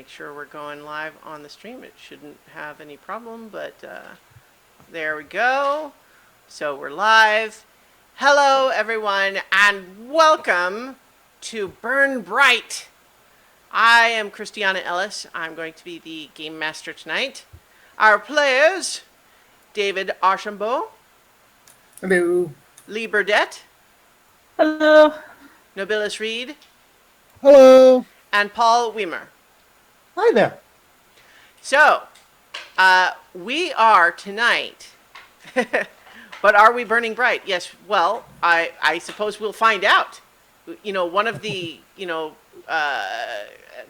make sure we're going live on the stream. It shouldn't have any problem, but there we go. So we're live. Hello, everyone, and welcome to Burn Bryte. I am Christiana Ellis. I'm going to be the game master tonight. Our players, David Archambault. Hello. Lee Burdett. Hello. Nobilis Reed. Hello. And Paul Weimer. Hi there. So, we are tonight, but are we burning bright? Yes, well, I suppose we'll find out. You know, one of the,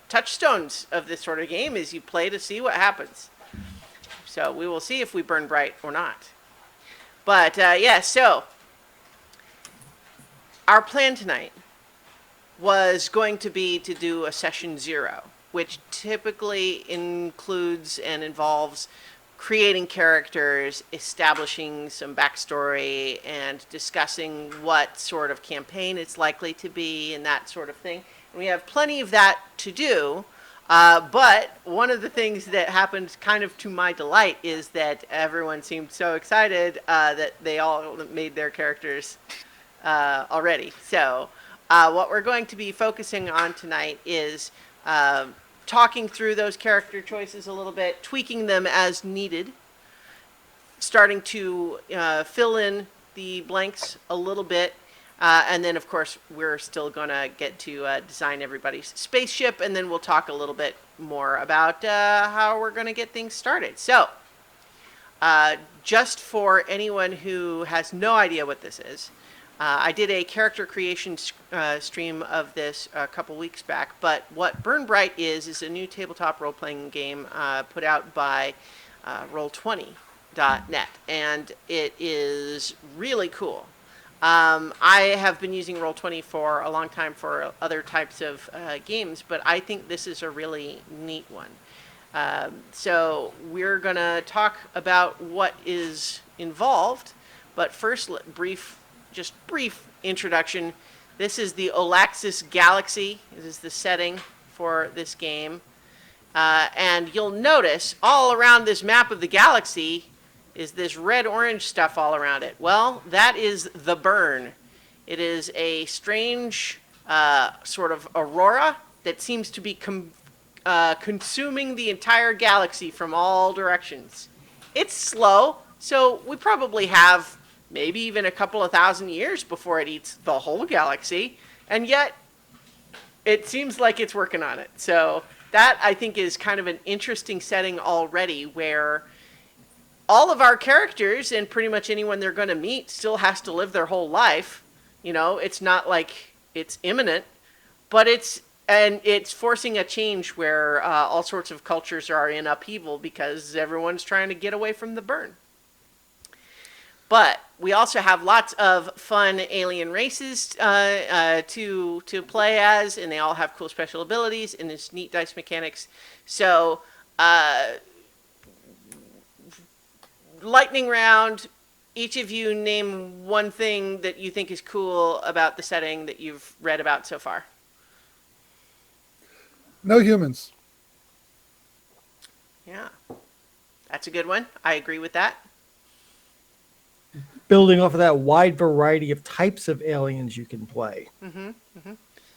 touchstones of this sort of game is you play to see what happens. So we will see if we burn bright or not. But, so our plan tonight was going to be to do a session 0, which typically includes and involves creating characters, establishing some backstory, and discussing what sort of campaign it's likely to be, and that sort of thing. And we have plenty of that to do, but one of the things that happened kind of to my delight is that everyone seemed so excited that they all made their characters already. So what we're going to be focusing on tonight is talking through those character choices a little bit, tweaking them as needed, starting to fill in the blanks a little bit, and then, of course, we're still going to get to design everybody's spaceship, and then we'll talk a little bit more about how we're going to get things started. So, just for anyone who has no idea what this is, I did a character creation stream of this a couple weeks back, but what Burn Bryte is a new tabletop role-playing game put out by Roll20.net, and it is really cool. I have been using Roll20 for a long time for other types of games, but I think this is a really neat one. So we're going to talk about what is involved, but first, brief introduction. This is the Olaxis Galaxy. This is the setting for this game. And you'll notice all around this map of the galaxy is this red-orange stuff all around it. Well, that is the burn. It is a strange sort of aurora that seems to be consuming the entire galaxy from all directions. It's slow, so we probably have maybe even a couple of thousand years before it eats the whole galaxy, and yet it seems like it's working on it. So that, I think, is kind of an interesting setting already, where all of our characters and pretty much anyone they're going to meet still has to live their whole life. You know, it's not like it's imminent, but it's forcing a change where all sorts of cultures are in upheaval because everyone's trying to get away from the burn. But we also have lots of fun alien races to play as, and they all have cool special abilities, and there's neat dice mechanics. So, lightning round, each of you name one thing that you think is cool about the setting that you've read about so far. No humans. Yeah, that's a good one. I agree with that. Building off of that wide variety of types of aliens you can play.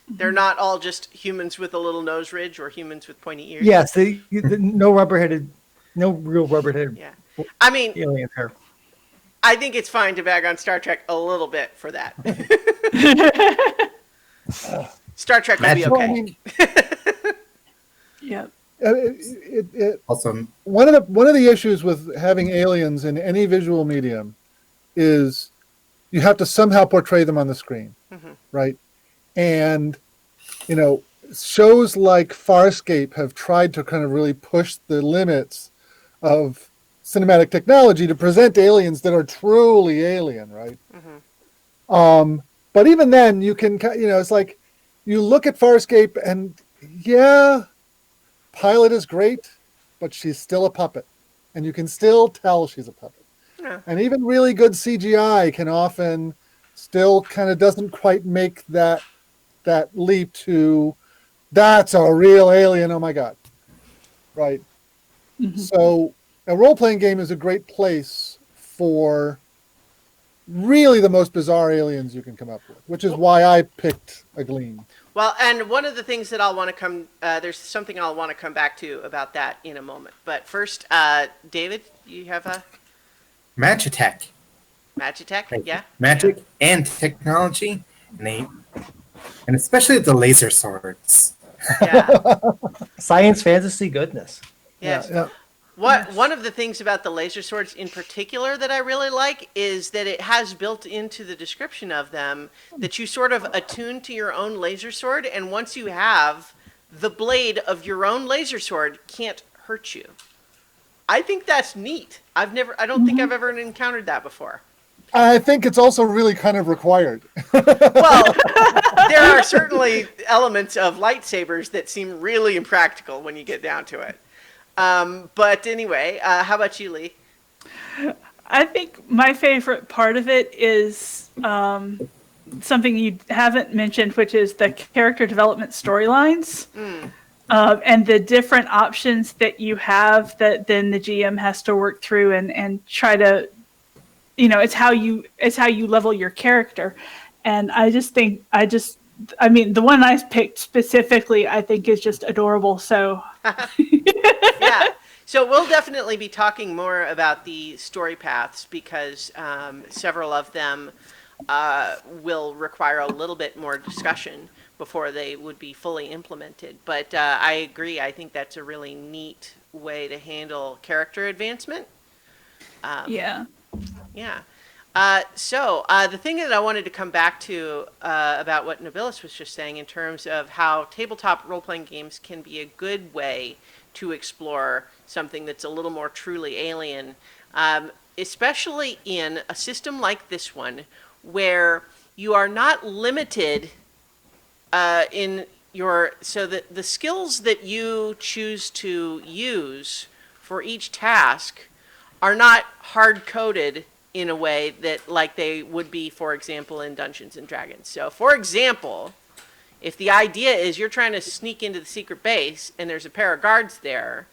They're not all just humans with a little nose ridge or humans with pointy ears. Yes, no real rubber-headed Yeah. I mean, aliens here. I think it's fine to bag on Star Trek a little bit for that. Star Trek will be okay. Yep. Awesome. One of the issues with having aliens in any visual medium is you have to somehow portray them on the screen, right? And, shows like Farscape have tried to kind of really push the limits of cinematic technology to present aliens that are truly alien, right? But even then, you can, it's like you look at Farscape and, yeah, Pilot is great, but she's still a puppet. And you can still tell she's a puppet. Yeah. And even really good CGI can often still kind of doesn't quite make that leap to, that's a real alien, oh my God. right? So a role-playing game is a great place for really the most bizarre aliens you can come up with, which is why I picked a Glean. Well, and one of the things that I'll want to there's something I'll want to come back to about that in a moment. But first, David, you have a Magitech. Magitech? Like, Yeah? magic and technology, and especially the laser swords. Yeah. Science fantasy goodness. Yes. Yeah. One of the things about the laser swords in particular that I really like is that it has built into the description of them that you sort of attune to your own laser sword, and once you have, the blade of your own laser sword can't hurt you. I think that's neat. I don't think I've ever encountered that before. I think it's also really kind of required. Well, there are certainly elements of lightsabers that seem really impractical when you get down to it. But anyway, how about you, Lee? I think my favorite part of it is something you haven't mentioned, which is the character development storylines. And the different options that you have that then the GM has to work through and try to, it's how you level your character. And I mean, the one I picked specifically, I think is just adorable. So Yeah. So we'll definitely be talking more about the story paths because several of them will require a little bit more discussion before they would be fully implemented. But I agree. I think that's a really neat way to handle character advancement. yeah. Yeah. So the thing that I wanted to come back to about what Nobilis was just saying in terms of how tabletop role-playing games can be a good way to explore something that's a little more truly alien, especially in a system like this one where you are not limited in your, so that the skills that you choose to use for each task are not hard-coded in a way that like they would be, for example, in Dungeons and Dragons. So, for example, if the idea is you're trying to sneak into the secret base and there's a pair of guards there,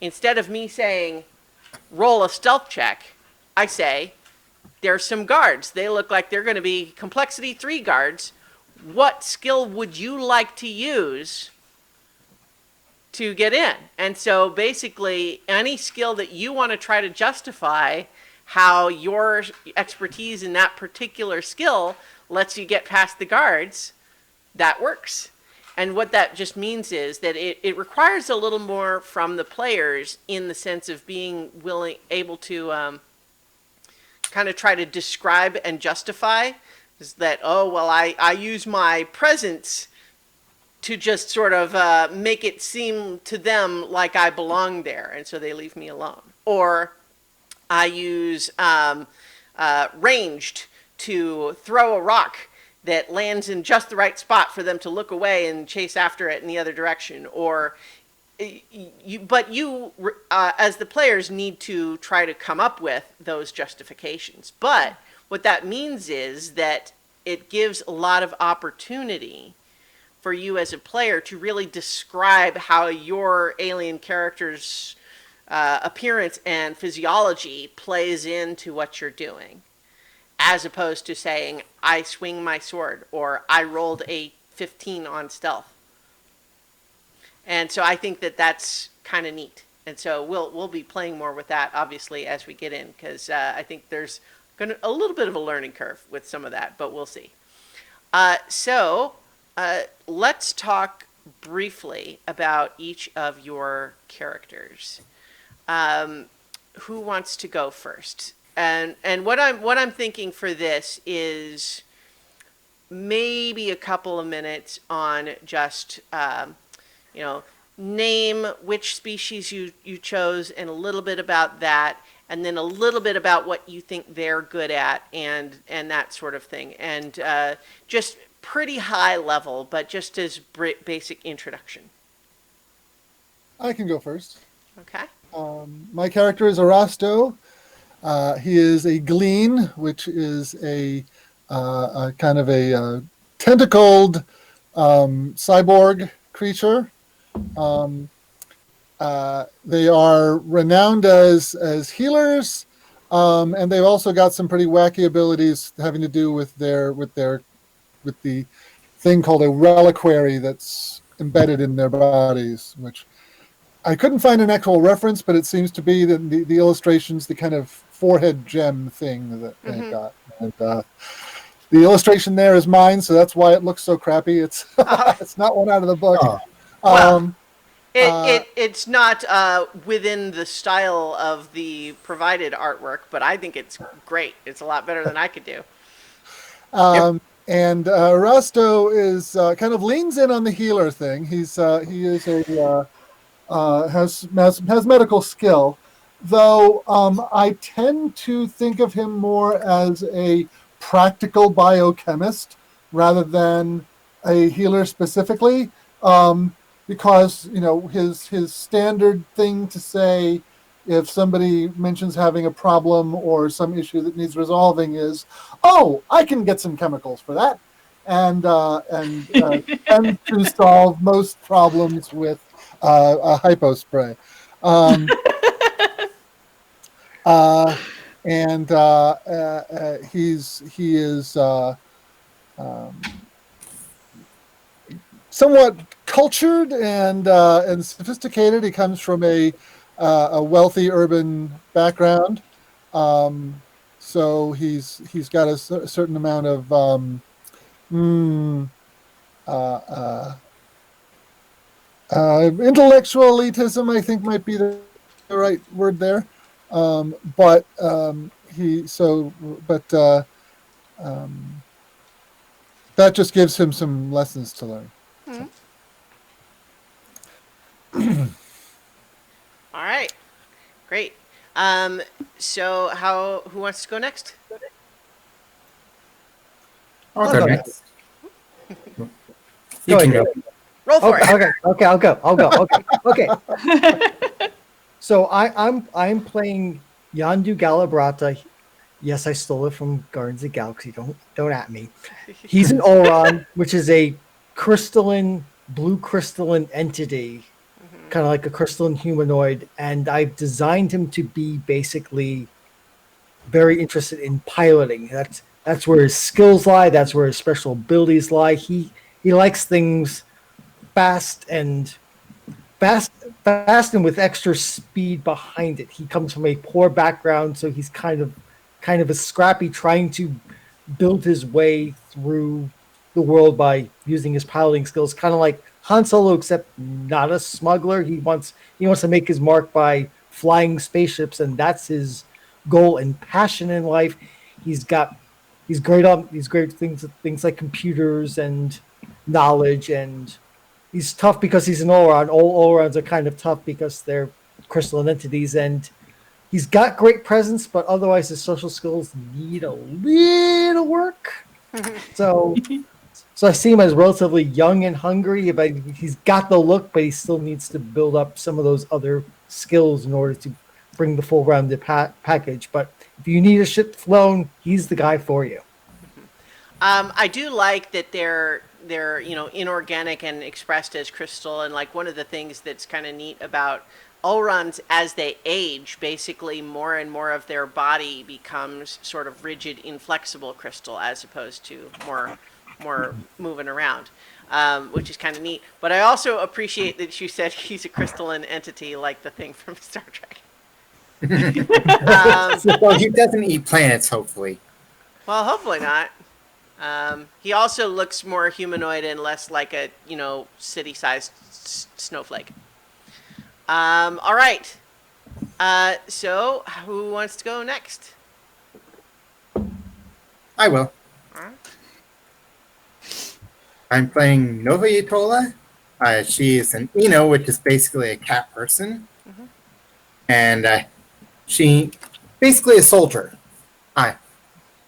instead of me saying, roll a stealth check, I say, there's some guards. They look like they're going to be complexity 3 guards. What skill would you like to use to get in? And so basically, any skill that you want to try to justify how your expertise in that particular skill lets you get past the guards, that works. And what that just means is that it requires a little more from the players in the sense of being able to kind of try to describe and justify is that, oh, well, I use my presence to just sort of make it seem to them like I belong there, and so they leave me alone. Or I use ranged to throw a rock that lands in just the right spot for them to look away and chase after it in the other direction. Or, you as the players, need to try to come up with those justifications. But what that means is that it gives a lot of opportunity for you as a player to really describe how your alien character's appearance and physiology plays into what you're doing, as opposed to saying, I swing my sword, or I rolled a 15 on stealth. And so I think that that's kind of neat. And so we'll be playing more with that, obviously, as we get in, because I think there's a little bit of a learning curve with some of that, but we'll see. So let's talk briefly about each of your characters. Who wants to go first? And what I'm thinking for this is maybe a couple of minutes on just name which species you chose and a little bit about that, and then a little bit about what you think they're good at and that sort of thing, and just pretty high level, but just as basic introduction. I can go first. Okay. My character is Arasto. He is a Glean, which is a kind of a tentacled cyborg creature. They are renowned as healers, and they've also got some pretty wacky abilities having to do with the thing called a reliquary that's embedded in their bodies, which I couldn't find an actual reference, but it seems to be the illustrations, the kind of forehead gem thing that they've got. And the illustration there is mine, so that's why it looks so crappy. It's it's not one out of the book. Oh, Um, It's not within the style of the provided artwork, but I think it's great. It's a lot better than I could do. And Rasto is kind of leans in on the healer thing. He is a has medical skill, though I tend to think of him more as a practical biochemist rather than a healer specifically, because his standard thing to say if somebody mentions having a problem or some issue that needs resolving is, "Oh, I can get some chemicals for that," and tend to solve most problems with a hypo spray. And he is somewhat cultured and sophisticated. He comes from a wealthy urban background, so he's got a certain amount of intellectual elitism, I think, might be the right word there. But that just gives him some lessons to learn. All right, great. So who wants to go next? I'll go go next. Go You can ahead. go. Roll for it. Okay, I'll go. Okay. So I'm playing Yandu Galabrata. Yes, I stole it from Guardians of the Galaxy. Don't at me. He's an Oron, which is a blue crystalline entity, kind of like a crystalline humanoid, and I've designed him to be basically very interested in piloting. That's where his skills lie. That's where his special abilities lie. He likes things fast and with extra speed behind it. He comes from a poor background, so he's kind of a scrappy, trying to build his way through the world by using his piloting skills, kind of like Han Solo, except not a smuggler. He wants to make his mark by flying spaceships, and that's his goal and passion in life. He's great things like computers and knowledge, and he's tough because he's an Oron. All Orons are kind of tough because they're crystalline entities, and he's got great presence, but otherwise his social skills need a little work. So I see him as relatively young and hungry, but he's got the look, but he still needs to build up some of those other skills in order to bring the full rounded package. But if you need a ship flown, he's the guy for you. I do like that they're inorganic and expressed as crystal, and like one of the things that's kind of neat about Olrons, as they age, basically more and more of their body becomes sort of rigid, inflexible crystal as opposed to more moving around, which is kind of neat. But I also appreciate that you said he's a crystalline entity like the thing from Star Trek. Well, he doesn't eat planets, hopefully. Well, hopefully not. He also looks more humanoid and less like a, city-sized snowflake. All right. So who wants to go next? I will. All right. I'm playing Nova Yatola. She is an Eno, which is basically a cat person. And she basically a soldier.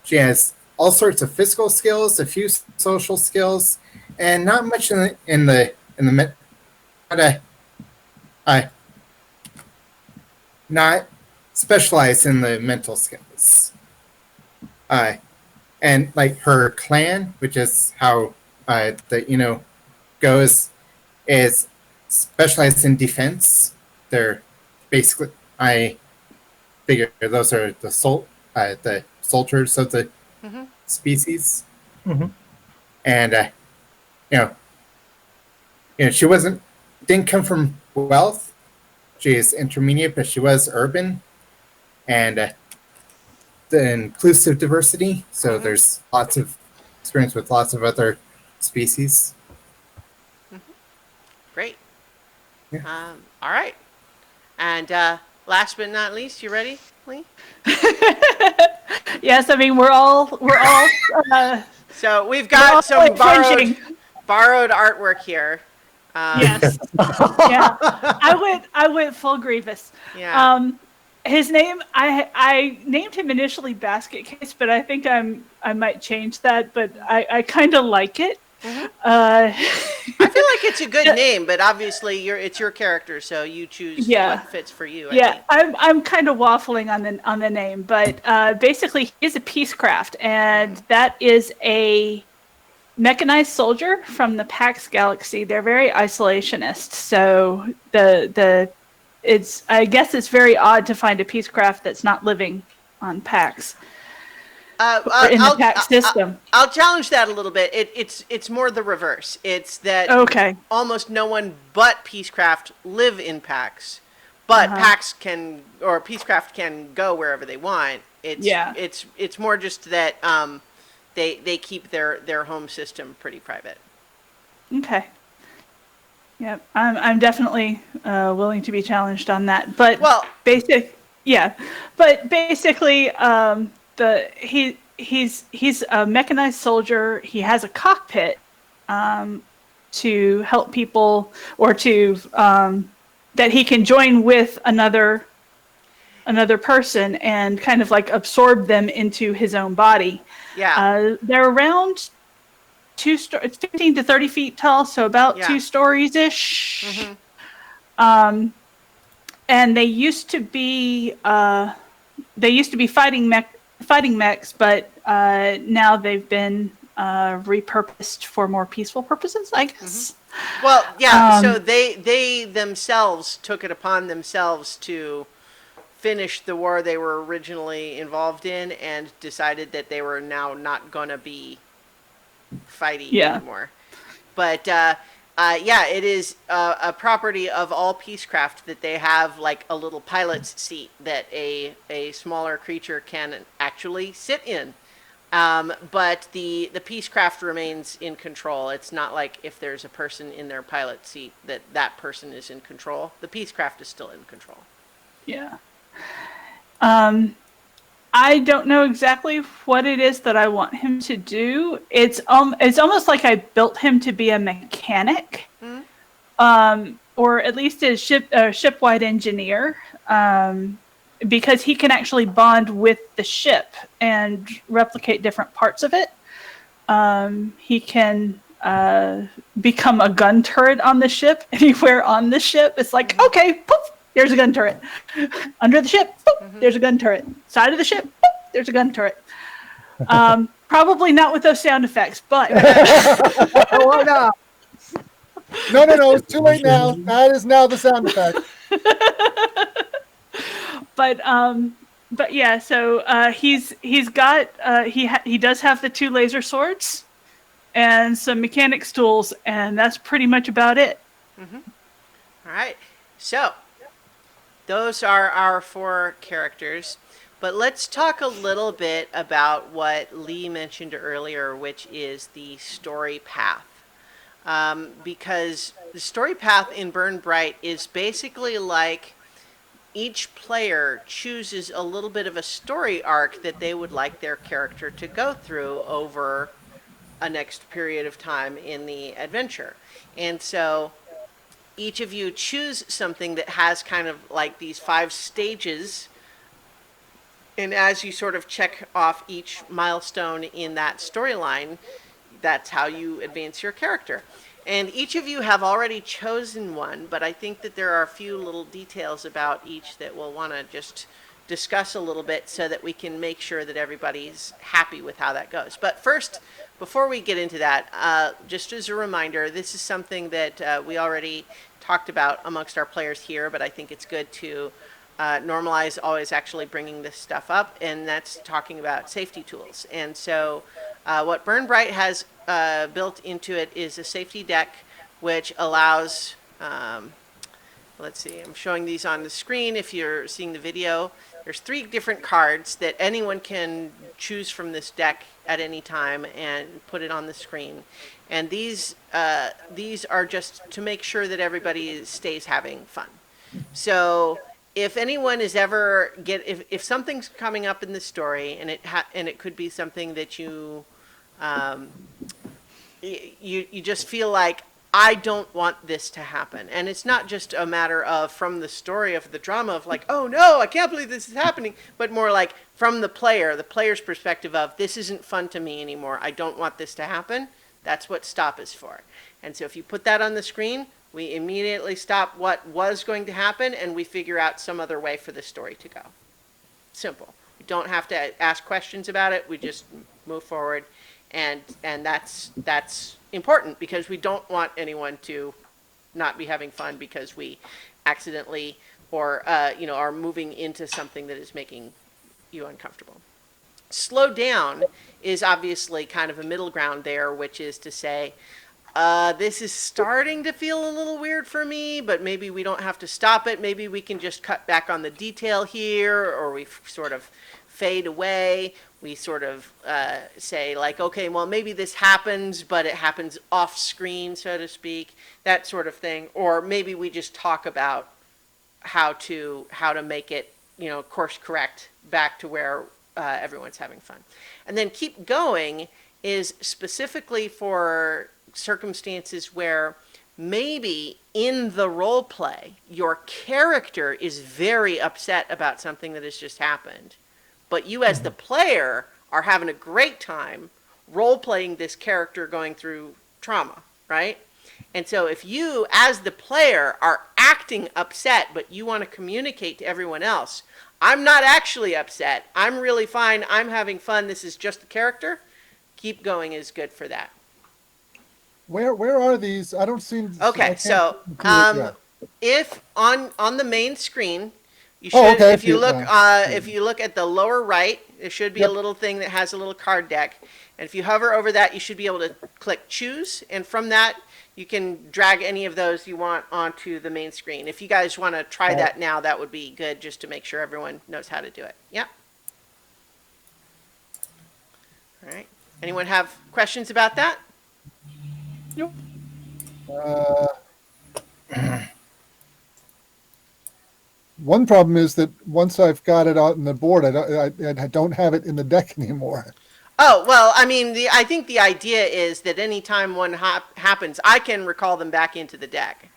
She has all sorts of physical skills, a few social skills, and not much not specialized in the mental skills. And like her clan, which is how goes, is specialized in defense. they're basically, I figure those are the soldiers of the species, Mhm. and you know, she didn't come from wealth. She is intermediate, but she was urban, and the inclusive diversity. So there's lots of experience with lots of other species. Great. Yeah. All right. And last but not least, you ready, Lee? Yes, I mean we're all So we've we're all got some infringing. borrowed artwork here. Yes. Yeah. I went full Grievous. Yeah. His name I named him initially Basket Case, but I think I might change that, but I kind of like it. I feel like it's a good name, but obviously it's your character, so you choose Yeah. what fits for you. I Yeah, think. I'm kind of waffling on the name, but basically he is a peacecraft, and that is a mechanized soldier from the Pax Galaxy. They're very isolationist, so I guess it's very odd to find a peacecraft that's not living on Pax or in the Pax system. I'll challenge that a little bit. It's more the reverse. It's that Okay. almost no one but Peacecraft live in PAX, but Peacecraft can go wherever they want. It's more just that they keep their home system pretty private. Okay. Yep, I'm definitely willing to be challenged on that. But basically, he's a mechanized soldier. He has a cockpit to help people, or to that he can join with another person and kind of like absorb them into his own body. Yeah. They're around 15 to 30 feet tall, so about 2 stories ish. And they used to be fighting mechs, but now they've been repurposed for more peaceful purposes, I guess. Well, yeah. So they themselves took it upon themselves to finish the war they were originally involved in, and decided that they were now not going to be fighty anymore. But it is a property of all Peacecraft that they have like a little pilot's seat that a smaller creature can actually sit in. But the Peacecraft remains in control. It's not like if there's a person in their pilot seat that person is in control. The Peacecraft is still in control. Yeah. I don't know exactly what it is that I want him to do. It's almost like I built him to be a mechanic, or at least a shipwide engineer, because he can actually bond with the ship and replicate different parts of it. He can become a gun turret on the ship. Anywhere on the ship, it's like, okay, poof, there's a gun turret. Under the ship, boop, there's a gun turret. Side of the ship, boop, there's a gun turret. Probably not with those sound effects, but Why not? No, it's too late now. That is now the sound effect. But yeah, so he's got he does have the 2 laser swords and some mechanics tools, and that's pretty much about it. All right, so those are our 4 characters, but let's talk a little bit about what Lee mentioned earlier, which is the story path. Because the story path in Burn Bryte is basically like each player chooses a little bit of a story arc that they would like their character to go through over a next period of time in the adventure. And so each of you choose something that has kind of like these 5 stages, and as you sort of check off each milestone in that storyline, that's how you advance your character. And each of you have already chosen one, but I think that there are a few little details about each that we'll want to just discuss a little bit so that we can make sure that everybody's happy with how that goes. But first, before we get into that, just as a reminder, this is something that we already talked about amongst our players here, but I think it's good to normalize always actually bringing this stuff up, and that's talking about safety tools. And so what Bryte has built into it is a safety deck which allows, let's see, I'm showing these on the screen if you're seeing the video. There's 3 different cards that anyone can choose from this deck at any time and put it on the screen. And these are just to make sure that everybody stays having fun. So if anyone is ever if something's coming up in the story and it could be something that you just feel like, I don't want this to happen. And it's not just a matter of from the story of the drama of like, oh no, I can't believe this is happening, but more like from the player's perspective of, this isn't fun to me anymore. I don't want this to happen. That's what stop is for. And so if you put that on the screen, we immediately stop what was going to happen and we figure out some other way for the story to go. Simple. We don't have to ask questions about it. We just move forward. And that's important because we don't want anyone to not be having fun because we accidentally or are moving into something that is making you uncomfortable. Slow down is obviously kind of a middle ground there, which is to say, this is starting to feel a little weird for me, but maybe we don't have to stop it. Maybe we can just cut back on the detail here, or we sort of fade away. We sort of say like, okay, well, maybe this happens, but it happens off screen, so to speak, that sort of thing. Or maybe we just talk about how to make it, course correct back to where everyone's having fun. And then keep going is specifically for circumstances where maybe in the role play, your character is very upset about something that has just happened. But you as the player are having a great time role-playing this character going through trauma, right? And so if you, as the player, are acting upset, but you want to communicate to everyone else, I'm not actually upset. I'm really fine. I'm having fun. This is just the character. Keep going is good for that. Where are these? I don't see. Okay, so if on the main screen, you should, okay, if you look at the lower right, there should be a little thing that has a little card deck. And if you hover over that, you should be able to click choose. And from that, you can drag any of those you want onto the main screen. If you guys want to try that now, that would be good just to make sure everyone knows how to do it. Yep. All right. Anyone have questions about that? Nope. One problem is that once I've got it out on the board, I don't have it in the deck anymore. Oh, well, I mean, I think the idea is that anytime one happens, I can recall them back into the deck.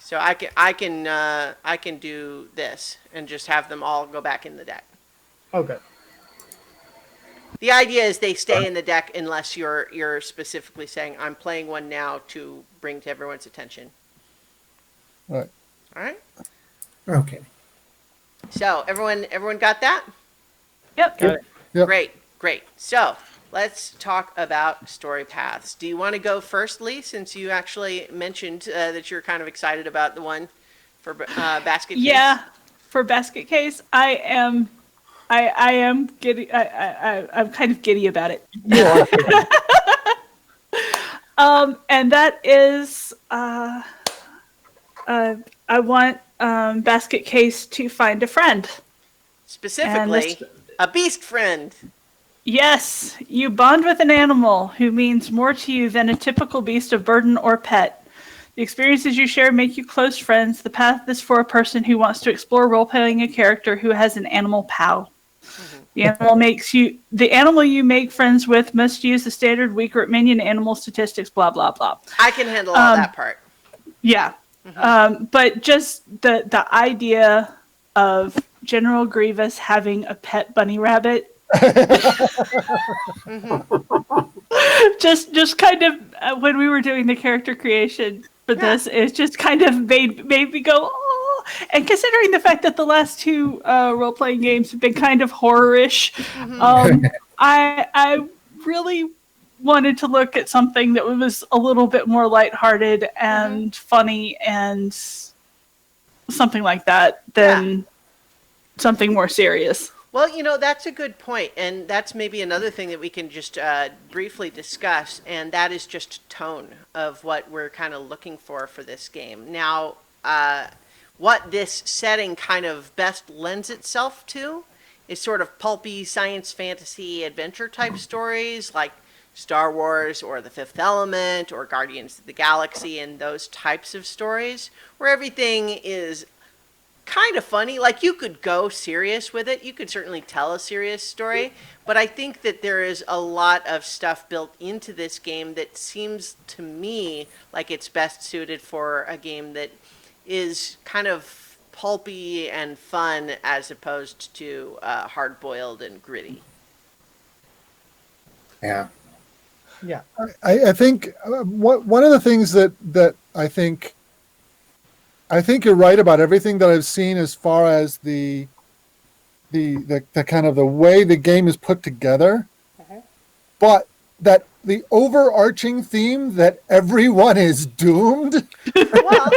So I can do this and just have them all go back in the deck. Okay. The idea is they stay in the deck unless you're specifically saying, I'm playing one now to bring to everyone's attention. All right. All right? Okay. So everyone got that? Yep. Got it. Yep. Great. So let's talk about story paths. Do you want to go first, Lee, since you actually mentioned that you're kind of excited about the one for basket case? Yeah, for basket case, I am giddy. I'm kind of giddy about it. And that is, I want basket case to find a friend. Specifically, a beast friend. Yes, you bond with an animal who means more to you than a typical beast of burden or pet. The experiences you share make you close friends. The path is for a person who wants to explore role-playing a character who has an animal pal. Mm-hmm. The animal you make friends with must use the standard weaker minion animal statistics, blah, blah, blah. I can handle all that part. Yeah. Mm-hmm. But just the idea of General Grievous having a pet bunny rabbit. just kind of when we were doing the character creation for this, it just kind of made me go, oh. And considering the fact that the last two role-playing games have been kind of horror-ish, I really wanted to look at something that was a little bit more lighthearted and funny and something like that than something more serious. Well, that's a good point, and that's maybe another thing that we can just briefly discuss, and that is just tone of what we're kind of looking for this game. Now, what this setting kind of best lends itself to is sort of pulpy science fantasy adventure type stories like Star Wars or The Fifth Element or Guardians of the Galaxy and those types of stories where everything is kind of funny. Like, you could go serious with it. You could certainly tell a serious story. But I think that there is a lot of stuff built into this game that seems to me like it's best suited for a game that is kind of pulpy and fun as opposed to hard-boiled and gritty. Yeah. Yeah. I think one of the things that I think you're right about everything that I've seen as far as the kind of the way the game is put together, but that the overarching theme that everyone is doomed. Well,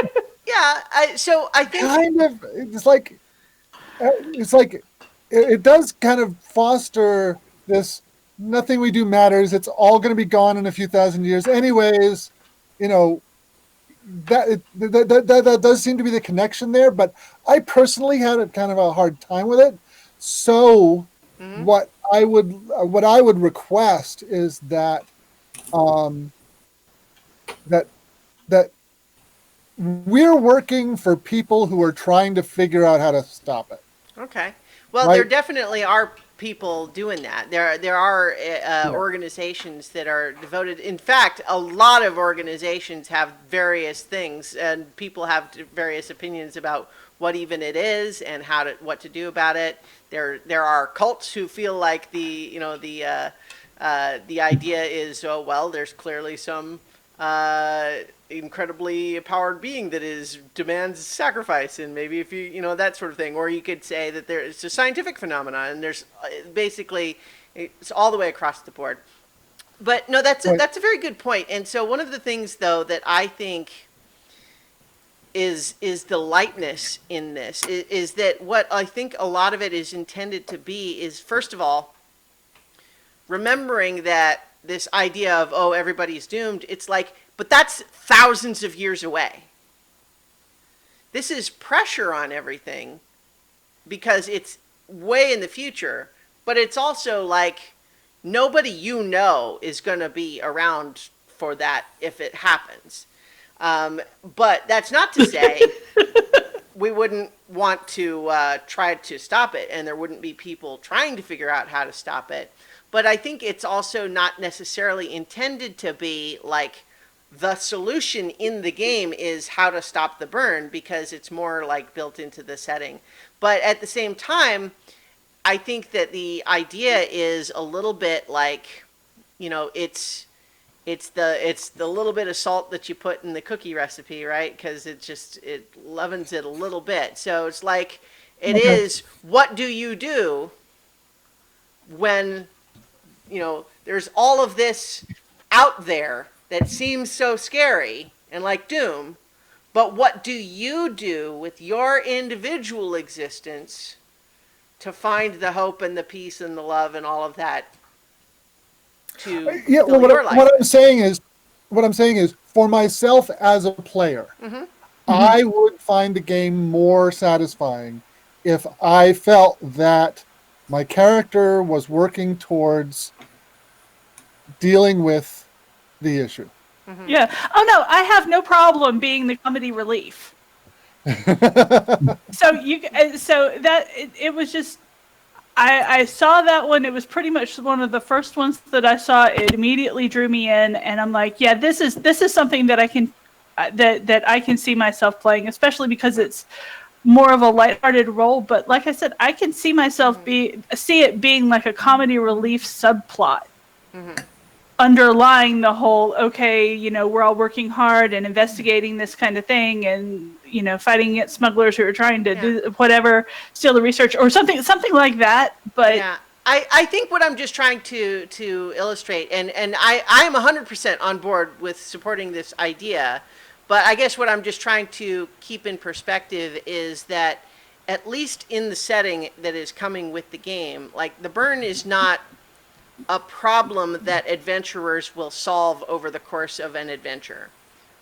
yeah. So I think Kind of, it's like it does kind of foster this. Nothing we do matters. It's all going to be gone in a few thousand years, anyways. That does seem to be the connection there, but I personally had a kind of a hard time with it. So what I would request is that that we're working for people who are trying to figure out how to stop it. Okay. Well, Right. there definitely are people doing that. There are organizations that are devoted. In fact, a lot of organizations have various things, and people have various opinions about what even it is and what to do about it. There are cults who feel like the idea is, oh well, there's clearly some incredibly powered being that demands sacrifice, and maybe if that sort of thing. Or you could say that it's a scientific phenomenon, and there's basically it's all the way across the board. But no, that's a very good point. And so one of the things though that I think is the lightness in this is that what I think a lot of it is intended to be is, first of all, remembering that this idea of, oh, everybody's doomed, it's like, but that's thousands of years away. This is pressure on everything because it's way in the future, but it's also like nobody is going to be around for that if it happens. But that's not to say we wouldn't want to try to stop it, and there wouldn't be people trying to figure out how to stop it. But I think it's also not necessarily intended to be like the solution in the game is how to stop the burn, because it's more like built into the setting. But at the same time, I think that the idea is a little bit like, it's the little bit of salt that you put in the cookie recipe, right? Because it leavens it a little bit. So it's like, it is, what do you do when, there's all of this out there that seems so scary and like doom, but what do you do with your individual existence to find the hope and the peace and the love and all of that to fill your life? What I'm saying is for myself as a player, I would find the game more satisfying if I felt that my character was working towards dealing with the issue. Yeah. Oh no, I have no problem being the comedy relief. So it was just, I saw that one. It was pretty much one of the first ones that I saw. It immediately drew me in, and I'm like, yeah, this is something that I can that I can see myself playing, especially because it's more of a lighthearted role. But like I said, I can see myself see it being like a comedy relief subplot. Underlying the whole, okay, we're all working hard and investigating this kind of thing, and fighting against smugglers who are trying to Yeah. do whatever, steal the research or something like that. But Yeah. I think what I'm just trying to illustrate, and I am 100% on board with supporting this idea, but I guess what I'm just trying to keep in perspective is that at least in the setting that is coming with the game, like the burn is not a problem that adventurers will solve over the course of an adventure,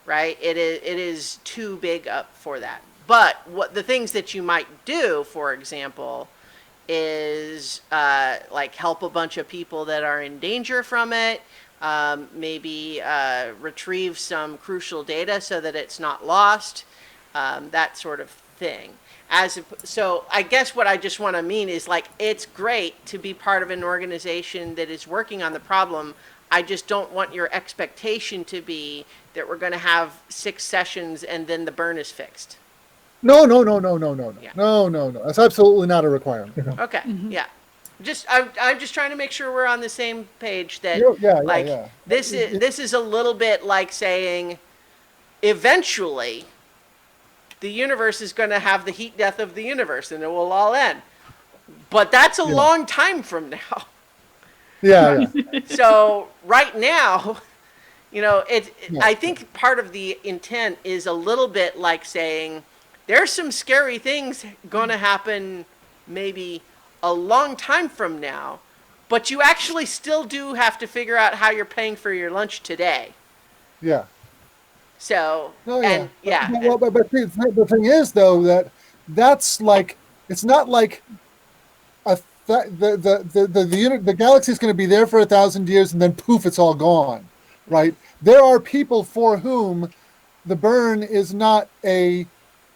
right? It is too big up for that. But what the things that you might do, for example, is like help a bunch of people that are in danger from it, maybe retrieve some crucial data so that it's not lost, that sort of thing. So I guess what I just want to mean is like it's great to be part of an organization that is working on the problem. I just don't want your expectation to be that we're going to have 6 sessions and then the burn is fixed. No. Yeah. No. That's absolutely not a requirement. Okay. Yeah. I'm just trying to make sure we're on the same page that Yeah. this is a little bit like saying eventually the universe is going to have the heat death of the universe and it will all end. But that's a long time from now. Yeah. So right now, I think part of the intent is a little bit like saying there's some scary things going to happen maybe a long time from now, but you actually still do have to figure out how you're paying for your lunch today. Yeah. So, Oh, and But the thing is, though, that's like, it's not like the galaxy is going to be there for 1,000 years and then poof, it's all gone, right? There are people for whom the burn is not a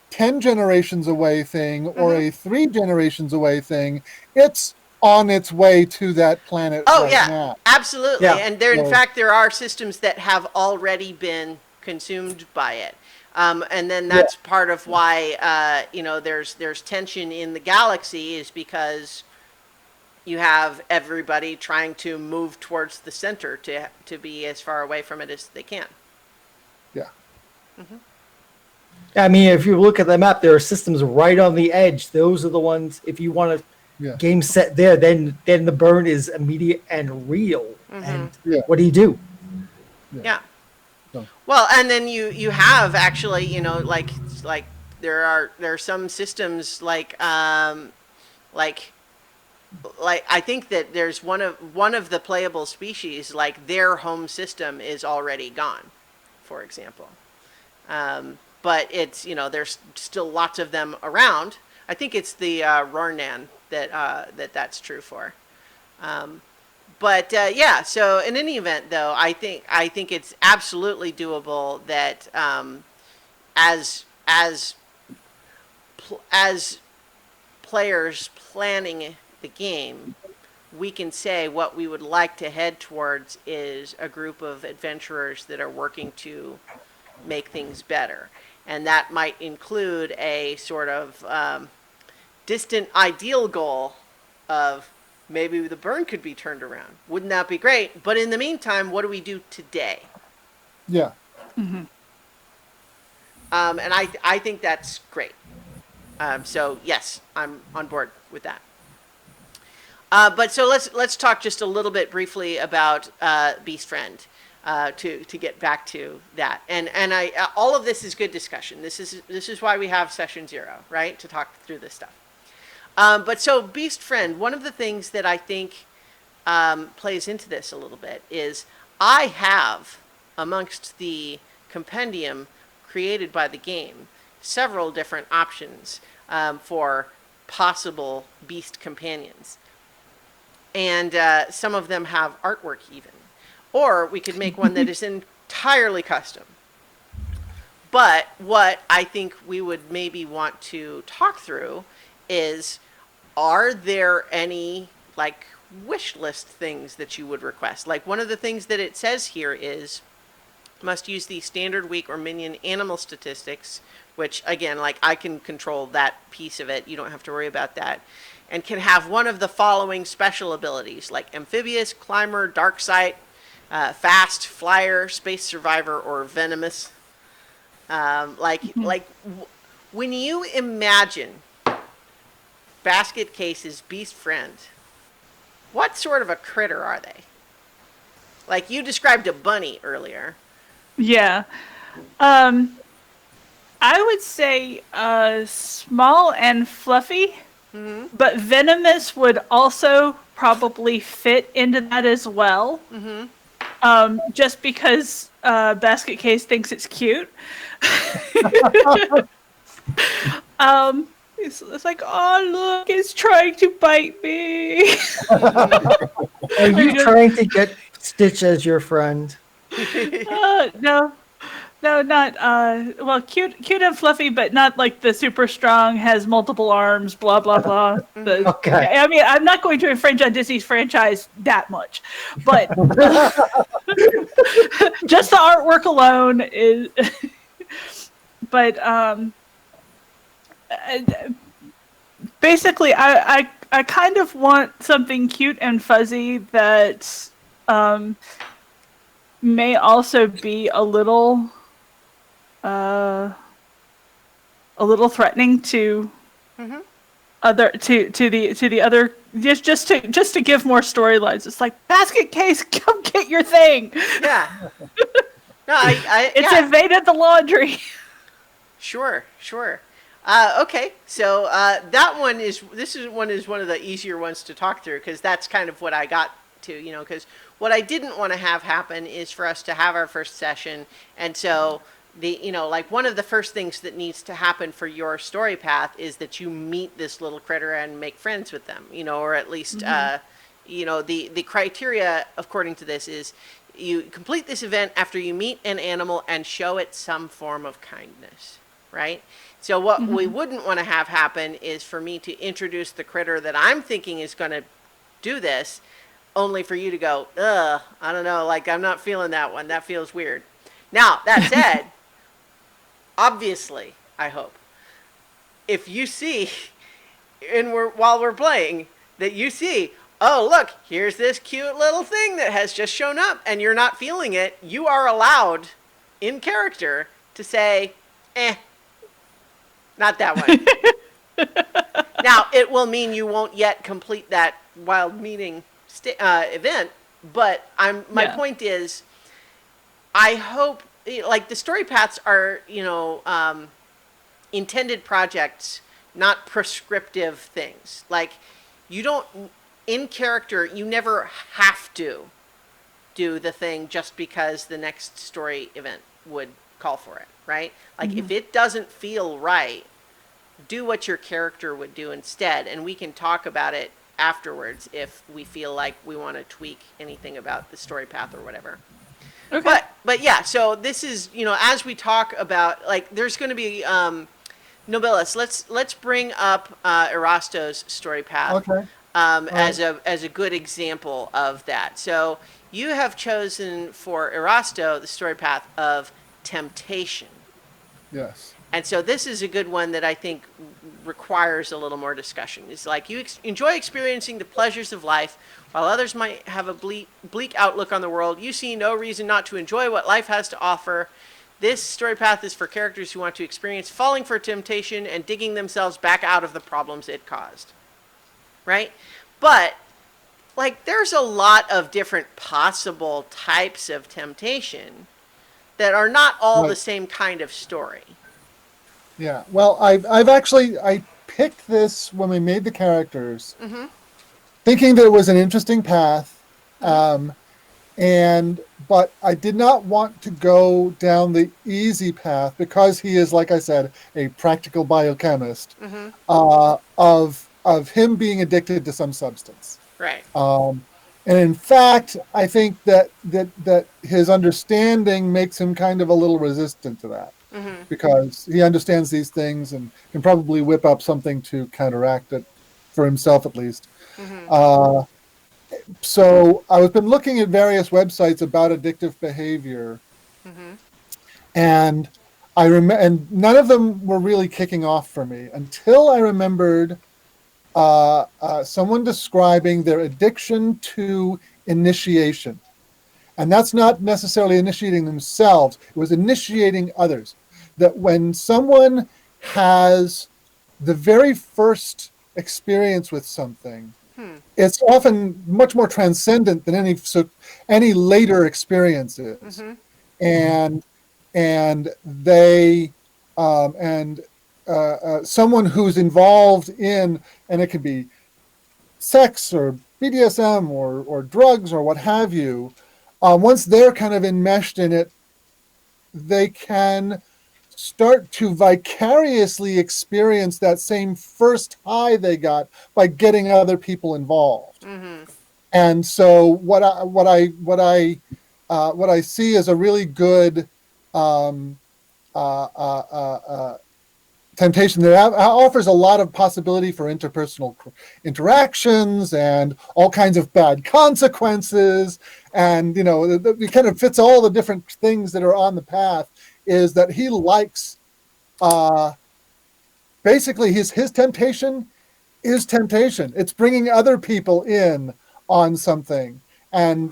10 generations away thing or a 3 generations away thing. It's on its way to that planet now. Absolutely. Yeah. And in fact, there are systems that have already been consumed by it. And then that's part of why, there's tension in the galaxy is because you have everybody trying to move towards the center to be as far away from it as they can. Yeah. I mean, if you look at the map, there are systems right on the edge. Those are the ones. If you want a game set there, then the burn is immediate and real. And what do you do? Yeah. Well, and then you have actually, like there are some systems like I think that there's one of the playable species, like their home system is already gone, for example. But it's, there's still lots of them around. I think it's the Rornan that's true for. So in any event, though, I think it's absolutely doable that as players planning the game, we can say what we would like to head towards is a group of adventurers that are working to make things better. And that might include a sort of distant ideal goal of maybe the burn could be turned around. Wouldn't that be great? But in the meantime, what do we do today? Yeah. And I think that's great. So yes, I'm on board with that. But so let's talk just a little bit briefly about Beast Friend to get back to that. And all of this is good discussion. This is why we have session 0, right? To talk through this stuff. But so Beast Friend, one of the things that I think plays into this a little bit is I have amongst the compendium created by the game several different options for possible beast companions. And some of them have artwork even. Or we could make one that is entirely custom. But what I think we would maybe want to talk through is, are there any wish list things that you would request? Like one of the things that it says here is must use the standard weak or minion animal statistics, which again, I can control that piece of it. You don't have to worry about that. And can have one of the following special abilities, like amphibious, climber, dark sight, fast, flyer, space survivor, or venomous. When you imagine Basket Case's beast friend, what sort of a critter are they? Like you described a bunny earlier. Yeah. I would say small and fluffy, but venomous would also probably fit into that as well. Just because Basket Case thinks it's cute. It's like, oh look, it's trying to bite me. Are you trying to get Stitch as your friend? No, no, not well, cute and fluffy, but not like the super strong, has multiple arms, blah blah blah. Okay. I mean, I'm not going to infringe on Disney's franchise that much, but just the artwork alone is. But basically, I kind of want something cute and fuzzy that may also be a little threatening to other to the other, just to give more storylines. It's like, Basket Case, come get your thing. Yeah. No, It's yeah. invaded the laundry. Sure. Okay, so this is one of the easier ones to talk through, because that's kind of what I got to, because what I didn't want to have happen is for us to have our first session, and so like one of the first things that needs to happen for your story path is that you meet this little critter and make friends with them, or at least, the criteria according to this is you complete this event after you meet an animal and show it some form of kindness, right? So what we wouldn't want to have happen is for me to introduce the critter that I'm thinking is going to do this, only for you to go, ugh, I don't know, like, I'm not feeling that one. That feels weird. Now, that said, obviously, I hope, if you see, while we're playing, that you see, oh, look, here's this cute little thing that has just shown up, and you're not feeling it, you are allowed, in character, to say, not that one. Now, it will mean you won't yet complete that wild meeting event, but my point is, I hope, like, the story paths are, intended projects, not prescriptive things. Like, you don't, in character, you never have to do the thing just because the next story event would call for it, right? Like, if it doesn't feel right, do what your character would do instead, and we can talk about it afterwards if we feel like we want to tweak anything about the story path or whatever. Okay. But yeah, so this is, as we talk about, like, there's going to be, Nobilis, let's bring up Erasto's story path. Okay. As a good example of that. So you have chosen for Erasto the story path of temptation. Yes. And so this is a good one that I think requires a little more discussion. It's like you enjoy experiencing the pleasures of life, while others might have a bleak outlook on the world. You see no reason not to enjoy what life has to offer. This story path is for characters who want to experience falling for temptation and digging themselves back out of the problems it caused. Right? But, like, there's a lot of different possible types of temptation that are not all Right. the same kind of story. Yeah. Well, I picked this when we made the characters, thinking that it was an interesting path, but I did not want to go down the easy path because he is, like I said, a practical biochemist, of him being addicted to some substance. Right. And in fact, I think that his understanding makes him kind of a little resistant to that, because he understands these things and can probably whip up something to counteract it for himself, at least. So I've been looking at various websites about addictive behavior, and and none of them were really kicking off for me until I remembered someone describing their addiction to initiation. And that's not necessarily initiating themselves, it was initiating others. That when someone has the very first experience with something, it's often much more transcendent than any later experiences, and they and someone who's involved in, and it could be sex or BDSM or drugs or what have you, once they're kind of enmeshed in it, they can start to vicariously experience that same first high they got by getting other people involved. And so what I see as a really good temptation that offers a lot of possibility for interpersonal interactions and all kinds of bad consequences, and it kind of fits all the different things that are on the path, is that he likes basically his temptation is temptation. It's bringing other people in on something and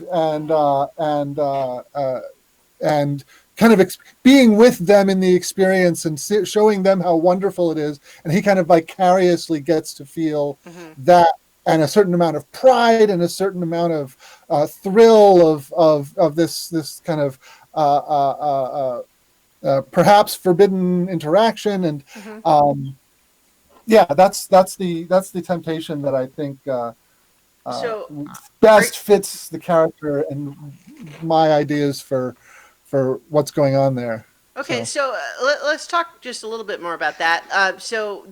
kind of being with them in the experience and showing them how wonderful it is. And he kind of vicariously gets to feel that, and a certain amount of pride and a certain amount of thrill of this kind of perhaps forbidden interaction. And that's the temptation that I think So, best fits the character and my ideas for what's going on there. okay, so let's talk just a little bit more about that. So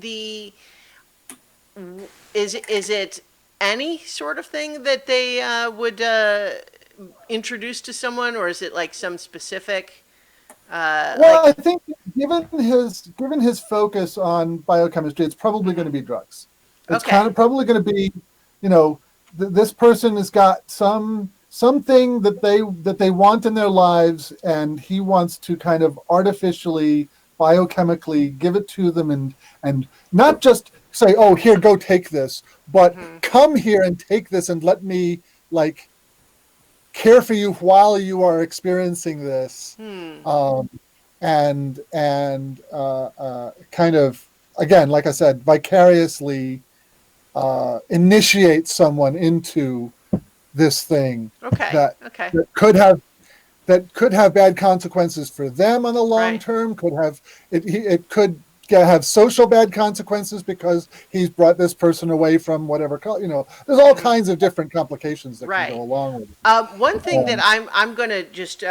is it any sort of thing that they would introduce to someone, or is it like some specific? Well, I think given his focus on biochemistry, it's probably going to be drugs. It's kind of probably going to be, this person has got something that they want in their lives, and he wants to kind of artificially, biochemically give it to them, and not just say, oh, here, go take this, but come here and take this and let me care for you while you are experiencing this. And kind of, again, like I said, vicariously initiate someone into this thing that could have bad consequences for them on the long term. It could have social bad consequences because he's brought this person away from whatever. There's all kinds of different complications that can go along with it. One thing that I'm going to just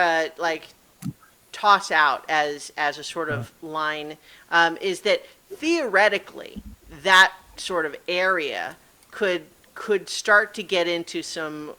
toss out as a sort of line is that theoretically that sort of area could start to get into some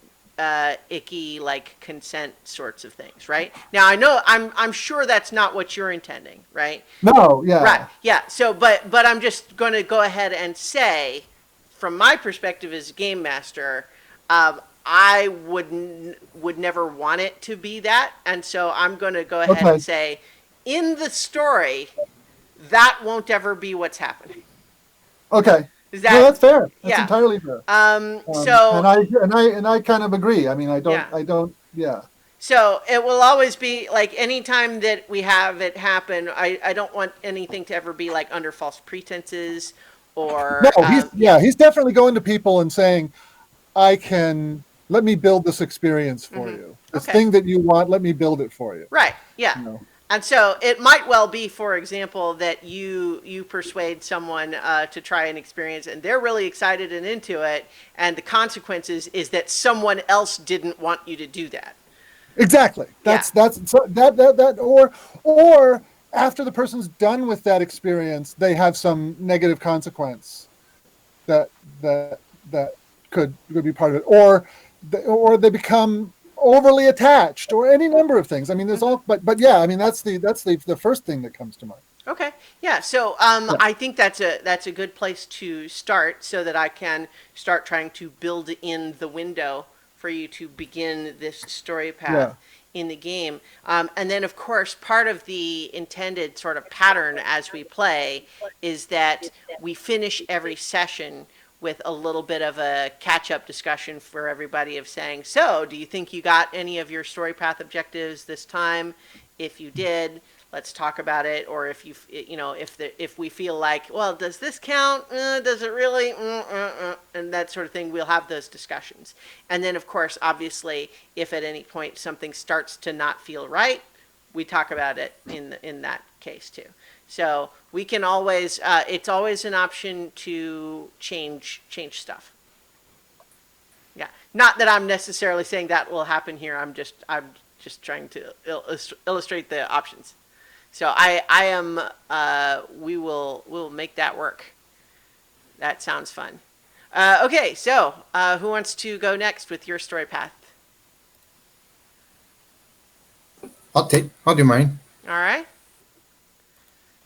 icky consent sorts of things, right? Now I know I'm sure that's not what you're intending, right? No, yeah. Right. Yeah. So but I'm just going to go ahead and say, from my perspective as game master, I would never want it to be that, and so I'm going to go ahead and say, in the story, that won't ever be what's happening. Okay. That's fair. That's entirely fair. So and I kind of agree. I mean, I don't. So it will always be any time that we have it happen, I don't want anything to ever be under false pretenses or. No, he's definitely going to people and saying, let me build this experience for you. This thing that you want, let me build it for you. Right. Yeah. And so it might well be, for example, that you persuade someone to try an experience, and they're really excited and into it, and the consequences is that someone else didn't want you to do that. Exactly. Or after the person's done with that experience, they have some negative consequence that could be part of it, or they become overly attached, or any number of things. I mean, there's all, but yeah, I mean, that's the first thing that comes to mind. Okay. Yeah. So I think that's a good place to start, so that I can start trying to build in the window for you to begin this story path in the game. And then, of course, part of the intended sort of pattern as we play is that we finish every session with a little bit of a catch-up discussion for everybody of saying, so do you think you got any of your story path objectives this time? If you did, let's talk about it. Or if if we feel like, well, does this count? Does it really? And that sort of thing. We'll have those discussions. And then, of course, obviously, if at any point something starts to not feel right, we talk about it in that case too. So we can always, it's always an option to change stuff. Yeah, not that I'm necessarily saying that will happen here. I'm just trying to illustrate the options. So we'll make that work. That sounds fun. Okay, so who wants to go next with your story path? I'll do mine. All right.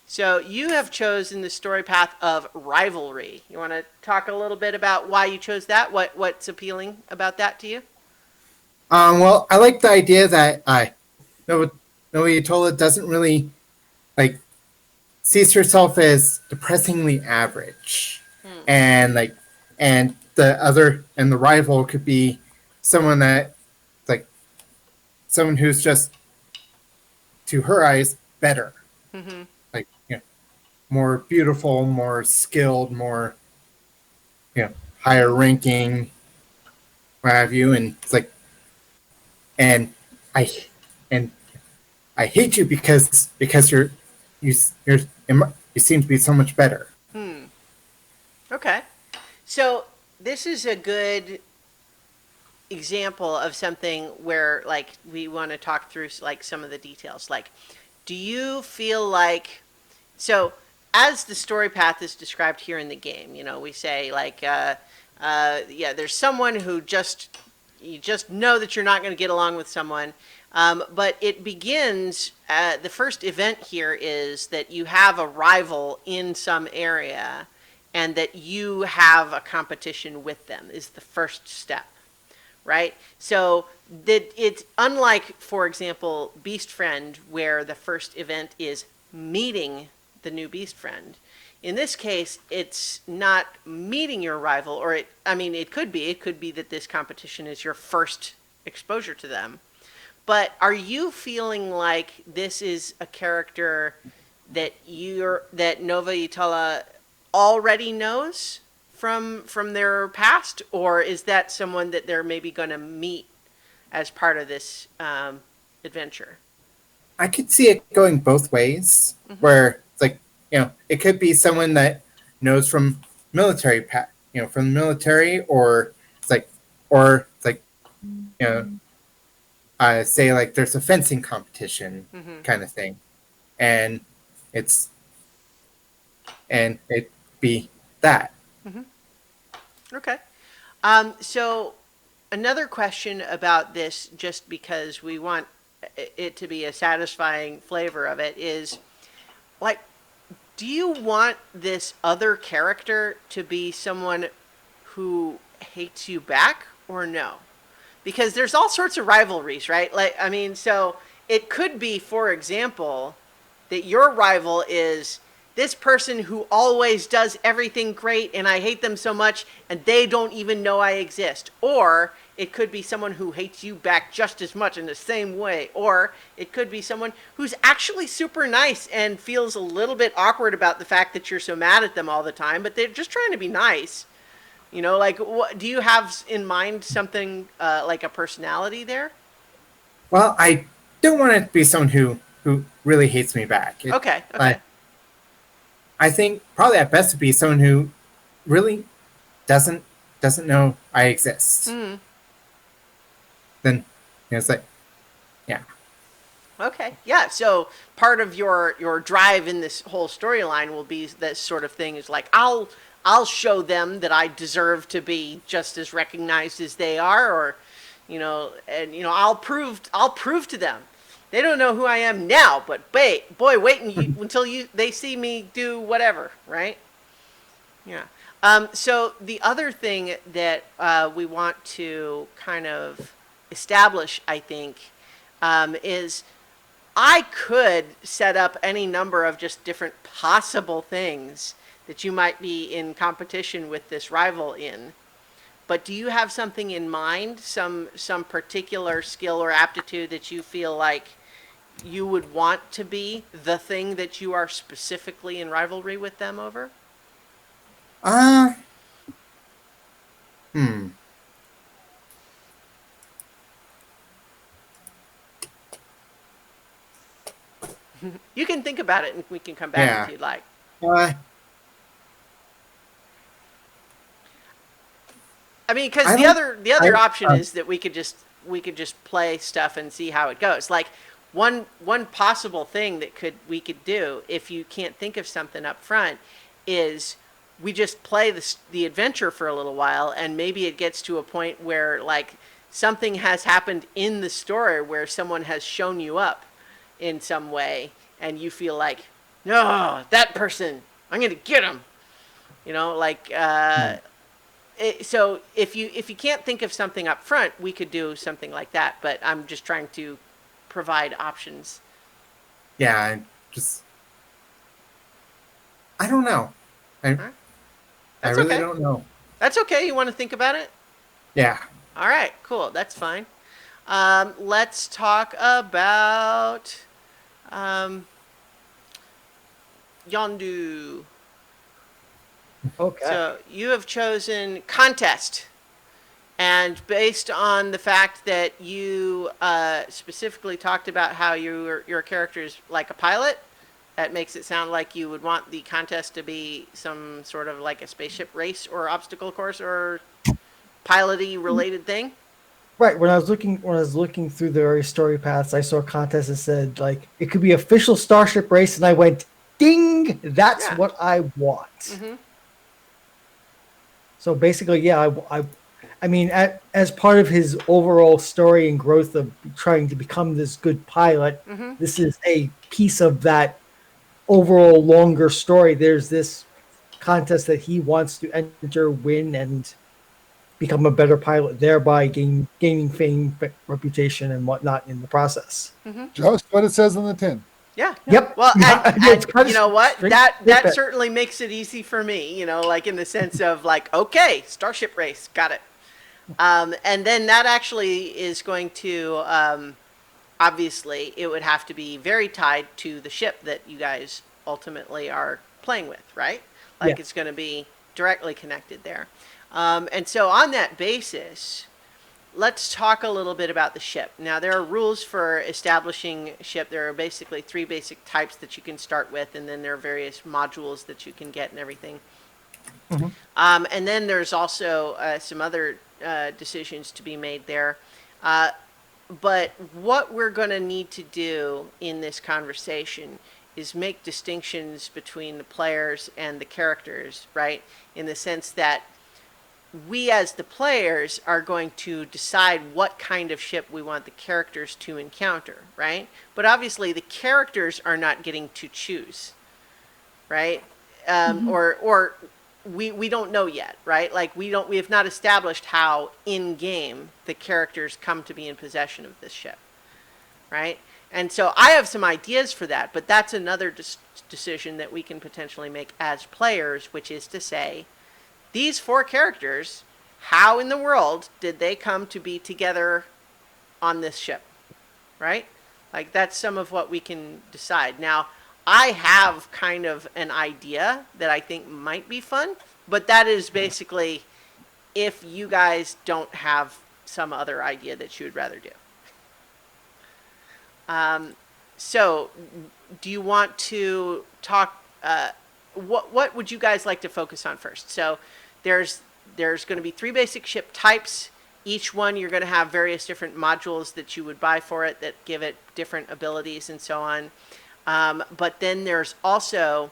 So you have chosen the story path of rivalry. You want to talk a little bit about why you chose that? What's appealing about that to you? Well, I like the idea that Nova Yutola doesn't really sees herself as depressingly average, and the rival could be someone that someone who's just, to her eyes, better, more beautiful, more skilled, more higher ranking, what have you, and it's and I and I hate you because you seem to be so much better. Okay. So this is a good example of something where we want to talk through some of the details. Do you feel like, so as the story path is described here in the game, we say there's someone who you just know that you're not going to get along with someone. But it begins, the first event here is that you have a rival in some area and that you have a competition with them is the first step, right? So that it's unlike, for example, Beast Friend, where the first event is meeting the new Beast Friend. In this case, it's not meeting your rival, or it could be that this competition is your first exposure to them. But are you feeling like this is a character that Nova Yutola already knows from their past, or is that someone that they're maybe going to meet as part of this adventure? I could see it going both ways, where it could be someone that knows from military, from the military, or say there's a fencing competition kind of thing, and it'd be that. Okay. So another question about this, just because we want it to be a satisfying flavor of it, is do you want this other character to be someone who hates you back or no? Because there's all sorts of rivalries, right? So it could be, for example, that your rival is this person who always does everything great and I hate them so much and they don't even know I exist. Or it could be someone who hates you back just as much in the same way. Or it could be someone who's actually super nice and feels a little bit awkward about the fact that you're so mad at them all the time, but they're just trying to be nice. Do you have in mind something like a personality there? Well, I don't want it to be someone who really hates me back. Okay. I think probably at best would be someone who really doesn't know I exist. Then it's yeah. Okay, yeah. So part of your drive in this whole storyline will be that sort of thing is I'll show them that I deserve to be just as recognized as they are, or I'll prove to them. They don't know who I am now, but wait until they see me do whatever, right? Yeah. So the other thing that we want to kind of establish, I think, is I could set up any number of just different possible things that you might be in competition with this rival in. But do you have something in mind, some particular skill or aptitude that you feel like you would want to be the thing that you are specifically in rivalry with them over? Uh, hmm. You can think about it and we can come back Yeah. if you'd like. Uh, I mean, because I the don't- other I- option is that we could just play stuff and see how it goes. Like one possible thing that we could do if you can't think of something up front is we just play the adventure for a little while, and maybe it gets to a point where like something has happened in the story where someone has shown you up in some way, and you feel like, no, that person, I'm gonna get him. You know, like. So if you can't think of something up front, we could do something like that. But I'm just trying to provide options. yeah, I don't know. I That's really okay. don't know. That's okay. You want to think about it? Yeah. All right, cool. That's fine. Let's talk about Yondu. Okay. So you have chosen contest. And based on the fact that you specifically talked about how your character is like a pilot, that makes it sound like you would want the contest to be some sort of like a spaceship race or obstacle course or piloty related thing. Right. When I was looking through the various story paths, I saw a contest that said like it could be official Starship race, and I went, "Ding! That's Yeah. what I want." Mm-hmm. So basically, yeah, I mean, as part of his overall story and growth of trying to become this good pilot, Mm-hmm. this is a piece of that overall longer story. There's this contest that he wants to enter, win, and become a better pilot, thereby gaining fame, reputation, and whatnot in the process. Just what it says on the tin. Yeah. Yep. Well, It's and kind you of know what? straight That snippet. certainly makes it easy for me. You know, like in the sense of like, okay, Starship race, got it. And then that actually is going to obviously it would have to be very tied to the ship that you guys ultimately are playing with, right? Like Yeah. it's going to be directly connected there. And so on that basis, let's talk a little bit about the ship. Now, there are rules for establishing a ship. There are basically 3 basic types that you can start with, and then there are various modules that you can get and everything. And then there's also some other decisions to be made there. But what we're going to need to do in this conversation is make distinctions between the players and the characters, right? In the sense that we as the players are going to decide what kind of ship we want the characters to encounter, right? But obviously the characters are not getting to choose, right? Or we don't know yet, right? Like we have not established how in game the characters come to be in possession of this ship, right? And so I have some ideas for that, but that's another decision that we can potentially make as players, which is to say, these 4 characters, how in the world did they come to be together on this ship, right? Like that's some of what we can decide. Now, I have kind of an idea that I think might be fun, but that is basically if you guys don't have some other idea that you would rather do. So, do you want to talk? What would you guys like to focus on first? So, there's going to be 3 basic ship types. Each one you're going to have various different modules that you would buy for it that give it different abilities and so on. But then there's also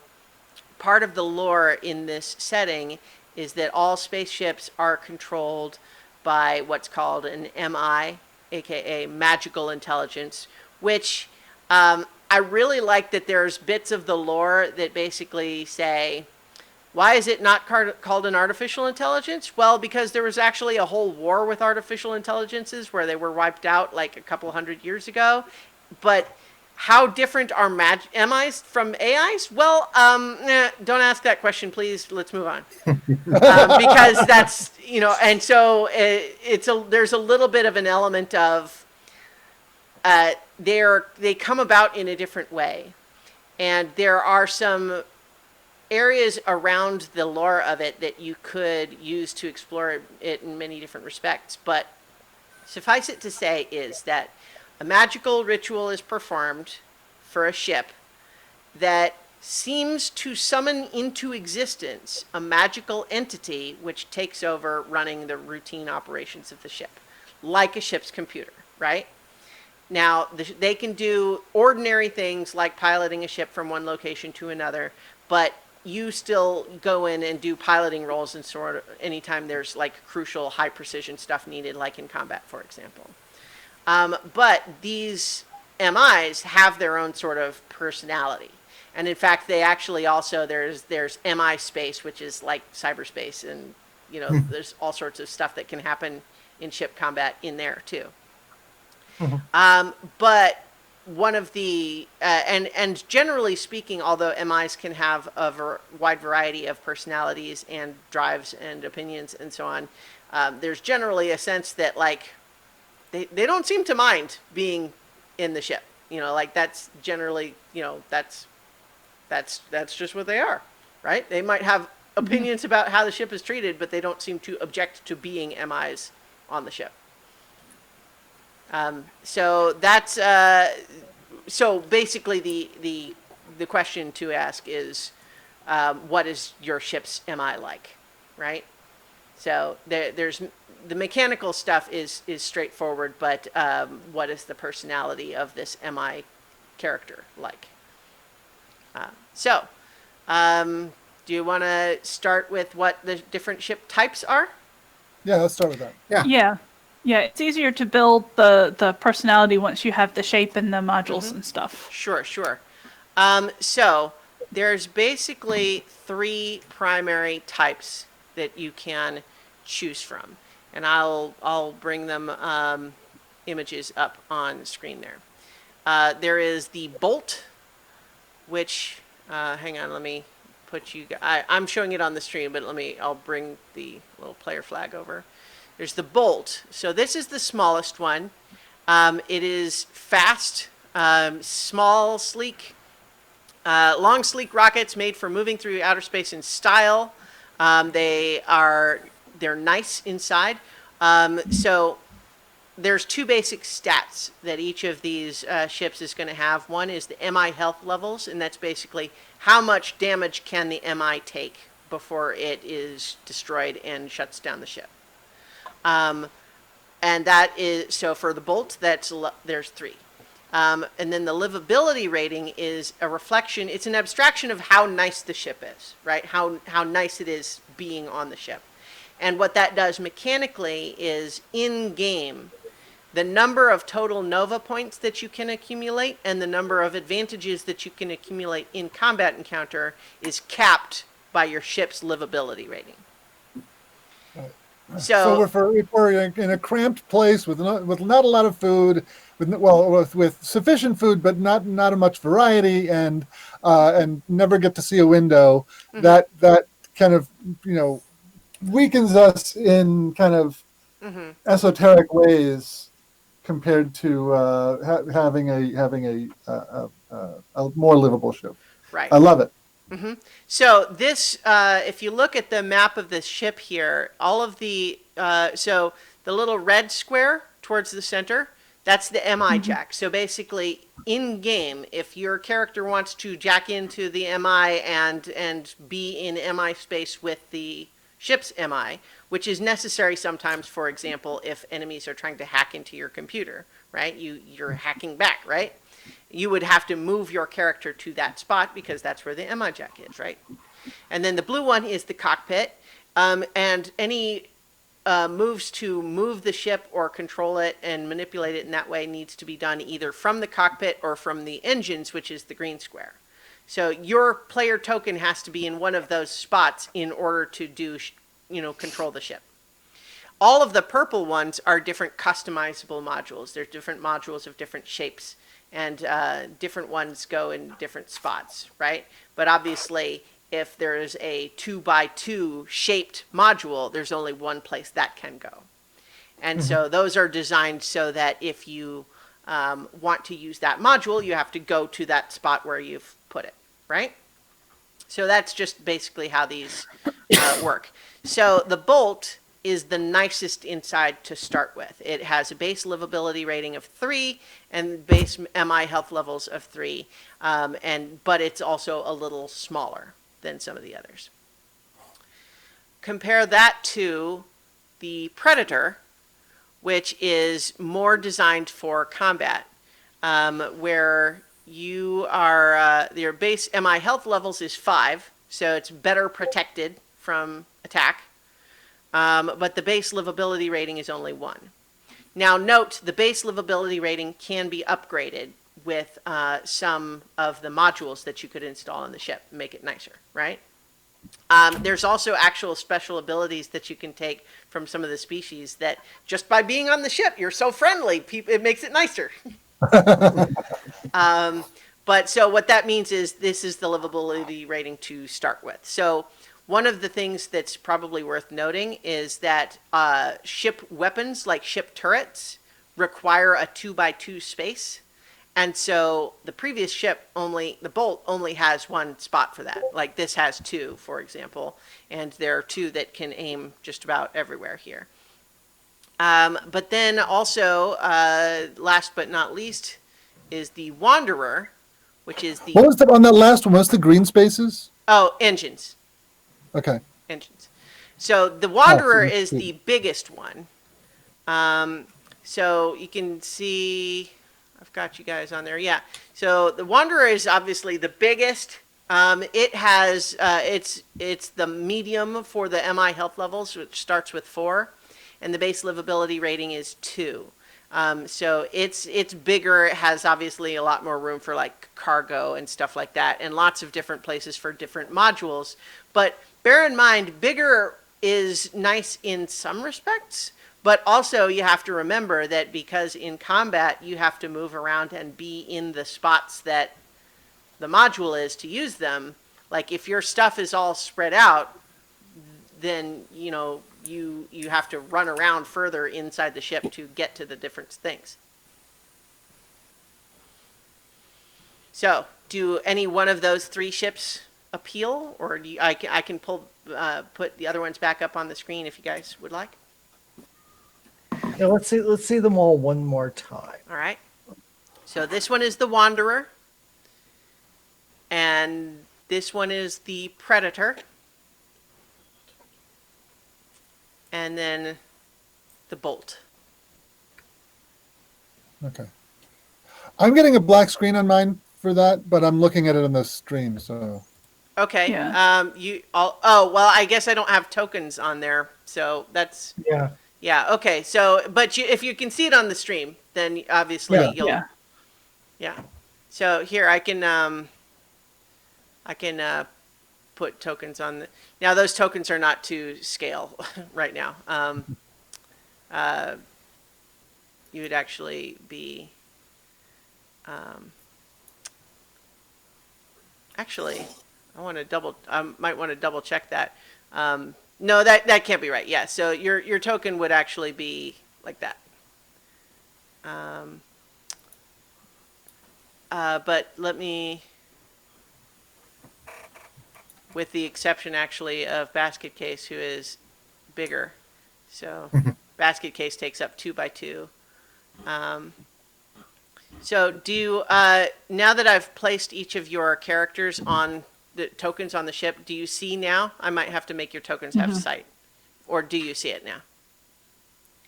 part of the lore in this setting is that all spaceships are controlled by what's called an MI, aka magical intelligence, which I really like that there's bits of the lore that basically say, why is it not called an artificial intelligence? Well, because there was actually a whole war with artificial intelligences where they were wiped out like a couple hundred years ago. But how different are MIs from AIs? Well, don't ask that question, please. Let's move on. Because that's, and so there's a little bit of an element of, they come about in a different way. And there are some areas around the lore of it that you could use to explore it in many different respects. But suffice it to say is that a magical ritual is performed for a ship that seems to summon into existence a magical entity which takes over running the routine operations of the ship, like a ship's computer, right? Now, they can do ordinary things like piloting a ship from one location to another, but you still go in and do piloting roles and sort of anytime there's like crucial high precision stuff needed, like in combat, for example. But these MIs have their own sort of personality. And in fact, they actually also, there's MI space, which is like cyberspace, and there's all sorts of stuff that can happen in ship combat in there too. But one of the and generally speaking, although MIs can have a wide variety of personalities and drives and opinions and so on, there's generally a sense that like they don't seem to mind being in the ship. Like that's generally that's just what they are, right? They might have opinions about how the ship is treated, but they don't seem to object to being MIs on the ship. So that's so basically the question to ask is, what is your ship's MI like, right? So there's the mechanical stuff is straightforward, but what is the personality of this MI character like? Do you want to start with what the different ship types are? Yeah, let's start with that. Yeah, it's easier to build the personality once you have the shape and the modules and stuff. Sure. So there's basically 3 primary types that you can choose from, and I'll bring them images up on the screen there. There is the bolt, which hang on, let me put you. I'm showing it on the screen, but I'll bring the little player flag over. There's the bolt. So this is the smallest one. It is fast, small, sleek, long, sleek rockets made for moving through outer space in style. They're nice inside. So there's 2 basic stats that each of these ships is going to have. One is the MI health levels, and that's basically how much damage can the MI take before it is destroyed and shuts down the ship. And that is, so for the bolt, there's 3. And then the livability rating is a reflection, it's an abstraction of how nice the ship is, right? How nice it is being on the ship. And what that does mechanically is in-game, the number of total Nova points that you can accumulate and the number of advantages that you can accumulate in combat encounter is capped by your ship's livability rating. So if we're in a cramped place with not a lot of food, with sufficient food but not much variety, and never get to see a window, that kind of weakens us in kind of esoteric ways compared to having a more livable ship. Right. I love it. So this, if you look at the map of this ship here, all of the, so the little red square towards the center, that's the MI jack. So basically, in game, if your character wants to jack into the MI and be in MI space with the ship's MI, which is necessary sometimes, for example, if enemies are trying to hack into your computer, right? You're hacking back, right? You would have to move your character to that spot because that's where the MI jack is, right? And then the blue one is the cockpit, and any moves to move the ship or control it and manipulate it in that way needs to be done either from the cockpit or from the engines, which is the green square. So your player token has to be in one of those spots in order to do, control the ship. All of the purple ones are different customizable modules. There's different modules of different shapes, and different ones go in different spots, right? But obviously, if there's a 2x2 shaped module, there's only one place that can go. And so those are designed so that if you want to use that module, you have to go to that spot where you've put it, right? So that's just basically how these work. So the bolt is the nicest inside to start with. It has a base livability rating of 3 and base MI health levels of 3, but it's also a little smaller than some of the others. Compare that to the Predator, which is more designed for combat, where you are, your base MI health levels is 5, so it's better protected from attack. But the base livability rating is only 1. Now note, the base livability rating can be upgraded with some of the modules that you could install on the ship and make it nicer, right? There's also actual special abilities that you can take from some of the species that just by being on the ship, you're so friendly, it makes it nicer. But so what that means is this is the livability rating to start with. So one of the things that's probably worth noting is that ship weapons, like ship turrets, require a 2x2 space. And so the previous ship the bolt only has 1 spot for that. Like this has 2, for example, and there are 2 that can aim just about everywhere here. But then also, last but not least, is the Wanderer, which is the... What was on that last one? What's the green spaces? Oh, engines. Okay. Engines. So the Wanderer so is the biggest one. So you can see, I've got you guys on there. Yeah. So the Wanderer is obviously the biggest. It has, it's the medium for the MI health levels, which starts with 4, and the base livability rating is 2. So it's bigger. It has obviously a lot more room for like cargo and stuff like that, and lots of different places for different modules. But bear in mind, bigger is nice in some respects, but also you have to remember that because in combat you have to move around and be in the spots that the module is to use them. Like if your stuff is all spread out, then you have to run around further inside the ship to get to the different things. So, do any one of those 3 ships appeal, or I can put the other ones back up on the screen if you guys would like. Yeah, let's see them all one more time. All right. So this one is the Wanderer, and this one is the Predator, and then the Bolt. Okay. I'm getting a black screen on mine for that, but I'm looking at it on the stream, so. Okay. Yeah. Oh, well, I guess I don't have tokens on there, so that's. Yeah. Yeah. Okay. So, but if you can see it on the stream, then obviously you'll. Yeah. Yeah. So here I can put tokens on the. Now those tokens are not to scale right now. You would actually be. Actually, I might want to double check that. No, that can't be right. Yeah, so your token would actually be like that. But let me, with the exception actually of Basket Case, who is bigger. So Basket Case takes up 2x2. So now that I've placed each of your characters on the tokens on the ship, do you see now? I might have to make your tokens have sight. Or do you see it now?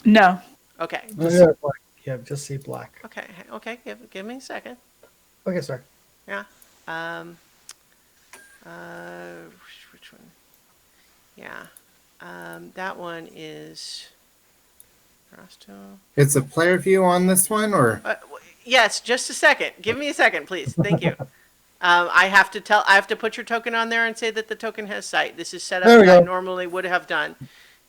No. Okay. Just see black. Okay. Give me a second. Okay, sorry. Yeah. Which one? Yeah. That one is Rosto. Is the player view on this one, or? Yes, just a second. Give me a second, please. Thank you. I have to put your token on there and say that the token has sight. This is set up as I normally would have done.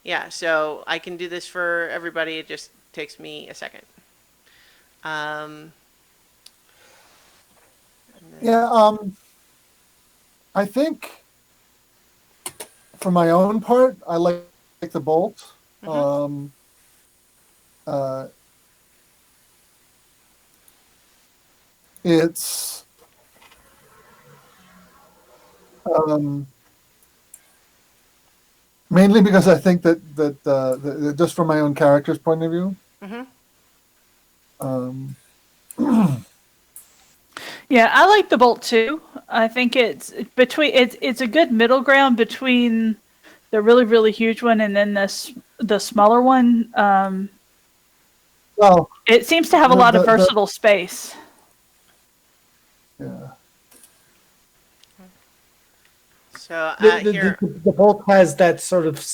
Yeah, so I can do this for everybody. It just takes me a second. I think for my own part, I like the Bolt. it's mainly because I think that just from my own character's point of view. Mm-hmm. Um, Yeah, I like the Bolt too. I think it's a good middle ground between the really really huge one and then the smaller one. well, It seems to have a lot of the versatile space. yeah. So The, here, the Bolt has that sort of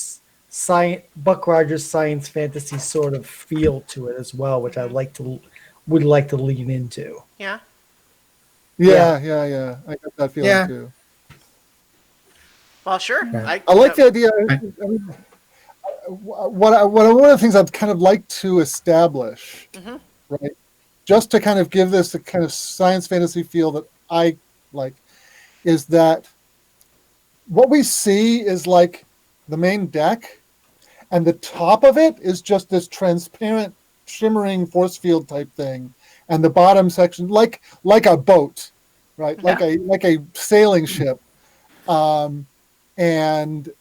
science, Buck Rogers science fantasy sort of feel to it as well, which would like to lean into. yeah. Yeah. I got that feeling Yeah. too. Well, sure. Yeah. I like the idea. I- I mean, one of the things I'd kind of like to establish, Mm-hmm. right? Just to kind of give this the kind of science fantasy feel that I like, is that what we see is like the main deck, and the top of it is just this transparent, shimmering force field type thing, and the bottom section, like a boat, right? Like a sailing ship, and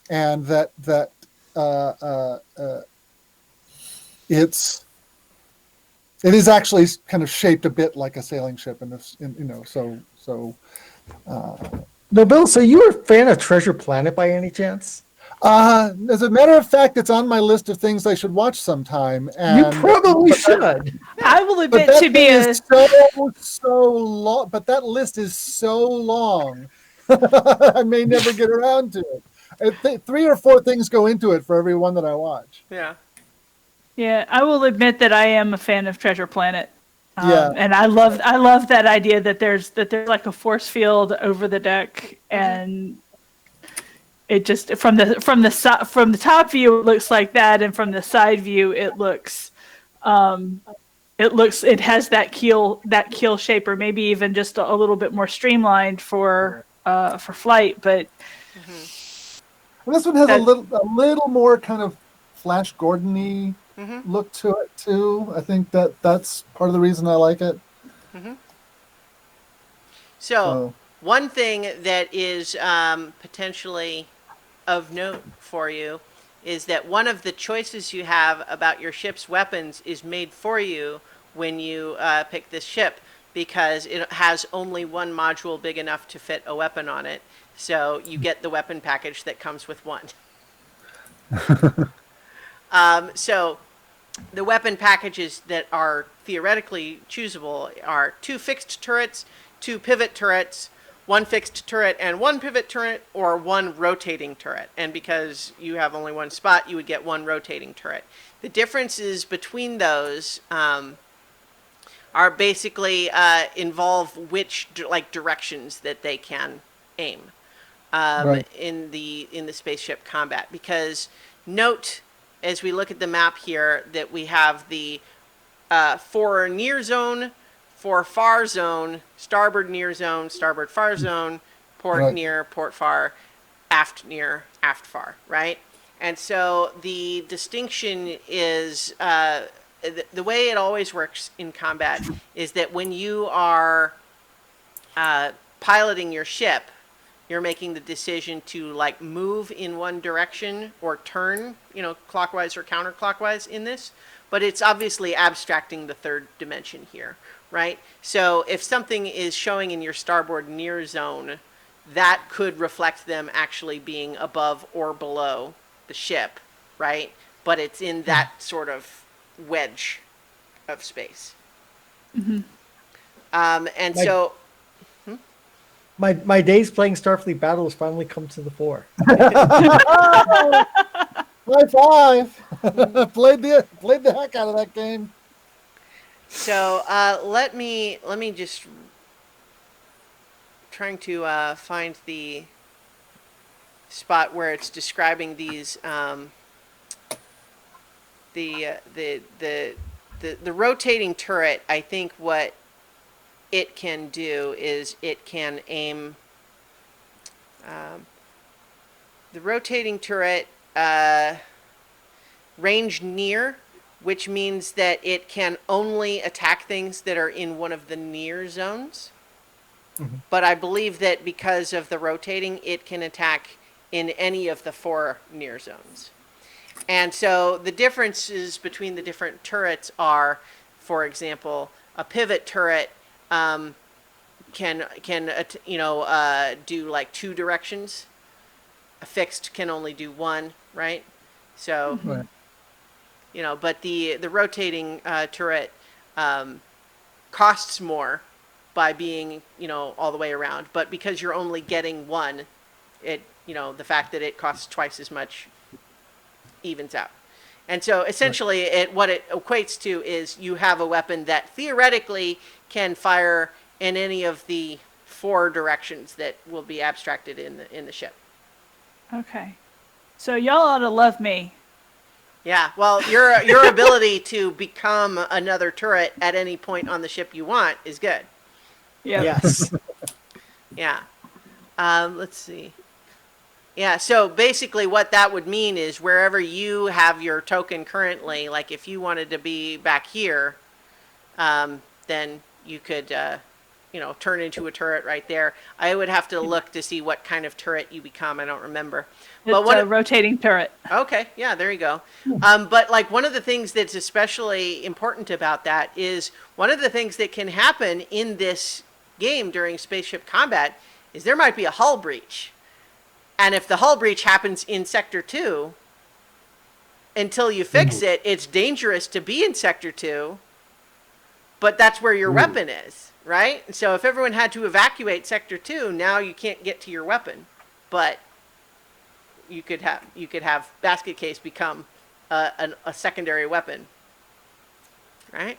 that uh, uh, uh, it is actually kind of shaped a bit like a sailing ship, so. No, Bill. So you were a fan of Treasure Planet by any chance? As a matter of fact, it's on my list of things I should watch sometime. You And probably should. I will but admit that to be thing a is so long. But that list is so long. I may never get around to it. 3 or 4 things go into it for every one that I watch. Yeah. yeah. I will admit that I am a fan of Treasure Planet. Yeah. And I love that idea that there's like a force field over the deck, and it just from the top view it looks like that, and from the side view it has that keel shape, or maybe even just a little bit more streamlined for flight. But And this one has that, a little more kind of Flash Gordon-y look to it too. I think that's part of the reason I like it. So one thing that is potentially of note for you is that one of the choices you have about your ship's weapons is made for you when you pick this ship, because it has only one module big enough to fit a weapon on it. So you get the weapon package that comes with one. So the weapon packages that are theoretically choosable are 2 fixed turrets, 2 pivot turrets, 1 fixed turret and 1 pivot turret, or 1 rotating turret. And because you have only one spot, you would get 1 rotating turret. The differences between those are basically involve which directions that they can aim Right. in the spaceship combat. Because note, as we look at the map here, that we have the 4 near zone, 4 far zone, starboard near zone, starboard far zone, port Right. near, port far, aft near, aft far, right? And so the distinction is the way it always works in combat is that when you are piloting your ship, you're making the decision to move in one direction or turn, clockwise or counterclockwise in this, but it's obviously abstracting the third dimension here, right? So if something is showing in your starboard near zone, that could reflect them actually being above or below the ship, right? But it's in that sort of wedge of space. And Like- so My days playing Starfleet Battle has finally come to the fore. High five! played the heck out of that game. So let me just trying to find the spot where it's describing these the rotating turret. I think what it can do is it can aim the rotating turret range near which means that it can only attack things that are in one of the near zones. But I believe that because of the rotating, it can attack in any of the 4 near zones. And so the differences between the different turrets are, for example, a pivot turret can do like 2 directions. A fixed can only do 1, right? So, Right. but the rotating turret costs more by being, all the way around. But because you're only getting 1, it, the fact that it costs twice as much evens out. And so essentially what it equates to is you have a weapon that theoretically can fire in any of the 4 directions that will be abstracted in the ship. Okay. So y'all ought to love me. Yeah, well, your ability to become another turret at any point on the ship you want is good. Yeah. Yes. Yeah. Let's see. Yeah, so basically what that would mean is wherever you have your token currently, like if you wanted to be back here, then you could, turn into a turret right there. I would have to look to see what kind of turret you become. I don't remember. It's a rotating turret. Okay, yeah, there you go. But like one of the things that's especially important about that is one of the things that can happen in this game during spaceship combat is there might be a hull breach. And if the hull breach happens in Sector 2, until you fix it, it's dangerous to be in Sector 2, but that's where your weapon is, right? So if everyone had to evacuate Sector 2, now you can't get to your weapon. But you could have Basket Case become a secondary weapon, right?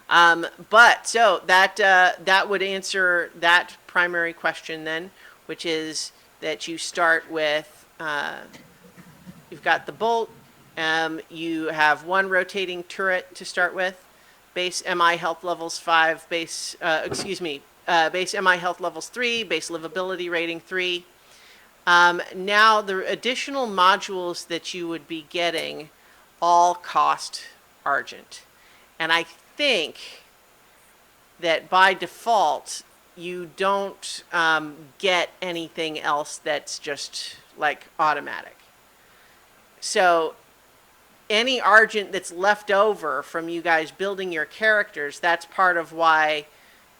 But so that would answer that primary question then, which is that you start with, you've got the bolt, you have 1 rotating turret to start with, base MI health levels 5, base MI health levels 3, base livability rating 3. Now the additional modules that you would be getting all cost Argent. And I think that by default, you don't get anything else that's just like automatic. So any Argent that's left over from you guys building your characters, that's part of why,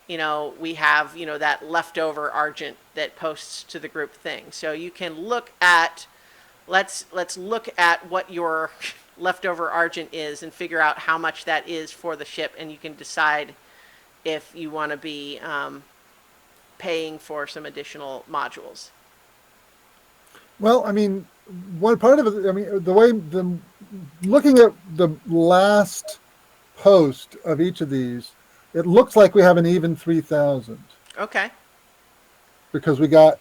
we have, that leftover Argent that posts to the group thing. So you can look at, let's look at what your leftover Argent is and figure out how much that is for the ship, and you can decide if you want to be paying for some additional modules. Well, I mean, one part of it, I mean, looking at the last post of each of these, it looks like we have an even 3,000. Okay. Because we got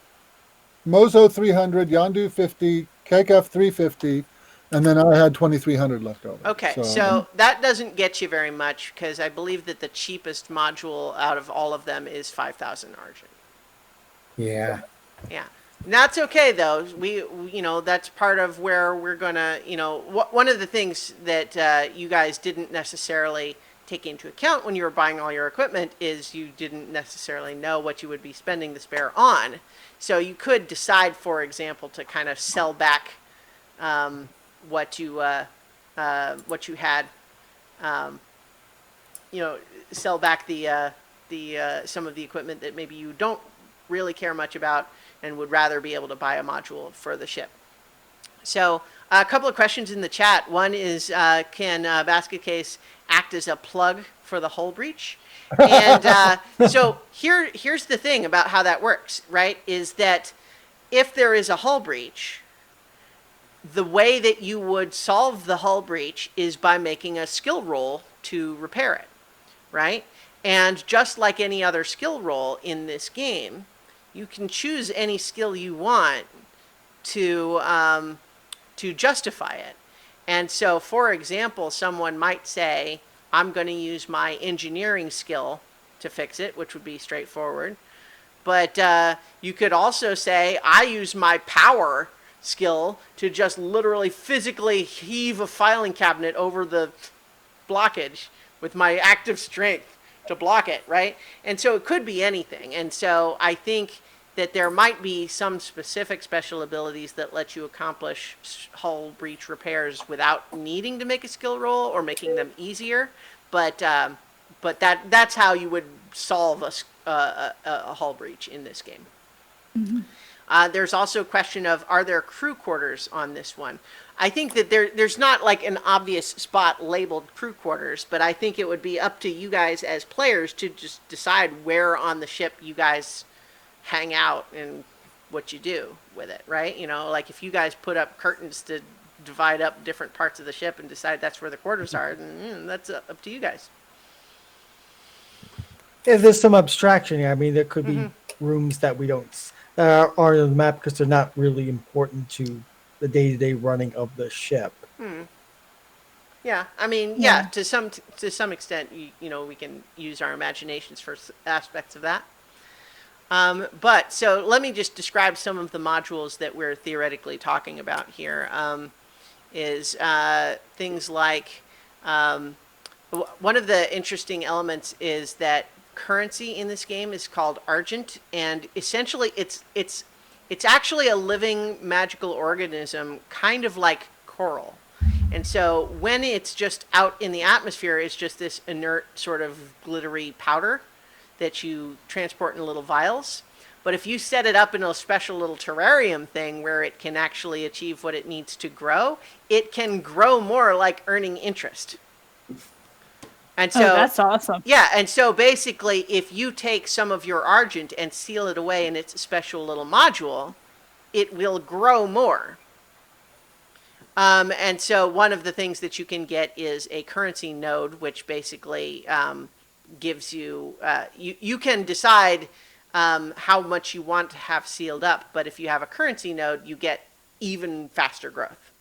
Mozo 300, Yondu 50, KKF 350, and then I had 2,300 left over. Okay, so that doesn't get you very much because I believe that the cheapest module out of all of them is 5,000 Argent. Yeah. Yeah. And that's okay though. We that's part of where we're gonna, one of the things that you guys didn't necessarily take into account when you were buying all your equipment is you didn't necessarily know what you would be spending the spare on. So you could decide, for example, to kind of sell back what you had, sell back the some of the equipment that maybe you don't really care much about and would rather be able to buy a module for the ship. So a couple of questions in the chat. One is, can Basket Case act as a plug for the hull breach? And so here's the thing about how that works, right? Is that if there is a hull breach, the way that you would solve the hull breach is by making a skill roll to repair it, right? And just like any other skill roll in this game, you can choose any skill you want to justify it. And so, for example, someone might say, I'm going to use my engineering skill to fix it, which would be straightforward. But you could also say, I use my power skill to just literally physically heave a filing cabinet over the blockage with my active strength to block it, right? And so it could be anything. And so I think that there might be some specific special abilities that let you accomplish hull breach repairs without needing to make a skill roll or making them easier. But that's how you would solve a hull breach in this game. There's also a question of, are there crew quarters on this one? I think that there's not like an obvious spot labeled crew quarters, but I think it would be up to you guys as players to just decide where on the ship you guys hang out and what you do with it, right? You know, like if you guys put up curtains to divide up different parts of the ship and decide that's where the quarters are, then that's up to you guys. If there's some abstraction, I mean, there could be rooms that we don't that aren't on the map because they're not really important to the day-to-day running of the ship. Yeah, I mean, yeah, to some extent, you know, we can use our imaginations for aspects of that. But so let me just describe some of the modules that we're theoretically talking about here. Is things like one of the interesting elements is that currency in this game is called argent, and essentially it's actually a living magical organism, kind of like coral. And so when it's just out in the atmosphere, it's just this inert sort of glittery powder that you transport in little vials. But if you set it up in a special little terrarium thing where it can actually achieve what it needs to grow, it can grow more, like earning interest. And so that's awesome. Yeah, and so basically if you take some of your argent and seal it away in its special little module, it will grow more. And so one of the things that you can get is a currency node, which basically gives you, you can decide how much you want to have sealed up, but if you have a currency node, you get even faster growth.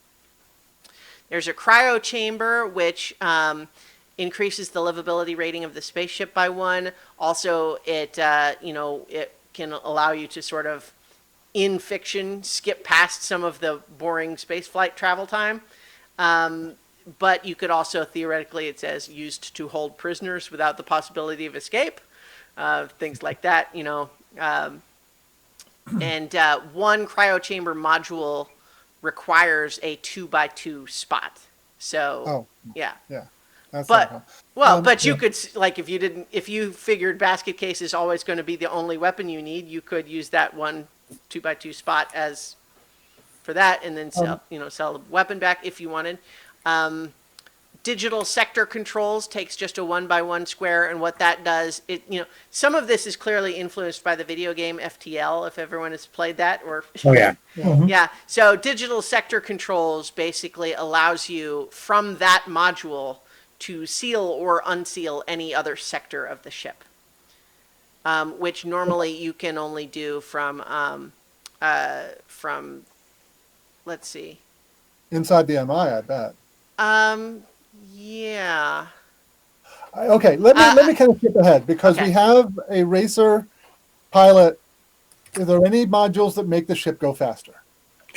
There's a cryo chamber, which increases the livability rating of the spaceship by 1. Also, it it can allow you to sort of, in fiction, skip past some of the boring spaceflight travel time. But you could also, theoretically, it says, used to hold prisoners without the possibility of escape. Things like that, you know. And one cryo chamber module requires a 2x2 spot. So, yeah. That's but you could, like, if you figured basket case is always going to be the only weapon you need, you could use that one 2x2 spot as for that, and then sell the weapon back if you wanted. Digital sector controls takes just a 1x1 square, and what that does, some of this is clearly influenced by the video game FTL, if everyone has played that, or yeah. So digital sector controls basically allows you from that module to seal or unseal any other sector of the ship, which normally you can only do from let's see, inside the MI, I bet. Yeah. Okay, let me kind of skip ahead because we have a racer pilot. Are there any modules that make the ship go faster?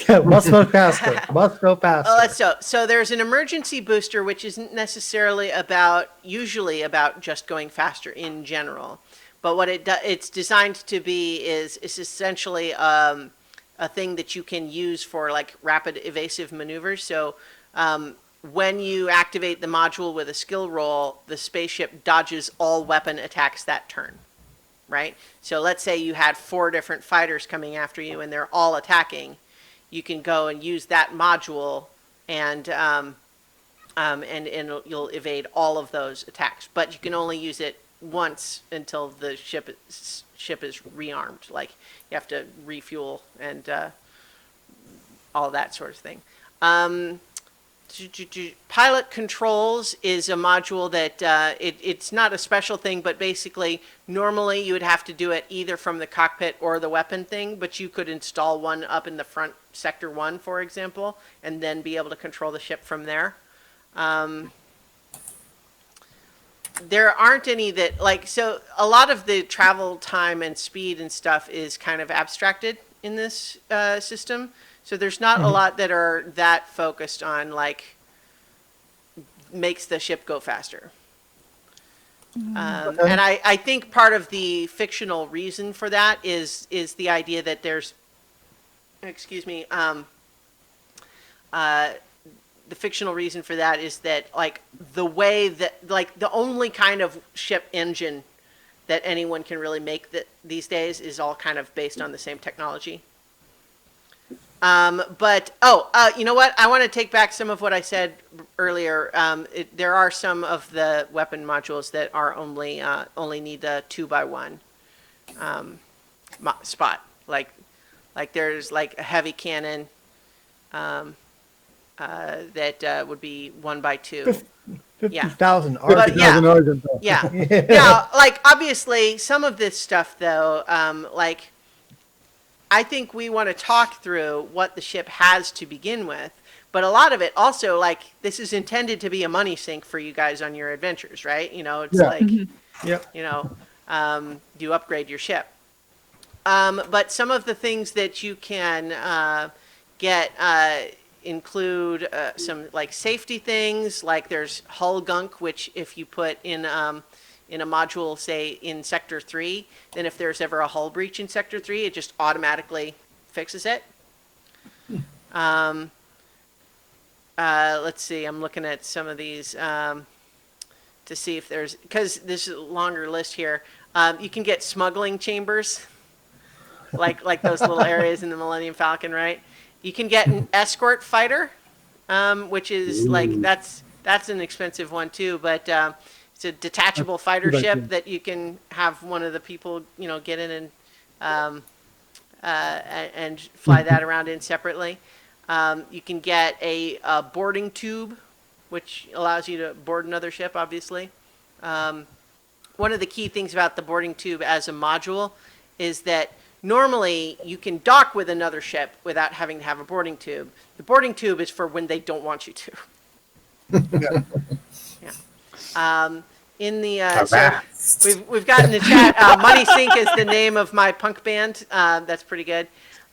Yeah, must go faster. Must go faster. So there's an emergency booster, which isn't necessarily usually about just going faster in general. But what it's designed to be is essentially a thing that you can use for like rapid evasive maneuvers. So when you activate the module with a skill roll, the spaceship dodges all weapon attacks that turn, right? So let's say you had 4 different fighters coming after you and they're all attacking. You can go and use that module and you'll evade all of those attacks. But you can only use it once until the ship is rearmed. Like you have to refuel and all that sort of thing. Pilot controls is a module that it's not a special thing, but basically normally you would have to do it either from the cockpit or the weapon thing, but you could install one up in the front sector 1, for example, and then be able to control the ship from there. There aren't any that so a lot of the travel time and speed and stuff is kind of abstracted in this system. So there's not a lot that are that focused on like makes the ship go faster. Okay. And I think part of the fictional reason for that is the idea that there's, excuse me, the fictional reason for that is that like the way that like the only kind of ship engine that anyone can really make that these days is all kind of based on the same technology. You know what? I want to take back some of what I said earlier. There are some of the weapon modules that are only need a 2x1 spot. Like there's like a heavy cannon that would be 1x2. 50,000 But yeah. Argentine. Yeah. Now, like obviously, some of this stuff though, like I think we want to talk through what the ship has to begin with, but a lot of it also like this is intended to be a money sink for you guys on your adventures, right? You know, it's Yeah. like Yep. you know, you upgrade your ship. But some of the things that you can get include some like safety things, like there's hull gunk, which if you put in a module, say in Sector 3, then if there's ever a hull breach in Sector 3, it just automatically fixes it. Let's see, I'm looking at some of these to see if there's, because this is a longer list here. You can get smuggling chambers, like those little areas in the Millennium Falcon, right? You can get an escort fighter, which is like that's an expensive one too, but it's a detachable fighter ship that you can have one of the people get in and fly that around in separately. You can get a boarding tube, which allows you to board another ship, obviously. One of the key things about the boarding tube as a module is that normally you can dock with another ship without having to have a boarding tube. The boarding tube is for when they don't want you to. Yeah. Yeah. In the Harassed. so we've got in the chat, Money Sink is the name of my punk band. That's pretty good.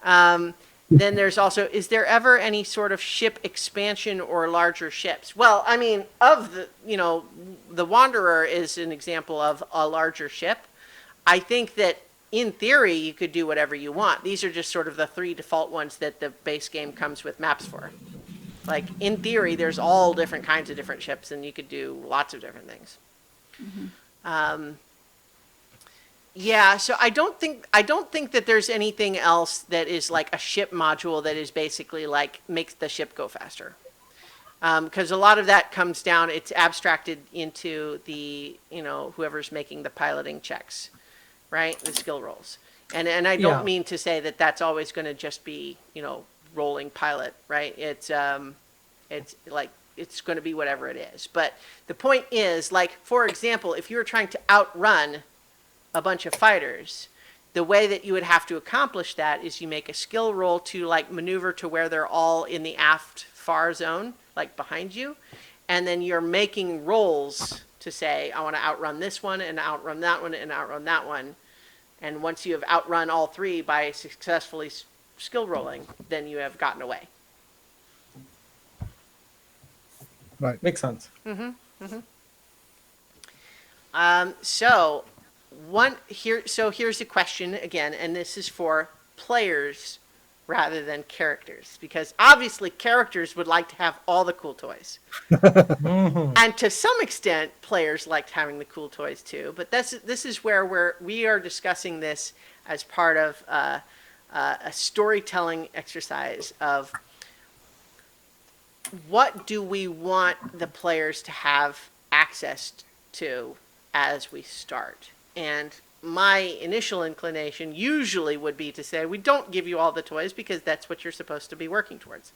Then there's also, is there ever any sort of ship expansion or larger ships? Well, I mean, of the, the Wanderer is an example of a larger ship. I think that in theory, you could do whatever you want. These are just sort of the 3 default ones that the base game comes with maps for. Like, in theory, there's all different kinds of different ships, and you could do lots of different things. Yeah, so I don't think that there's anything else that is like a ship module that is basically like makes the ship go faster. Because a lot of that comes down, it's abstracted into the, whoever's making the piloting checks, right? The skill rolls. And I don't mean to say that that's always going to just be, rolling pilot, right? It's like, it's going to be whatever it is. But the point is, like, for example, if you were trying to outrun a bunch of fighters, the way that you would have to accomplish that is you make a skill roll to like maneuver to where they're all in the aft far zone, like behind you. And then you're making rolls to say, I want to outrun this one and outrun that one and outrun that one. And once you have outrun all 3 by successfully skill rolling, then you have gotten away. Right. Makes sense. So here's a question again, and this is for players rather than characters, because obviously characters would like to have all the cool toys. And to some extent, players liked having the cool toys too, but this is where we are discussing this as part of a storytelling exercise of what do we want the players to have access to as we start. And my initial inclination usually would be to say, we don't give you all the toys because that's what you're supposed to be working towards.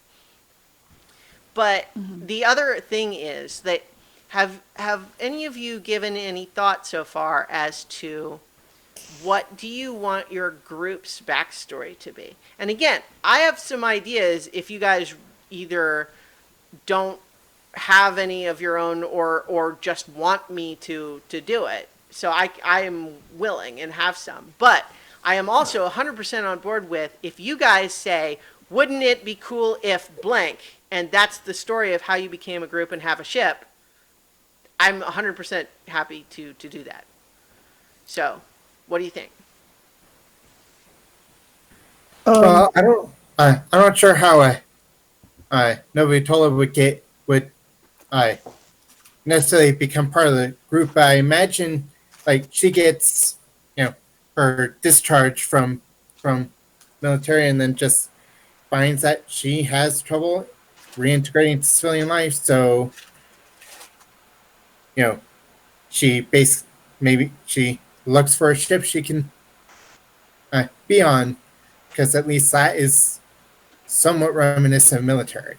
But the other thing is that have any of you given any thought so far as to what do you want your group's backstory to be? And again, I have some ideas if you guys either don't have any of your own or just want me to do it. So I am willing and have some. But I am also 100% on board with if you guys say, wouldn't it be cool if blank, and that's the story of how you became a group and have a ship, I'm 100% happy to do that. So, what do you think? Well, I'm not sure how Novatola would uh, necessarily become part of the group, but I imagine like she gets, her discharge from military, and then just finds that she has trouble reintegrating into civilian life. So, you know, maybe she looks for a ship she can be on, because at least that is somewhat reminiscent of military.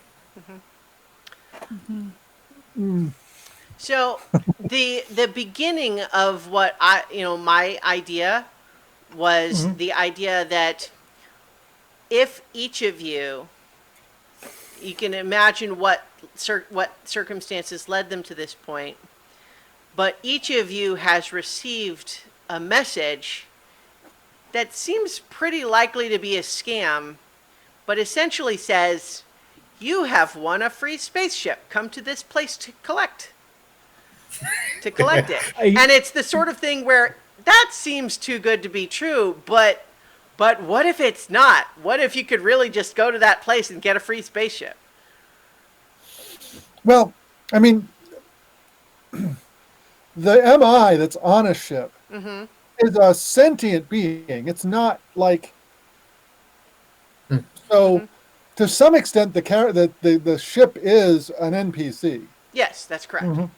So, the beginning of what my idea was the idea that if each of you can imagine what circumstances led them to this point, but each of you has received a message that seems pretty likely to be a scam, but essentially says, you have won a free spaceship. Come to this place to collect it. And it's the sort of thing where that seems too good to be true, but what if it's not? What if you could really just go to that place and get a free spaceship? Well, I mean, the MI that's on a ship is a sentient being. It's not like so. To some extent, the ship is an NPC. Yes, that's correct.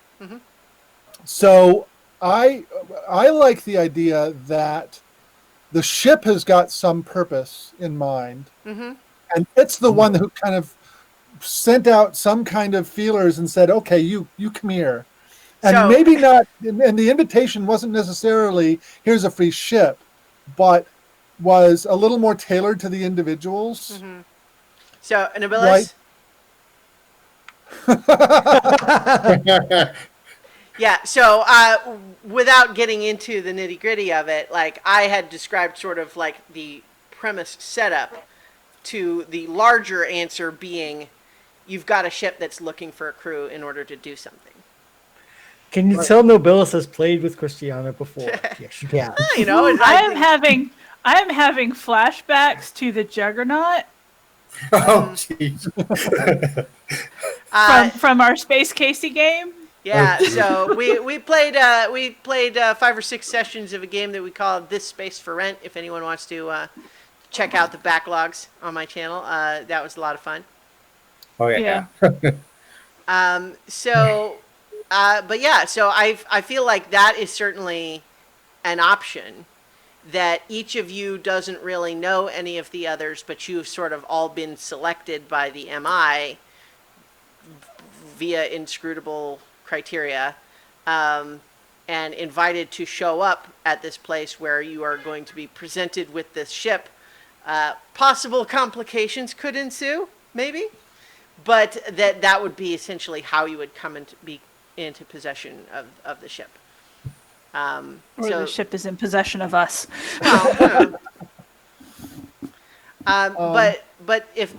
So I like the idea that the ship has got some purpose in mind, and it's the one who kind of sent out some kind of feelers and said, "Okay, you come here," and maybe not. And the invitation wasn't necessarily here's a free ship, but was a little more tailored to the individuals. So, Anabilis? Right. Yeah, so without getting into the nitty gritty of it, like I had described sort of like the premise setup to the larger answer being you've got a ship that's looking for a crew in order to do something. Can you tell Nobilis has played with Christiana before? Yes, you can. I am having flashbacks to the Juggernaut Oh, jeez. from our Space Casey game. Yeah, so we played 5 or 6 sessions of a game that we call This Space for Rent. If anyone wants to check out the backlogs on my channel, that was a lot of fun. Oh yeah. But yeah, so I feel like that is certainly an option, that each of you doesn't really know any of the others, but you've sort of all been selected by the MI via inscrutable criteria, and invited to show up at this place where you are going to be presented with this ship. Possible complications could ensue, maybe, but that would be essentially how you would come into possession of the ship. Or the ship is in possession of us. But if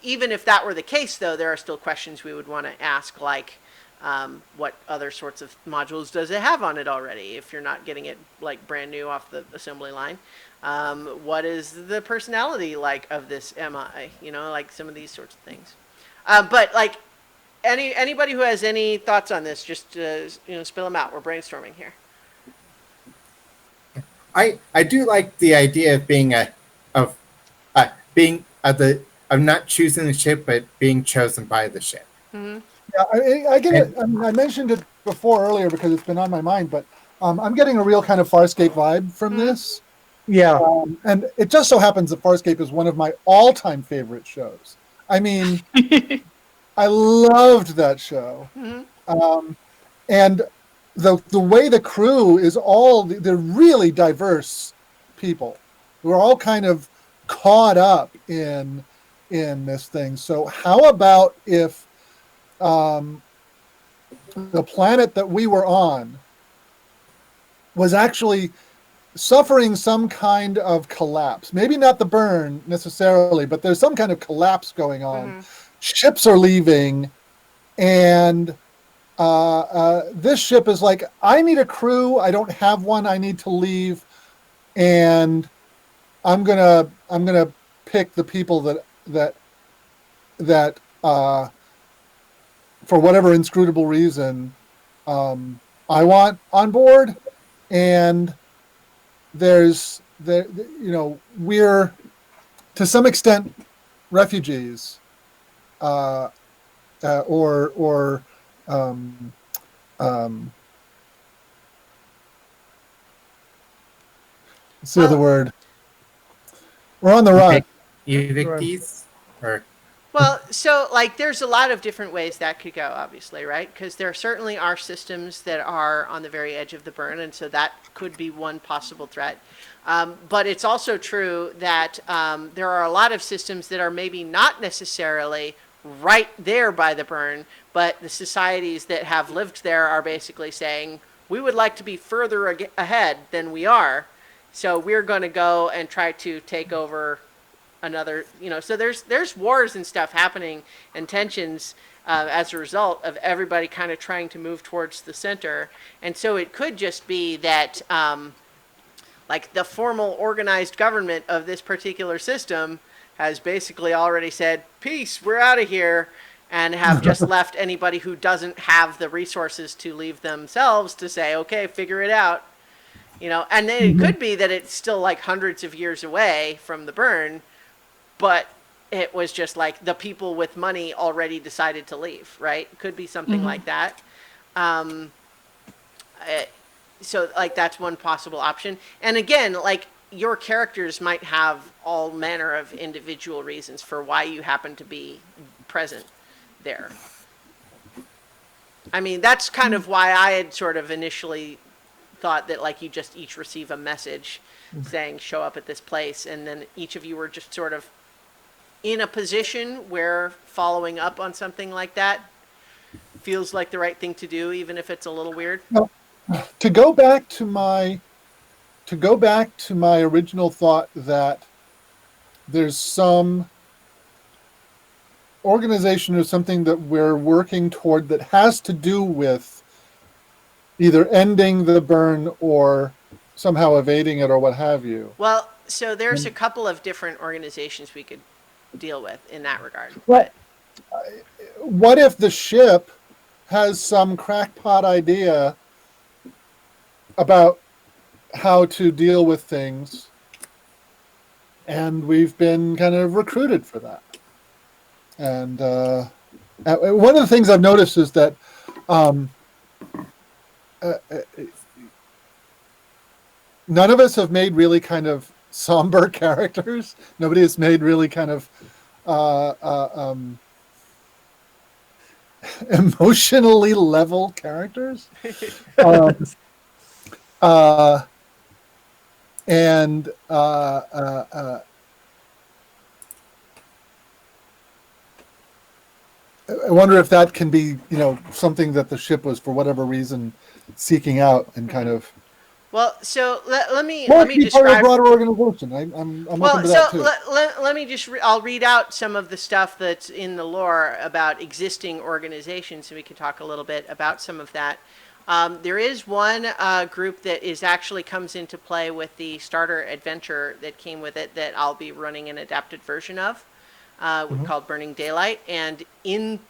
even if that were the case, though, there are still questions we would want to ask, like what other sorts of modules does it have on it already? If you're not getting it like brand new off the assembly line, what is the personality like of this MI? Like some of these sorts of things. But like anybody who has any thoughts on this, just spill them out. We're brainstorming here. I do like the idea of being of not choosing the ship, but being chosen by the ship. Yeah, I get it. I mean, I mentioned it before earlier because it's been on my mind, but I'm getting a real kind of Farscape vibe from this. Yeah. And it just so happens that Farscape is one of my all-time favorite shows. I mean, I loved that show. And the way the crew is they're really diverse people who are all kind of caught up in this thing. So how about if the planet that we were on was actually suffering some kind of collapse. Maybe not the burn necessarily, but there's some kind of collapse going on. Ships are leaving, and this ship is like, I need a crew. I don't have one. I need to leave, and I'm gonna pick the people that for whatever inscrutable reason I want on board, and we're to some extent refugees, or what's the other word? We're on the run. Evictees? Or Well, so like there's a lot of different ways that could go, obviously, right? Because there certainly are systems that are on the very edge of the burn, and so that could be one possible threat. But it's also true that there are a lot of systems that are maybe not necessarily right there by the burn, but the societies that have lived there are basically saying, we would like to be further ahead than we are, so we're going to go and try to take over another, so there's wars and stuff happening and tensions as a result of everybody kind of trying to move towards the center. And so it could just be that like the formal organized government of this particular system has basically already said, peace, we're out of here, and have just left anybody who doesn't have the resources to leave themselves to say, okay, figure it out. And then it could be that it's still like hundreds of years away from the burn, but it was just like the people with money already decided to leave, right? Could be something like that. So like that's one possible option. And again, like your characters might have all manner of individual reasons for why you happen to be present there. I mean, that's kind of why I had sort of initially thought that like you just each receive a message saying show up at this place, and then each of you were just sort of in a position where following up on something like that feels like the right thing to do, even if it's a little weird. Well, to go back to my original thought that there's some organization or something that we're working toward that has to do with either ending the burn or somehow evading it or what have you. Well, so there's a couple of different organizations we could deal with in that regard. What if the ship has some crackpot idea about how to deal with things, and we've been kind of recruited for that? And one of the things I've noticed is that none of us have made really kind of somber characters. Nobody has made really kind of emotionally level characters. And I wonder if that can be, something that the ship was, for whatever reason, seeking out and kind of. Well, so let me describe part of a describe. broader organization. I'm open to that too. Let me just I'll read out some of the stuff that's in the lore about existing organizations, and we can talk a little bit about some of that. There is one group that actually comes into play with the starter adventure that came with it that I'll be running an adapted version of, called Burning Daylight. And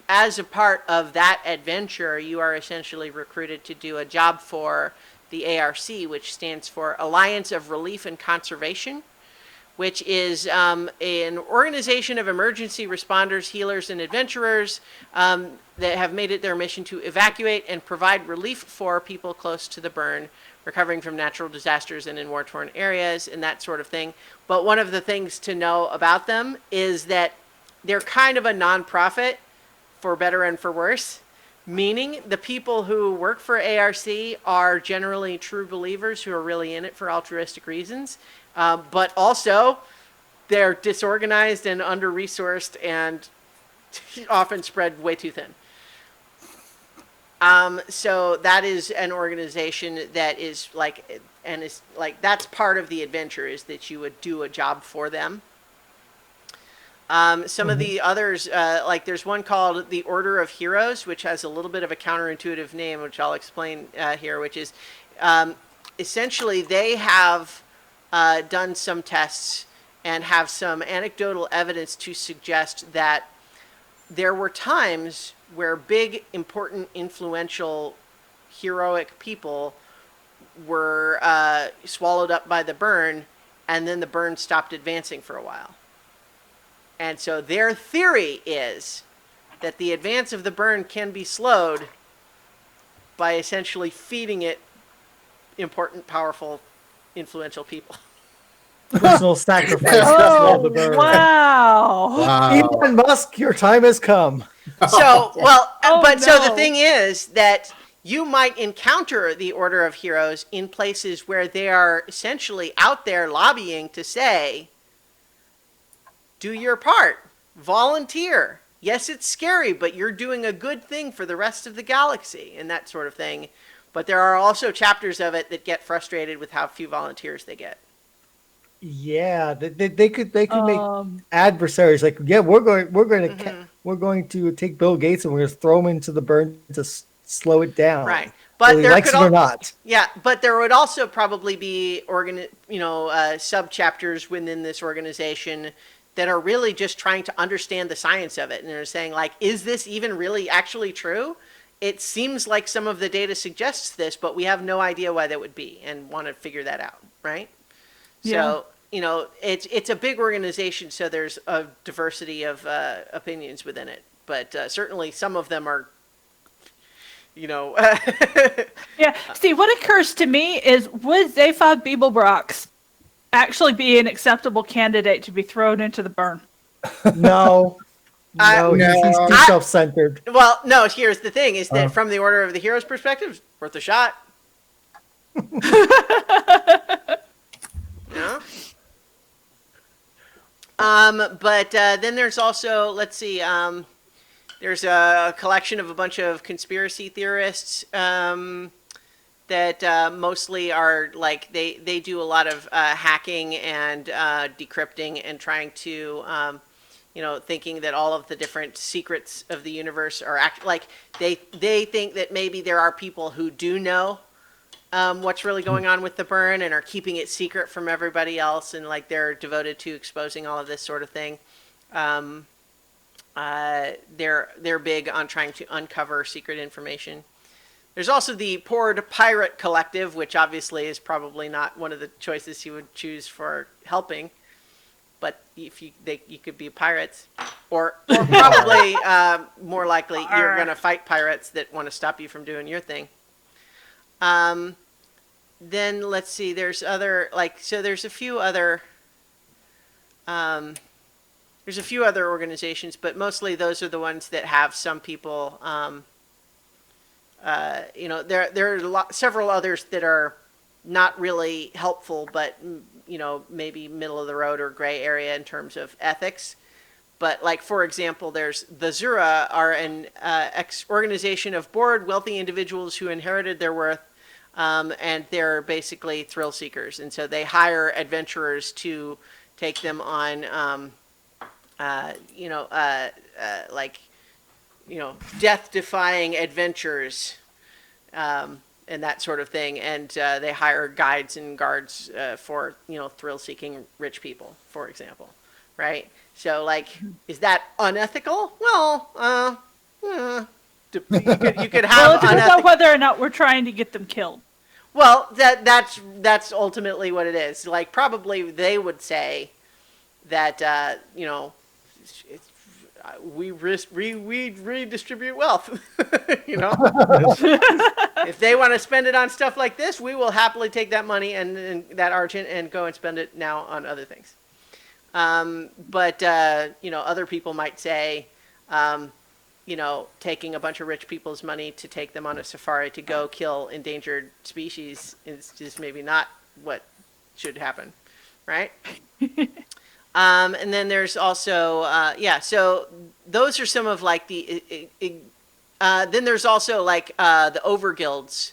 as a part of that adventure, you are essentially recruited to do a job for the ARC, which stands for Alliance of Relief and Conservation, which is an organization of emergency responders, healers, and adventurers that have made it their mission to evacuate and provide relief for people close to the burn, recovering from natural disasters and in war-torn areas and that sort of thing. But one of the things to know about them is that they're kind of a nonprofit, for better and for worse. Meaning the people who work for ARC are generally true believers who are really in it for altruistic reasons, but also they're disorganized and under-resourced and often spread way too thin. So that is an organization that is like and it's like that's part of the adventure, is that you would do a job for them. Some of the others, like there's one called the Order of Heroes, which has a little bit of a counterintuitive name, which I'll explain here, which is essentially they have done some tests and have some anecdotal evidence to suggest that there were times where big, important, influential, heroic people were swallowed up by the burn, and then the burn stopped advancing for a while. And so their theory is that the advance of the burn can be slowed by essentially feeding it important, powerful, influential people. Personal sacrifice. Oh, The burn. wow. Wow. Elon Musk, your time has come. So, well, Oh, so the no. thing is that you might encounter the Order of Heroes in places where they are essentially out there lobbying to say, do your part, volunteer. Yes, it's scary, but you're doing a good thing for the rest of the galaxy, and that sort of thing. But there are also chapters of it that get frustrated with how few volunteers they get. Yeah, they could make Um, adversaries like, yeah, we're going to take Bill Gates and we're going to throw him into the burn to slow it down. Right. But But he there likes could it or al- not. Yeah, but there would also probably be sub-chapters within this organization that are really just trying to understand the science of it, and they're saying, like, is this even really actually true? It seems like some of the data suggests this, but we have no idea why that would be, and want to figure that out, right? Yeah. So, it's a big organization, so there's a diversity of opinions within it, but certainly some of them are, yeah. See, what occurs to me is, would Zaphod Beeblebrox actually be an acceptable candidate to be thrown into the burn? No, no, he's too I- self-centered. Well, no, here's the thing, is that from the Order of the Heroes perspective, worth a shot. Yeah. But then there's also, let's see, there's a collection of a bunch of conspiracy theorists that mostly are like, they do a lot of hacking and decrypting and trying to, thinking that all of the different secrets of the universe are like, they think that maybe there are people who do know what's really going on with the burn and are keeping it secret from everybody else, and like they're devoted to exposing all of this sort of thing. They're big on trying to uncover secret information. There's also the Poured Pirate Collective, which obviously is probably not one of the choices you would choose for helping. But if you could be pirates, or probably more likely you're going to fight pirates that want to stop you from doing your thing. Then let's see. There's other there's a few other. There's a few other organizations, but mostly those are the ones that have some people. There are several others that are not really helpful, but maybe middle of the road or gray area in terms of ethics. But like, for example, there's the Zura, are an organization of bored, wealthy individuals who inherited their wealth, and they're basically thrill seekers, and so they hire adventurers to take them on, death-defying adventures. And that sort of thing, and they hire guides and guards for thrill-seeking rich people, for example, right? So, like, is that unethical? Well, you could have Well, it depends unethical. on whether or not we're trying to get them killed. Well, that's ultimately what it is. Like, probably they would say that we redistribute wealth. If they want to spend it on stuff like this, we will happily take that money and that argent and go and spend it now on other things. But other people might say, taking a bunch of rich people's money to take them on a safari to go kill endangered species is just maybe not what should happen, right? And then there's also, so those are some of like then there's also like the overguilds,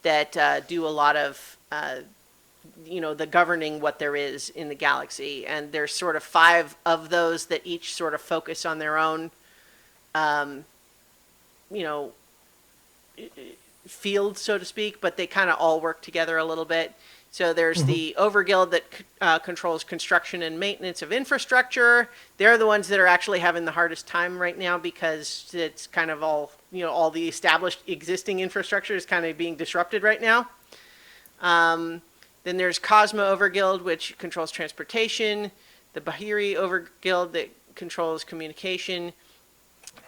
that do a lot of the governing what there is in the galaxy. And there's sort of 5 of those that each sort of focus on their own, you know, field, so to speak, but they kind of all work together a little bit. So there's the Overguild that controls construction and maintenance of infrastructure. They're the ones that are actually having the hardest time right now because it's kind of all, all the established existing infrastructure is kind of being disrupted right now. Then there's Cosmo Overguild, which controls transportation. The Bahiri Overguild that controls communication.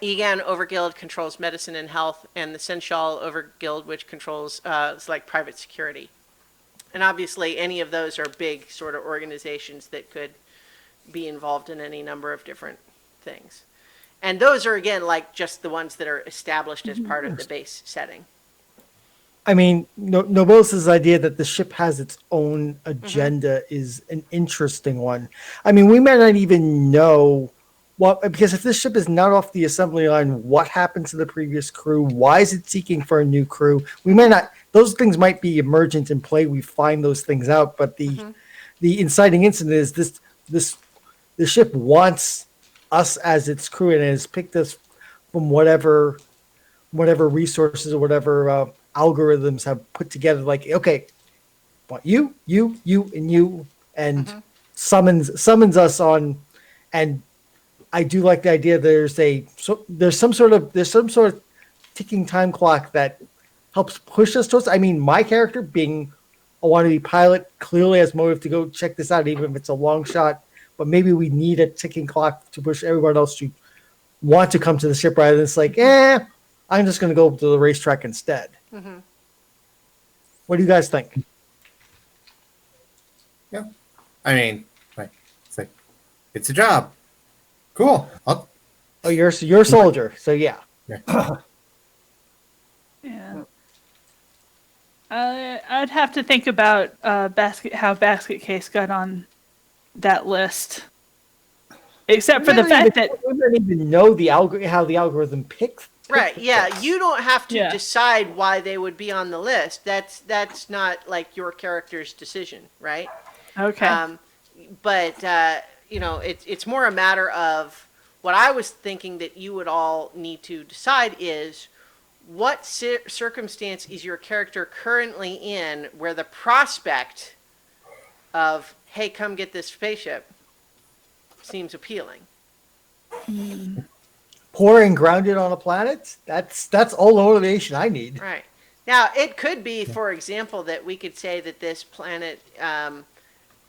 Egan Overguild controls medicine and health. And the Senshal Overguild, which controls it's like private security. And obviously, any of those are big sort of organizations that could be involved in any number of different things. And those are, again, like just the ones that are established as part of the base setting. I mean, Nobilis' idea that the ship has its own agenda is an interesting one. I mean, we might not even know because if this ship is not off the assembly line, what happened to the previous crew? Why is it seeking for a new crew? We may not. Those things might be emergent in play. We find those things out, but the inciting incident is this. The ship wants us as its crew and has picked us from whatever resources or whatever algorithms have put together. Like, okay, want you, and you, and summons us on. And I do like the idea. There's some sort of ticking time clock that helps push us towards. I mean, my character, being a wannabe pilot, clearly has motive to go check this out, even if it's a long shot. But maybe we need a ticking clock to push everyone else to want to come to the ship rather than it's like, I'm just going to go to the racetrack instead. What do you guys think? Yeah. I mean, it's a job. Cool. Oh, you're a soldier, so yeah. Yeah. I'd have to think about how Basket Case got on that list. Except for the fact that we don't even know how the algorithm picks. Right, yeah. You don't have to decide why they would be on the list. That's not like your character's decision, right? Okay. But it's more a matter of what I was thinking that you would all need to decide is what circumstance is your character currently in where the prospect of, hey, come get this spaceship seems appealing. Poor and grounded on a planet? That's all the motivation I need. Right. Now, it could be, for example, that we could say that this planet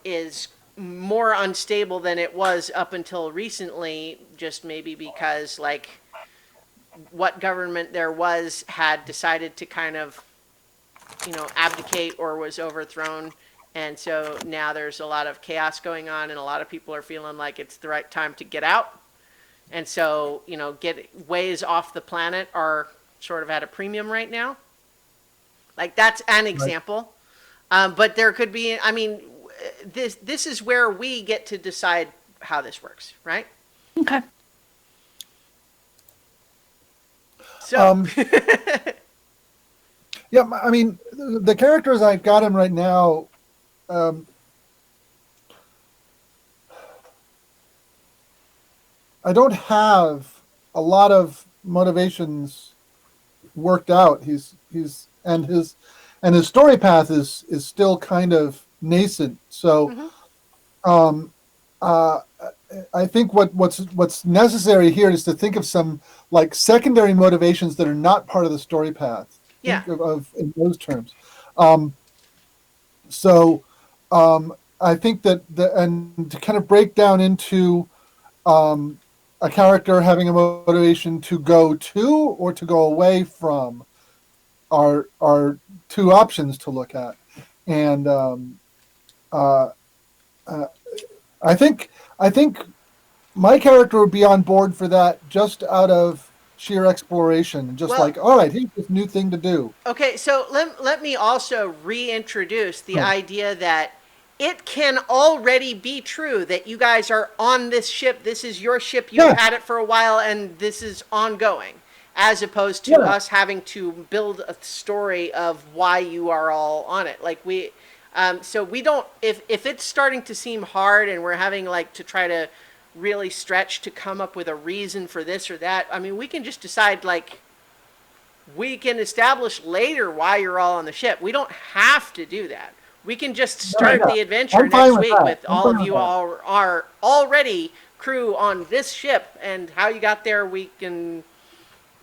is more unstable than it was up until recently, just maybe because, like, what government there was had decided to kind of, abdicate or was overthrown. And so now there's a lot of chaos going on and a lot of people are feeling like it's the right time to get out. And so, get ways off the planet are sort of at a premium right now. Like, that's an example. But there could be, this is where we get to decide how this works, right? Okay. So, yeah, I mean, the characters I've got him right now, I don't have a lot of motivations worked out. His story path is still kind of nascent. So, I think what's necessary here is to think of some like secondary motivations that are not part of the story path. Yeah. Think of in those terms. I think that and to kind of break down into a character having a motivation to go to or to go away from are 2 options to look at, and I think my character would be on board for that just out of sheer exploration, just all right, here's this new thing to do. Okay, so let me also reintroduce the idea that it can already be true that you guys are on this ship. This is your ship. You've had it for a while, and this is ongoing. as opposed to us having to build a story of why you are all on it. Like so we don't, if it's starting to seem hard and we're having like to try to really stretch to come up with a reason for this or that, I mean, we can just decide, like, we can establish later why you're all on the ship. We don't have to do that. We can just start the adventure next week with all of you all are already crew on this ship, and how you got there, we can,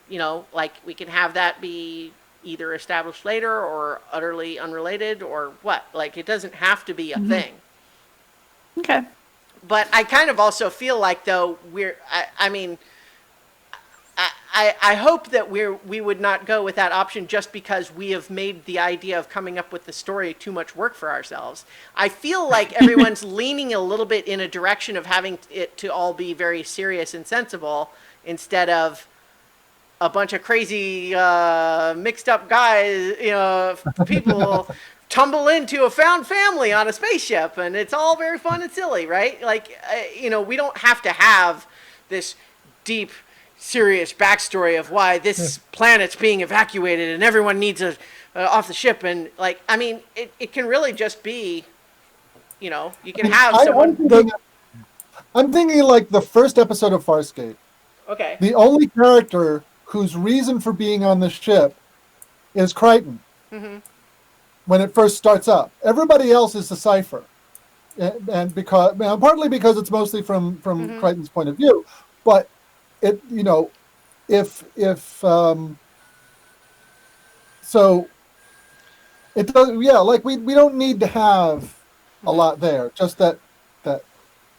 you know, like, we can have that be either established later or utterly unrelated or what. Like, it doesn't have to be a thing. Okay. But I kind of also feel like, though, I hope that we would not go with that option just because we have made the idea of coming up with the story too much work for ourselves. I feel like everyone's leaning a little bit in a direction of having it to all be very serious and sensible instead of a bunch of crazy, mixed up guys, you know, people tumble into a found family on a spaceship, and it's all very fun and silly, right? Like, you know, we don't have to have this deep, serious backstory of why this planet's being evacuated and everyone needs off the ship. And, like, I mean, it can really just be, you know, you can have someone. I'm thinking like the first episode of Farscape. Okay. The only character whose reason for being on the ship is Crichton. Mm-hmm. When it first starts up, everybody else is the cipher, and because partly because it's mostly from Crichton's point of view, but it, you know, if so it does, yeah, like we don't need to have a lot there, just that.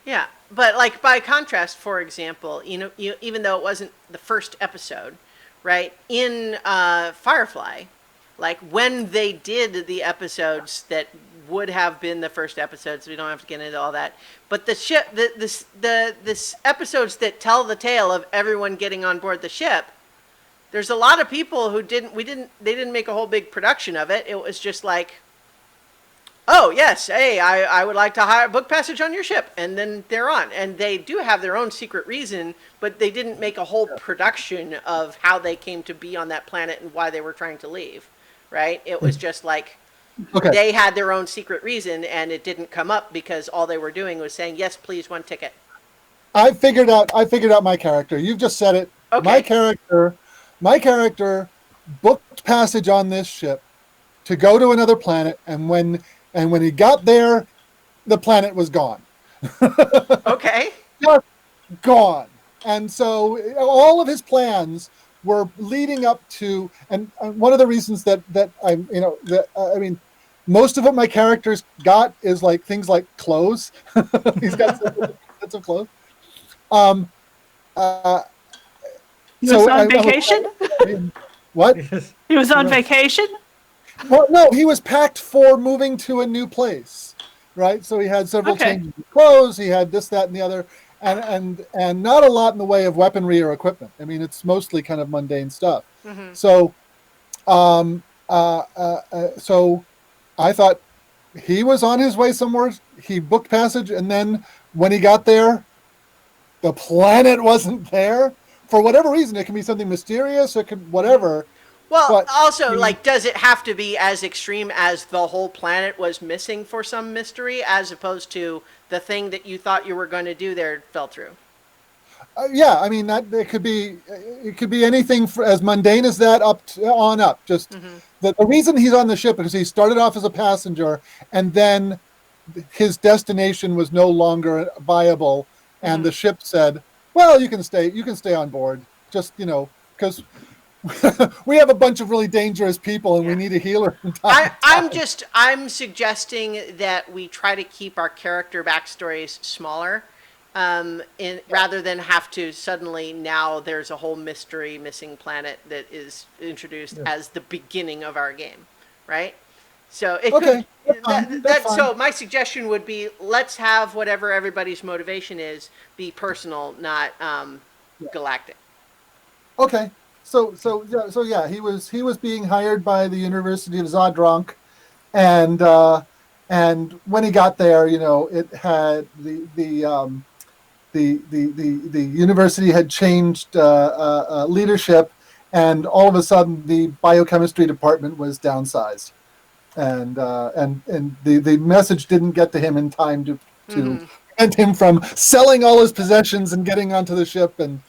Yeah, but like by contrast, for example, you know, even though it wasn't the first episode, right, in Firefly, like when they did the episodes that would have been the first episodes, we don't have to get into all that. But the ship, this episodes that tell the tale of everyone getting on board the ship, there's a lot of people who they didn't make a whole big production of it. It was just like, oh yes, hey, I would like to book passage on your ship, and then they're on. And they do have their own secret reason, but they didn't make a whole production of how they came to be on that planet and why they were trying to leave. Right? It was just like, they had their own secret reason, and it didn't come up because all they were doing was saying, yes, please, one ticket. I figured out my character. You've just said it. Okay. My character booked passage on this ship to go to another planet, and when he got there, the planet was gone. Okay. Just gone. And so all of his plans were leading up to, and one of the reasons that I'm, you know, that I mean, most of what my characters got is like things like clothes. He's got sets of clothes. He was on vacation? What? He was on vacation? Well, no, he was packed for moving to a new place, right? So he had several changes of clothes. He had this, that, and the other. And not a lot in the way of weaponry or equipment. I mean, it's mostly kind of mundane stuff. Mm-hmm. So, so I thought he was on his way somewhere. He booked passage, and then when he got there, the planet wasn't there for whatever reason. It can be something mysterious. It could whatever. Well, but also, like, does it have to be as extreme as the whole planet was missing for some mystery, as opposed to the thing that you thought you were going to do there fell through? Yeah, I mean that it could be anything as mundane as that on up. Just the reason he's on the ship is he started off as a passenger, and then his destination was no longer viable, and the ship said, "Well, you can stay on board. Just, you know, because." We have a bunch of really dangerous people, and we need a healer. I'm suggesting that we try to keep our character backstories smaller, rather than have to suddenly now there's a whole mystery missing planet that is introduced as the beginning of our game, right? So it could. So my suggestion would be, let's have whatever everybody's motivation is be personal, not galactic. Okay. So yeah, he was being hired by the University of Zodronk, and when he got there, you know, it had the university had changed leadership, and all of a sudden the biochemistry department was downsized, and the message didn't get to him in time to prevent him from selling all his possessions and getting onto the ship, and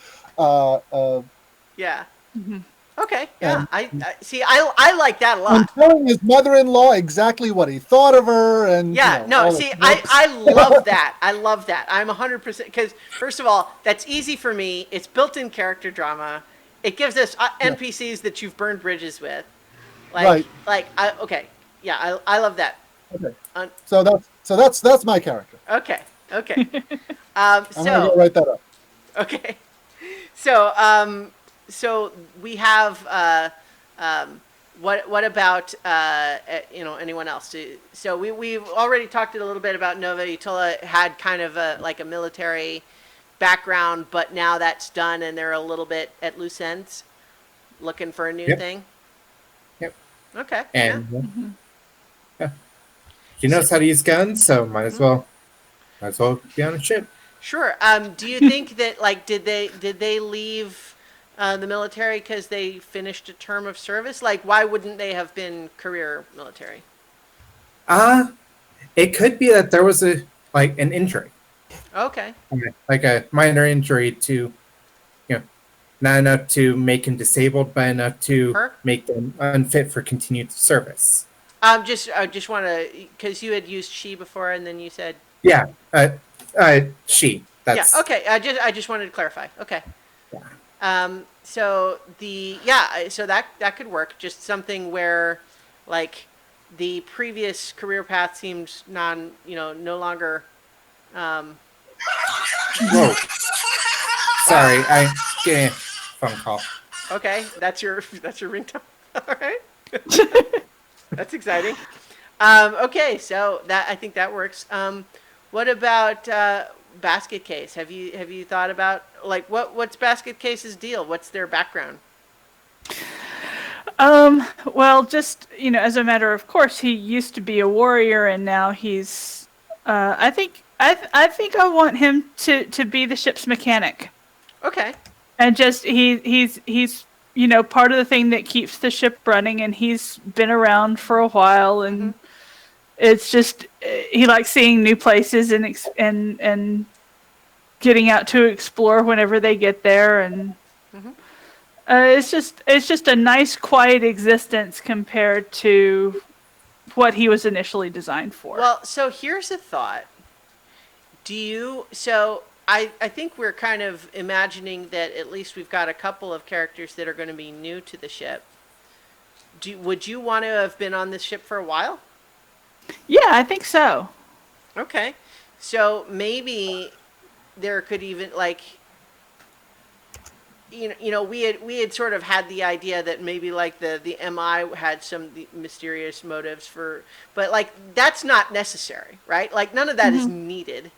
Yeah. Mm-hmm. Okay. Yeah. and, I see. I like that a and lot. telling his mother-in-law exactly what he thought of her, and Yeah, no, all see, this- I love that. I love that. I'm 100%, because, first of all, that's easy for me. It's built-in character drama. It gives us NPCs that you've burned bridges with. Right. Okay. Yeah, I love that. Okay. Un- So that's my character. Okay, okay. I'm gonna So, go write that up. okay. So we have, what about, anyone else? So we've already talked a little bit about Nova. Utola had kind of like a military background, but now that's done and they're a little bit at loose ends, looking for a new Yep. thing. Yep. Okay. And yeah. He knows how to use guns, so might as well be on a ship. Sure. Do you think that, like, did they leave the military because they finished a term of service? Like, why wouldn't they have been career military? It could be that there was an injury, Okay. like a minor injury to, not enough to make him disabled, but enough to Her? make them unfit for continued service. I just want to, because you had used she before, and then you said Yeah, she. That's yeah. Okay. I just wanted to clarify. Okay. Yeah. So so that could work. Just something where, like, the previous career path seems no longer. Whoa. Sorry, I get a phone call. Okay, that's your ringtone. All right. That's exciting. Okay, so I think that works. What about Basket Case? Have you thought about, like, what's Basket Case's deal? What's their background? Well, just, as a matter of course, he used to be a warrior and now he's, I think I want him to be the ship's mechanic. Okay. And just, he's part of the thing that keeps the ship running, and he's been around for a while, and it's just, he likes seeing new places and getting out to explore whenever they get there, and it's just a nice, quiet existence compared to what he was initially designed for. Well, so here's a thought. I think we're kind of imagining that at least we've got a couple of characters that are going to be new to the ship. Would you want to have been on this ship for a while? Yeah, I think so. Okay. So maybe there could even, like, we had sort of had the idea that maybe, like, the MI had some mysterious motives but, like, that's not necessary, right? Like, none of that is needed,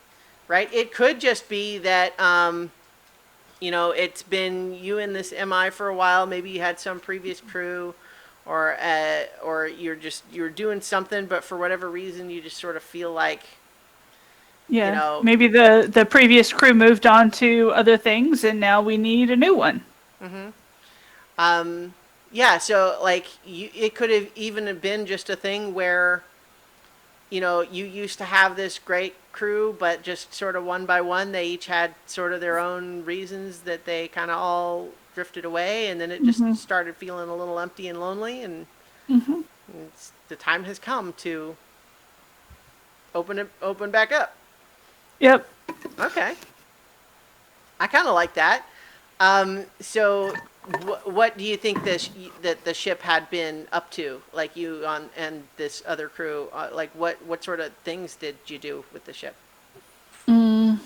right? It could just be that it's been you in this MI for a while. Maybe you had some previous crew, or you're doing something, but for whatever reason you just sort of feel like, Yeah, maybe the previous crew moved on to other things, and now we need a new one. Yeah. So, like, it could have even been just a thing where, you used to have this great crew, but just sort of one by one, they each had sort of their own reasons that they kind of all drifted away, and then it just started feeling a little empty and lonely, and the time has come to open back up. Yep. Okay. I kind of like that. So what do you think that the ship had been up to, like you and this other crew? Like, what sort of things did you do with the ship? I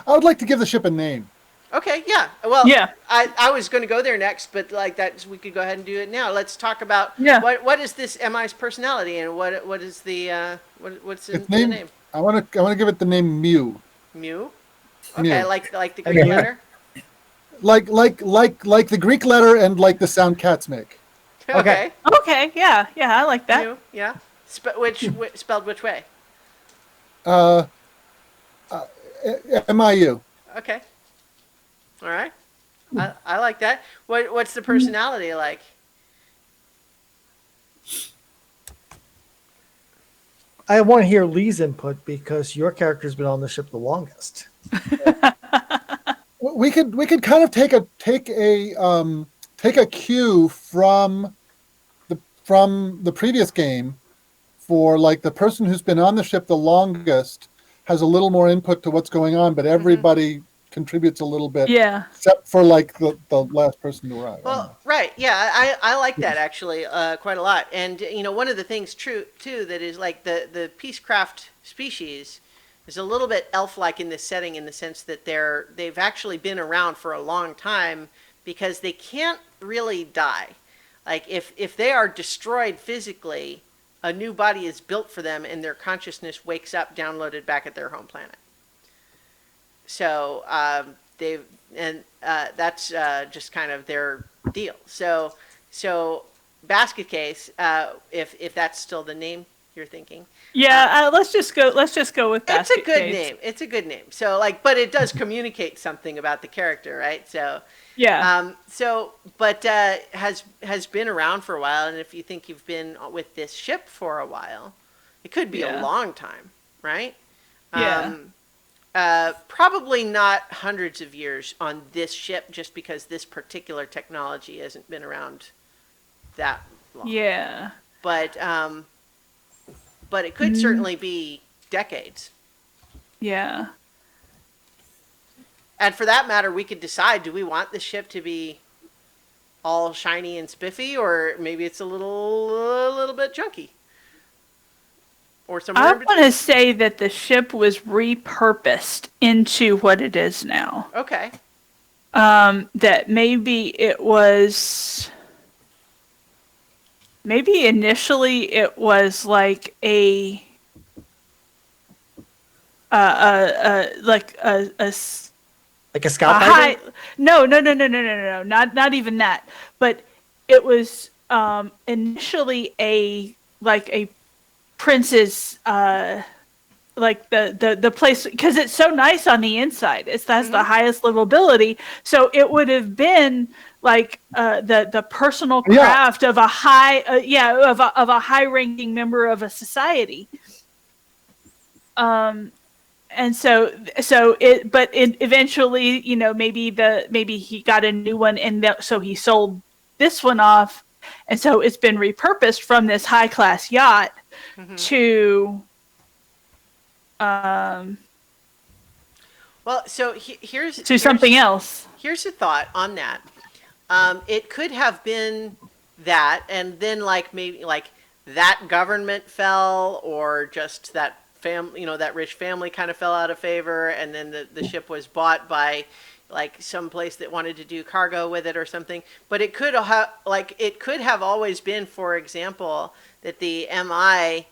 would like to give the ship a name. Okay, yeah. Well, Yeah. I was going to go there next, but, like, we could go ahead and do it now. Let's talk about what is this MI's personality, and what is the what's the name? I want to give it the name Mew. Mew. Mew. Okay, like the Greek letter. Like the Greek letter and like the sound cats make. Okay. Okay. Yeah. I like that. Mew. Yeah. Spelled which way? MIU. Okay. All right. I like that. What's the personality like? I want to hear Lee's input because your character's been on the ship the longest. We could kind of take a cue from the previous game, for like the person who's been on the ship the longest has a little more input to what's going on, but everybody contributes a little bit, Yeah. except for like the last person to arrive. Well, right, yeah, I like that actually quite a lot. And one of the things true too that is like the Peacecraft species is a little bit elf-like in this setting, in the sense that they've actually been around for a long time because they can't really die. Like if they are destroyed physically, a new body is built for them, and their consciousness wakes up downloaded back at their home planet. So that's just kind of their deal. So Basket Case, if that's still the name you're thinking. Yeah, let's just go with Basket It's a good Case. name. It's a good name. So but it does communicate something about the character, right? So Yeah. But has been around for a while, and if you think you've been with this ship for a while, it could be a long time, right? Yeah. Probably not hundreds of years on this ship, just because this particular technology hasn't been around that long. Yeah. But it could certainly be decades. Yeah. And for that matter, we could decide, do we want the ship to be all shiny and spiffy, or maybe it's a little bit junky? Or somewhere I in between. want to say that the ship was repurposed into what it is now. Okay. That maybe initially it was like a Like a scout fighter? No, not even that. But it was initially a prince's like the place, because it's so nice on the inside. That's the highest livability. So it would have been like the personal craft of a high of a high ranking member of a society. And so eventually, maybe he got a new one, and so he sold this one off, and so it's been repurposed from this high class yacht to Well, so here's something else. Here's a thought on that. It could have been that, and then maybe that government fell, or just that family, that rich family kind of fell out of favor, and then the ship was bought by some place that wanted to do cargo with it or something. But it could have always been, for example, that the MI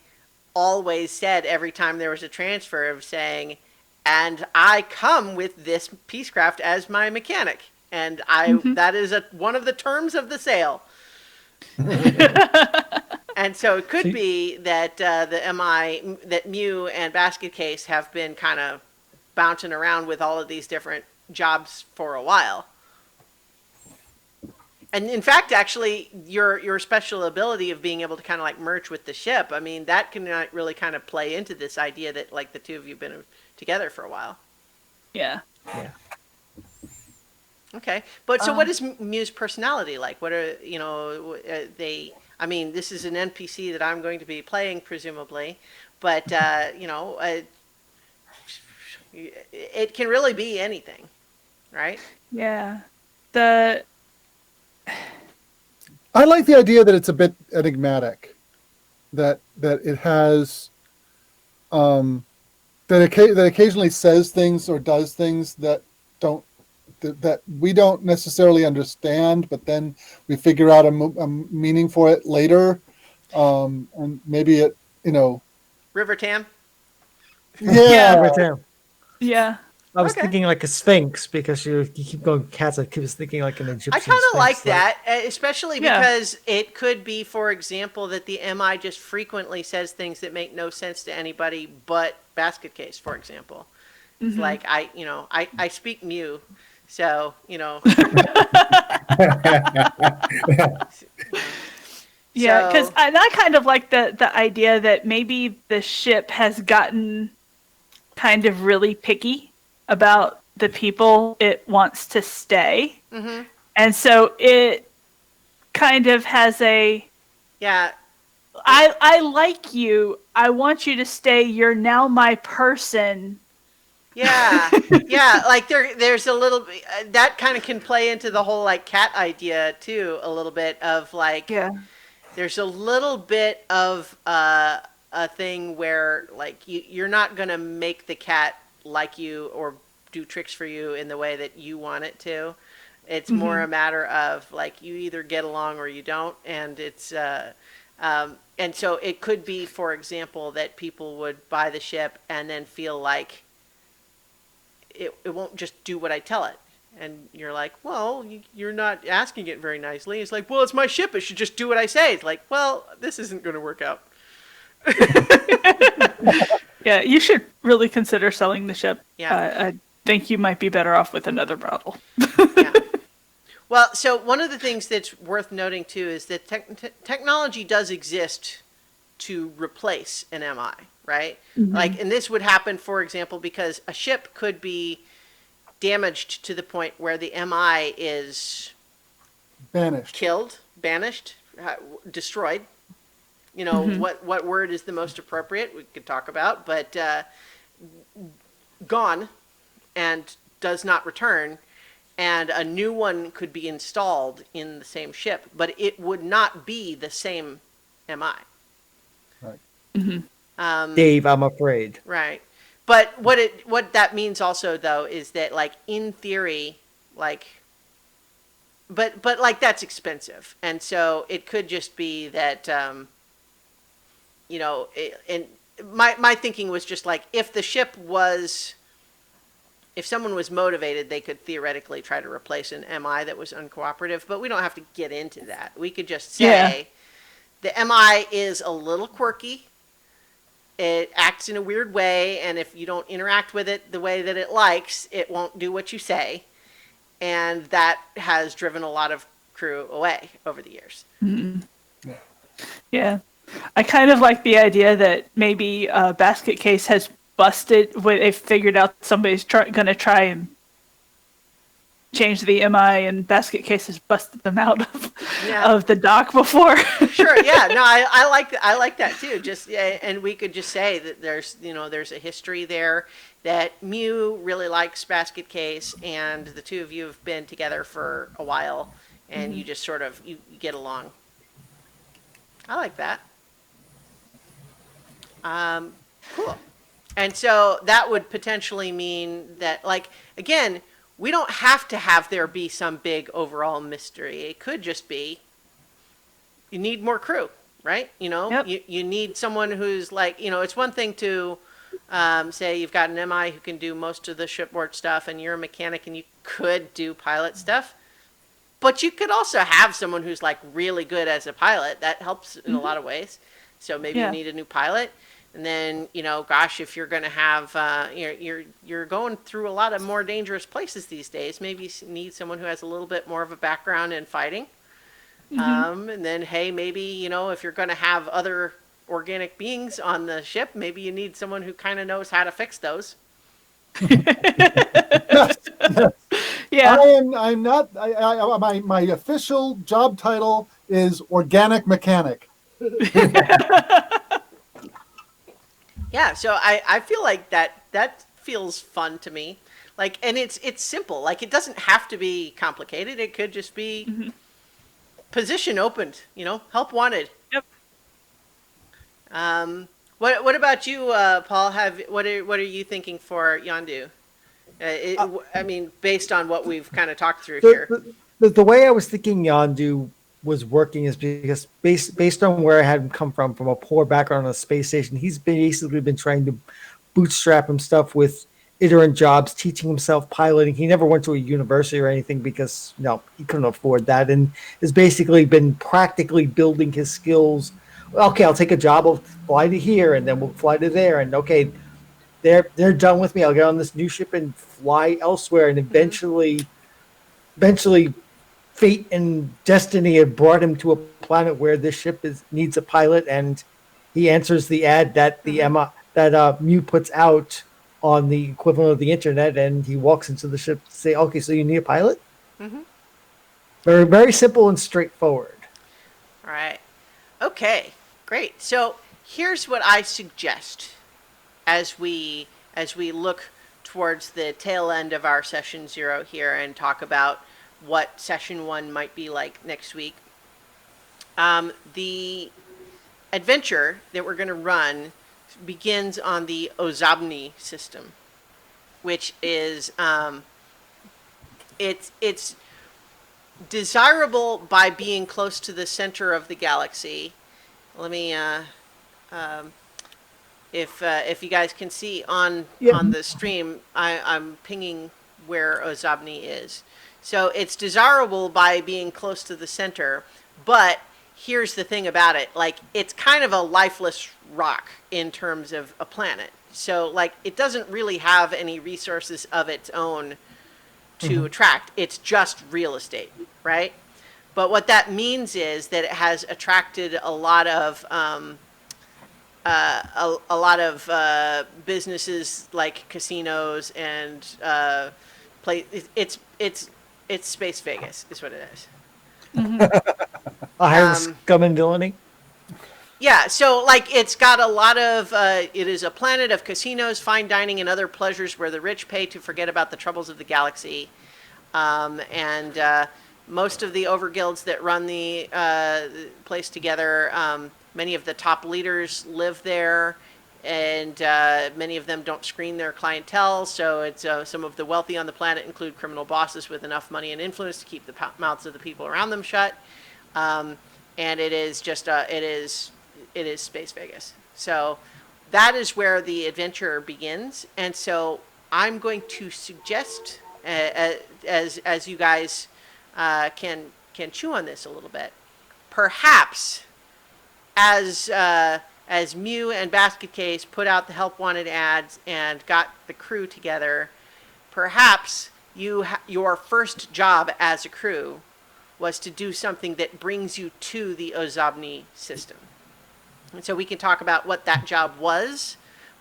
always said every time there was a transfer of saying, and I come with this Peacecraft as my mechanic, and that is one of the terms of the sale. And so it could be that the MI, that Mew and Basket Case have been kind of bouncing around with all of these different jobs for a while. And in fact, actually, your special ability of being able to kind of merge with the ship, I mean, that can really kind of play into this idea that the two of you have been together for a while. Yeah. Yeah. Okay. But so what is Mew's personality like? What are, they... I mean, this is an NPC that I'm going to be playing, presumably, but, it can really be anything, right? Yeah. I like the idea that it's a bit enigmatic, that it has, that occasionally says things or does things that we don't necessarily understand, but then we figure out a meaning for it later, and maybe it, River Tam? Yeah. Yeah. I was thinking like a sphinx, because you keep going cats. I was thinking like an Egyptian. I kind of like sphinx, that, especially because it could be, for example, that the MI just frequently says things that make no sense to anybody but Basket Case, for example. It's I speak Mew, So, you know. Yeah, because So, I kind of like the idea that maybe the ship has gotten kind of really picky about the people it wants to stay. And so it kind of has yeah, I like you. I want you to stay. You're now my person. yeah, yeah. Like there's a little that kind of can play into the whole like cat idea too. A little bit of like Yeah. there's a little bit of a thing where like you're not gonna make the cat like you or do tricks for you in the way that you want it to. It's more a matter of like you either get along or you don't, and it's and so it could be, for example, that people would buy the ship and then feel like it won't just do what I tell it. And you're like, well, you're not asking it very nicely. It's like, well, it's my ship. It should just do what I say. It's like, well, this isn't going to work out. Yeah, you should really consider selling the ship. Yeah. I think you might be better off with another model. Yeah. Well, so one of the things that's worth noting too is that technology does exist to replace an MI, right? Like, and this would happen, for example, because a ship could be damaged to the point where the MI is Banished. killed, banished, destroyed. You know, what word is the most appropriate? We could talk about, but gone and does not return, and a new one could be installed in the same ship, but it would not be the same MI. Right. Dave, I'm afraid. Right. But what that means also though is that like in theory, like but like that's expensive. And so it could just be that you know, and my thinking was just like if the ship was if someone was motivated, they could theoretically try to replace an MI that was uncooperative, but we don't have to get into that. We could just say the MI is a little quirky. It acts in a weird way, and if you don't interact with it the way that it likes, it won't do what you say. And that has driven a lot of crew away over the years. Yeah. I kind of like the idea that maybe Basket Case has busted, they figured out somebody's going to try and change the MI, and Basket Case has busted them out of the dock before. Sure, yeah, no, I like that too. Just and we could just say that there's a history there that Mew really likes Basket Case, and the two of you have been together for a while, and you just sort of you get along. I like that. Cool. And so that would potentially mean that, like, again, we don't have to have there be some big overall mystery. It could just be you need more crew, right? You know, you need someone who's like, you know, it's one thing to say you've got an MI who can do most of the shipboard stuff and you're a mechanic and you could do pilot stuff. But you could also have someone who's like really good as a pilot. That helps in a lot of ways. So maybe you need a new pilot. And then, you know, gosh, if you're going to have, you're going through a lot of more dangerous places these days. Maybe you need someone who has a little bit more of a background in fighting. And then, hey, maybe, you know, if you're going to have other organic beings on the ship, maybe you need someone who kind of knows how to fix those. Yeah. I'm not, my official job title is organic mechanic. Yeah, so I feel like that feels fun to me. Like, and it's simple. Like, it doesn't have to be complicated. It could just be position opened, you know, help wanted. Yep. What about you, Paul? What are you thinking for Yondu? I mean, based on what we've kind of talked through here. The way I was thinking Yondu was working is because based on where I had him come from a poor background on a space station, he's basically been trying to bootstrap himself with iterant jobs, teaching himself piloting. He never went to a university or anything because he couldn't afford that, and has basically been practically building his skills. Okay, I'll take a job, I'll fly to here, and then we'll fly to there, and okay, they're done with me. I'll get on this new ship and fly elsewhere, and eventually eventually fate and destiny have brought him to a planet where this ship needs a pilot, and he answers the ad that Mew puts out on the equivalent of the internet, and he walks into the ship to say, "Okay, so you need a pilot." Mm-hmm. Very, very simple and straightforward. All right. Okay. Great. So here's what I suggest as we look towards the tail end of our session 0 here and talk about what session 1 might be like next week. The adventure that we're going to run begins on the Ozobni system, which is it's desirable by being close to the center of the galaxy. Let me if you guys can see on the stream, I'm pinging where Ozobni is. So it's desirable by being close to the center, but here's the thing about it, like it's kind of a lifeless rock in terms of a planet. So like it doesn't really have any resources of its own to attract. It's just real estate, right? But what that means is that it has attracted a lot of businesses like casinos and it's Space Vegas is what it is. Scum and villainy. Yeah, so like it's got a lot of it is a planet of casinos, fine dining, and other pleasures where the rich pay to forget about the troubles of the galaxy. And most of the overguilds that run the place together, many of the top leaders live there, and many of them don't screen their clientele. So it's some of the wealthy on the planet include criminal bosses with enough money and influence to keep the mouths of the people around them shut. And it is just it is Space Vegas. So that is where the adventure begins. And so I'm going to suggest, as you guys can chew on this a little bit, perhaps as Mew and Basket Case put out the help wanted ads and got the crew together, perhaps your first job as a crew was to do something that brings you to the Ozobni system. And so we can talk about what that job was,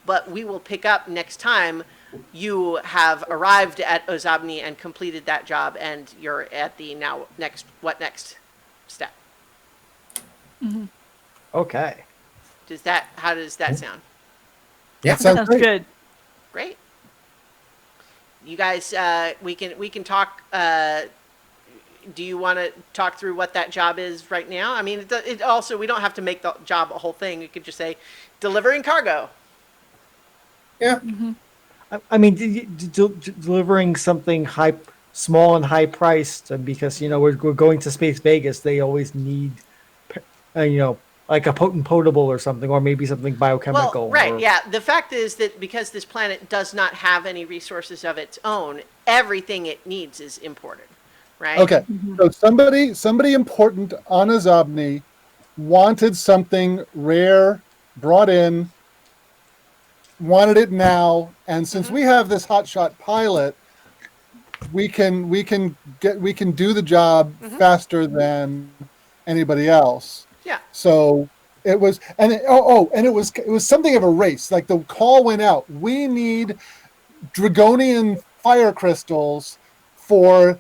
but we will pick up next time you have arrived at Ozobni and completed that job, and you're at the next step. Mm-hmm. Okay. How does that sound? Yeah. Sounds good. Great. You guys, we can talk. Do you want to talk through what that job is right now? I mean, it also, we don't have to make the job a whole thing. We could just say delivering cargo. Yeah. Mm-hmm. I mean, delivering something small and high priced, because we're going to Space Vegas. They always need, like a potent potable or something, or maybe something biochemical. Well, right, yeah. The fact is that because this planet does not have any resources of its own, everything it needs is imported, right? Okay, so somebody important on Ozobni wanted something rare, brought in, wanted it now, and since we have this hotshot pilot, we can do the job faster than anybody else. Yeah. So it was, and it was something of a race. Like the call went out. We need Dragonian fire crystals for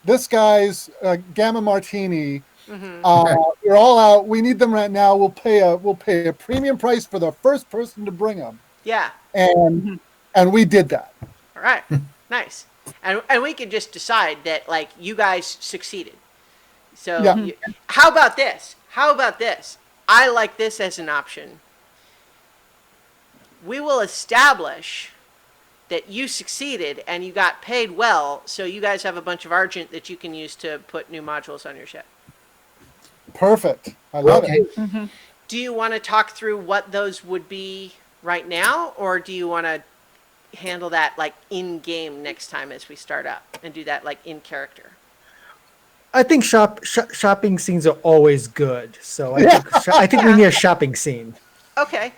this guy's Gamma Martini. We're all out. We need them right now. We'll pay a premium price for the first person to bring them. Yeah. And we did that. All right. Nice. And we could just decide that like you guys succeeded. So Yeah. How about this? I like this as an option. We will establish that you succeeded and you got paid well, so you guys have a bunch of Argent that you can use to put new modules on your ship. Perfect. I love it. Mm-hmm. Do you want to talk through what those would be right now, or do you want to handle that like in game next time as we start up and do that like in character? I think shopping scenes are always good, so I think we need a shopping scene. Okay.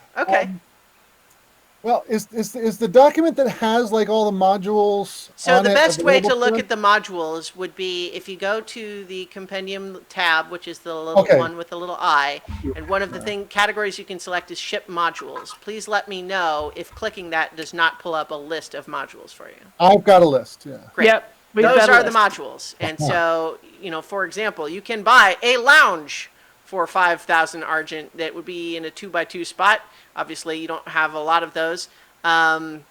Well, is the document that has like all the modules So on the it best way to available look us? at the modules would be if you go to the compendium tab, which is the little Okay. one with the little eye, and one of the categories you can select is ship modules. Please let me know if clicking that does not pull up a list of modules for you. I've got a list. Yeah. Great. Yep, we've Those got a are the list. modules. And so, for example, you can buy a lounge for 5,000 Argent that would be in a 2x2 spot. Obviously, you don't have a lot of those. But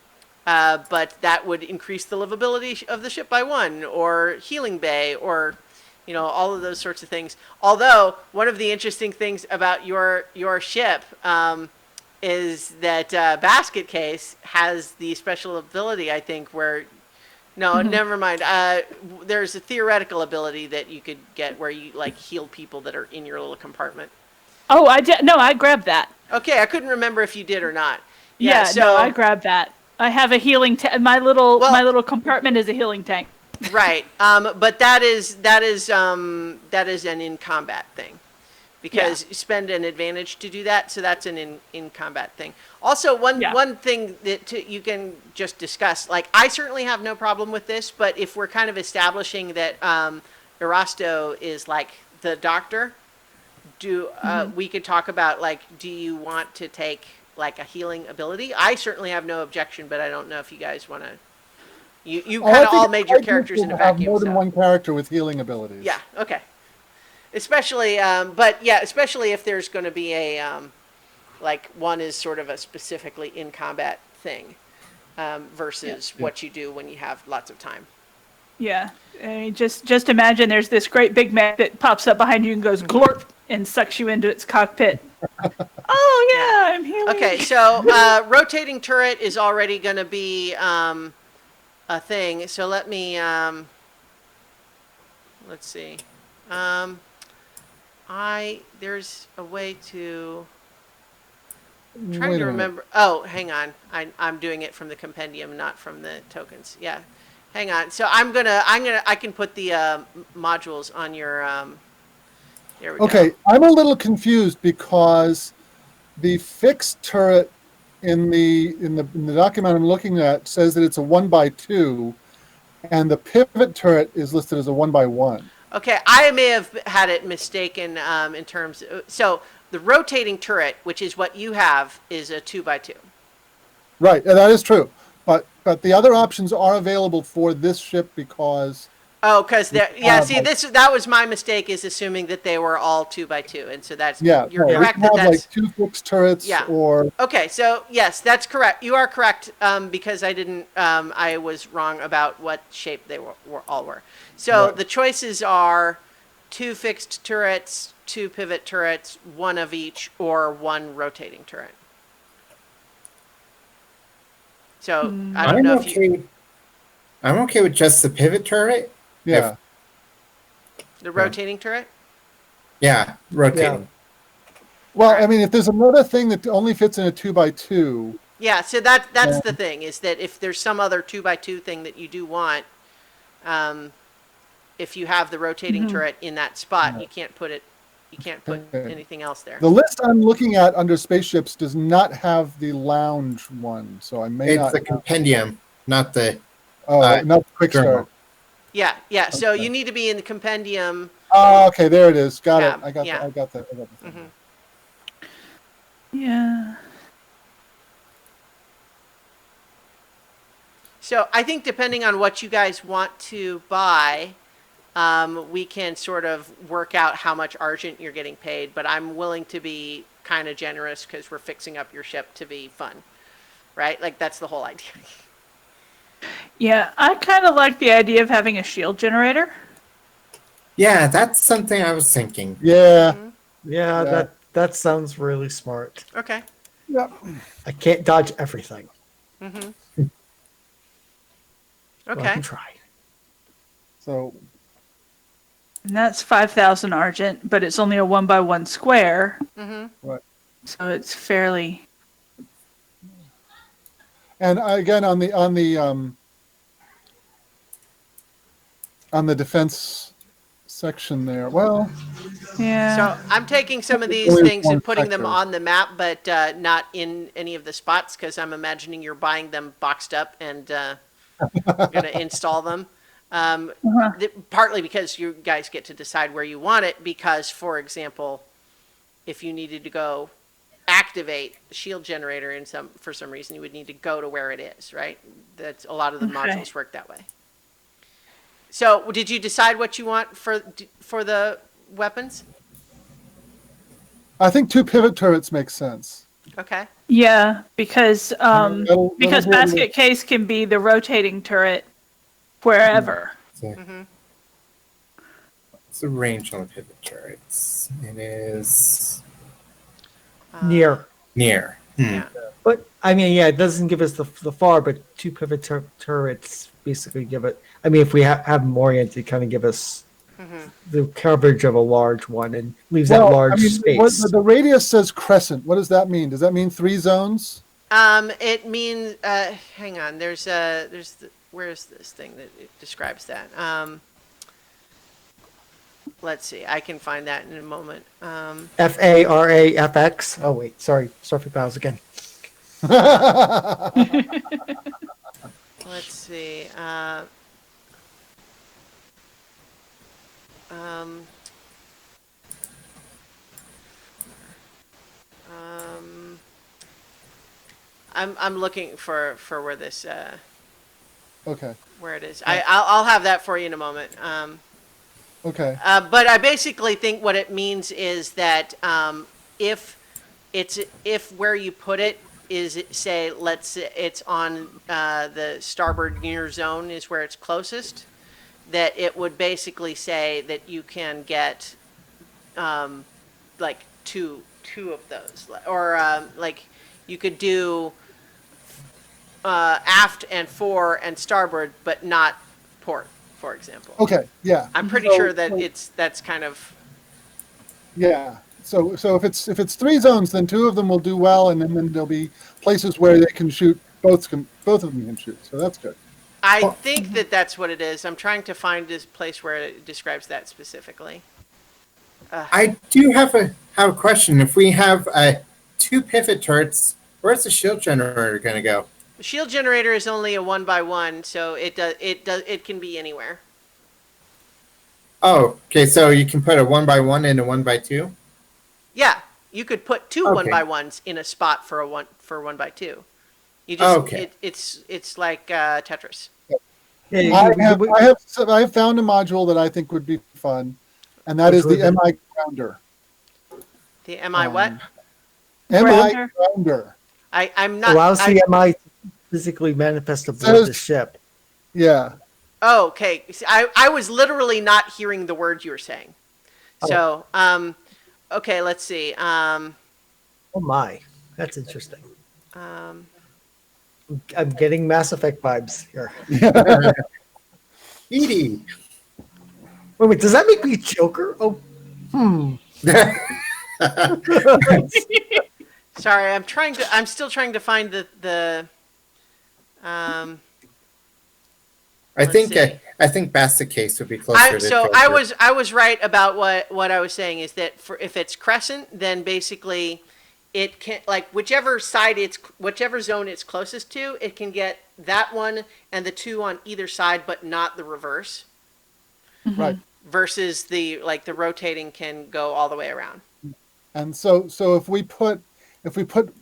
that would increase the livability of the ship by 1, or healing bay, or all of those sorts of things. Although one of the interesting things about your ship is that basket case has the special ability, I think, where no, never mind. There's a theoretical ability that you could get where you like heal people that are in your little compartment. Oh, I did. No, I grabbed that. Okay, I couldn't remember if you did or not. Yeah, so no, I grabbed that. I have a healing my little compartment is a healing tank. right. But that is an in combat thing, because you spend an advantage to do that. So that's an in combat thing. Also, one thing that you can just discuss. Like, I certainly have no problem with this, but if we're kind of establishing that Erasto is like the doctor, we could talk about, like, do you want to take like a healing ability? I certainly have no objection, but I don't know if you guys want to. You kind of all made your characters in a have vacuum. more than So. one character with healing abilities. Yeah. Okay. Especially, especially if there's going to be a like one is sort of a specifically in combat thing versus what you do when you have lots of time. Yeah, I mean, just imagine there's this great big man that pops up behind you and goes glorp and sucks you into its cockpit. Oh yeah, I'm healing. Okay, so rotating turret is already going to be a thing. So let me let's see. There's a way to. I'm trying to remember. Oh, hang on. I'm doing it from the compendium, not from the tokens. Yeah, hang on. So I can put the modules on your. There we go. Okay, I'm a little confused because the fixed turret in the document I'm looking at says that it's a 1x2, and the pivot turret is listed as a 1x1. Okay, I may have had it mistaken in terms. So the rotating turret, which is what you have, is a 2x2. Right, that is true. But the other options are available for this ship because. Oh, because see, that was my mistake, is assuming that they were all 2x2, and so that's you're correct. Have like 2 fixed turrets or. Okay, so yes, that's correct. You are correct because I didn't. I was wrong about what shape they all were. So the choices are 2 fixed turrets, 2 pivot turrets, 1 of each, or 1 rotating turret. So I don't know if you. I'm okay with just the pivot turret. Yeah. The rotating turret? Yeah, rotating. Yeah. Well, I mean, if there's another thing that only fits in a 2x2. Yeah, so that's the thing, is that if there's some other 2x2 thing that you do want, if you have the rotating turret in that spot, you can't put anything else there. The list I'm looking at under spaceships does not have the lounge one, so I may not. It's the compendium, not the. Not the quick start. Yeah. So you need to be in the compendium. Oh, okay, there it is. Got it. I got that. Mm-hmm. Yeah. So I think depending on what you guys want to buy, we can sort of work out how much Argent you're getting paid. But I'm willing to be kind of generous because we're fixing up your ship to be fun, right? Like, that's the whole idea. Yeah, I kind of like the idea of having a shield generator. Yeah, that's something I was thinking. Yeah. Yeah, that sounds really smart. Okay. Yep. I can't dodge everything. Mm-hmm. But I Okay. can try. So. And that's 5,000 Argent, but it's only a 1x1 square. Mm-hmm. Right. So it's fairly. And again, on the defense section there. Well, Yeah. So I'm taking some of these Only things one and putting them sector. on the map, but not in any of the spots because I'm imagining you're buying them boxed up and going to install them. Partly because you guys get to decide where you want it. Because, for example, if you needed to go activate the shield generator for some reason, you would need to go to where it is. Right? That's a lot of the modules work that way. So, did you decide what you want for the weapons? I think 2 pivot turrets make sense. Okay. Yeah, because That'll be able to- basket case can be the rotating turret wherever. So, what's the range on the pivot turrets? It is Near. near. Yeah. But I mean, yeah, it doesn't give us the far, but 2 pivot turrets basically give it. I mean, if we have them oriented, kind of give us the coverage of a large one and leaves that large space. The radius says crescent. What does that mean? Does that mean 3 zones? It means. Hang on. Where's this thing that it describes that? Let's see. I can find that in a moment. FARAFX. Oh wait, sorry, Starfleet Pals again. Let's see. I'm looking for where this Okay. where it is. I'll have that for you in a moment. Okay. But I basically think what it means is that if where you put it is say it's on the starboard near zone is where it's closest, that it would basically say that you can get like two of those, or like you could do aft and fore and starboard, but not port, for example. Okay. Yeah. I'm pretty So- sure that that's kind of. Yeah. So if it's 3 zones, then 2 of them will do well, and then there'll be places where they can shoot. Both of them can shoot. So that's good. I think that's what it is. I'm trying to find this place where it describes that specifically. I do have a question. If we have 2 pivot turrets, where's the shield generator going to go? The shield generator is only a 1x1, so it can be anywhere. Oh, okay. So you can put a 1x1 and a 1x2. Yeah, you could put 2 Okay. 1x1s in a spot for 1x2. You just Okay. it's like Tetris. Yeah, I have found a module that I think would be fun, and that is the MI Grounder. The MI what? MI Grounder? Grounder. I'm not. allows the MI to physically manifest aboard the ship. Yeah. Oh, okay. See, I was literally not hearing the words you were saying. So, okay, let's see. Oh my, that's interesting. I'm getting Mass Effect vibes here. Edie. Wait, does that make me Joker? Oh, Sorry, I'm still trying to find the I think see. I think basket case would be closer. so I was right about what I was saying is that if it's crescent, then basically it can, like, whichever zone it's closest to, it can get that one and the 2 on either side, but not the reverse. Right. Versus the rotating can go all the way around. And so if we put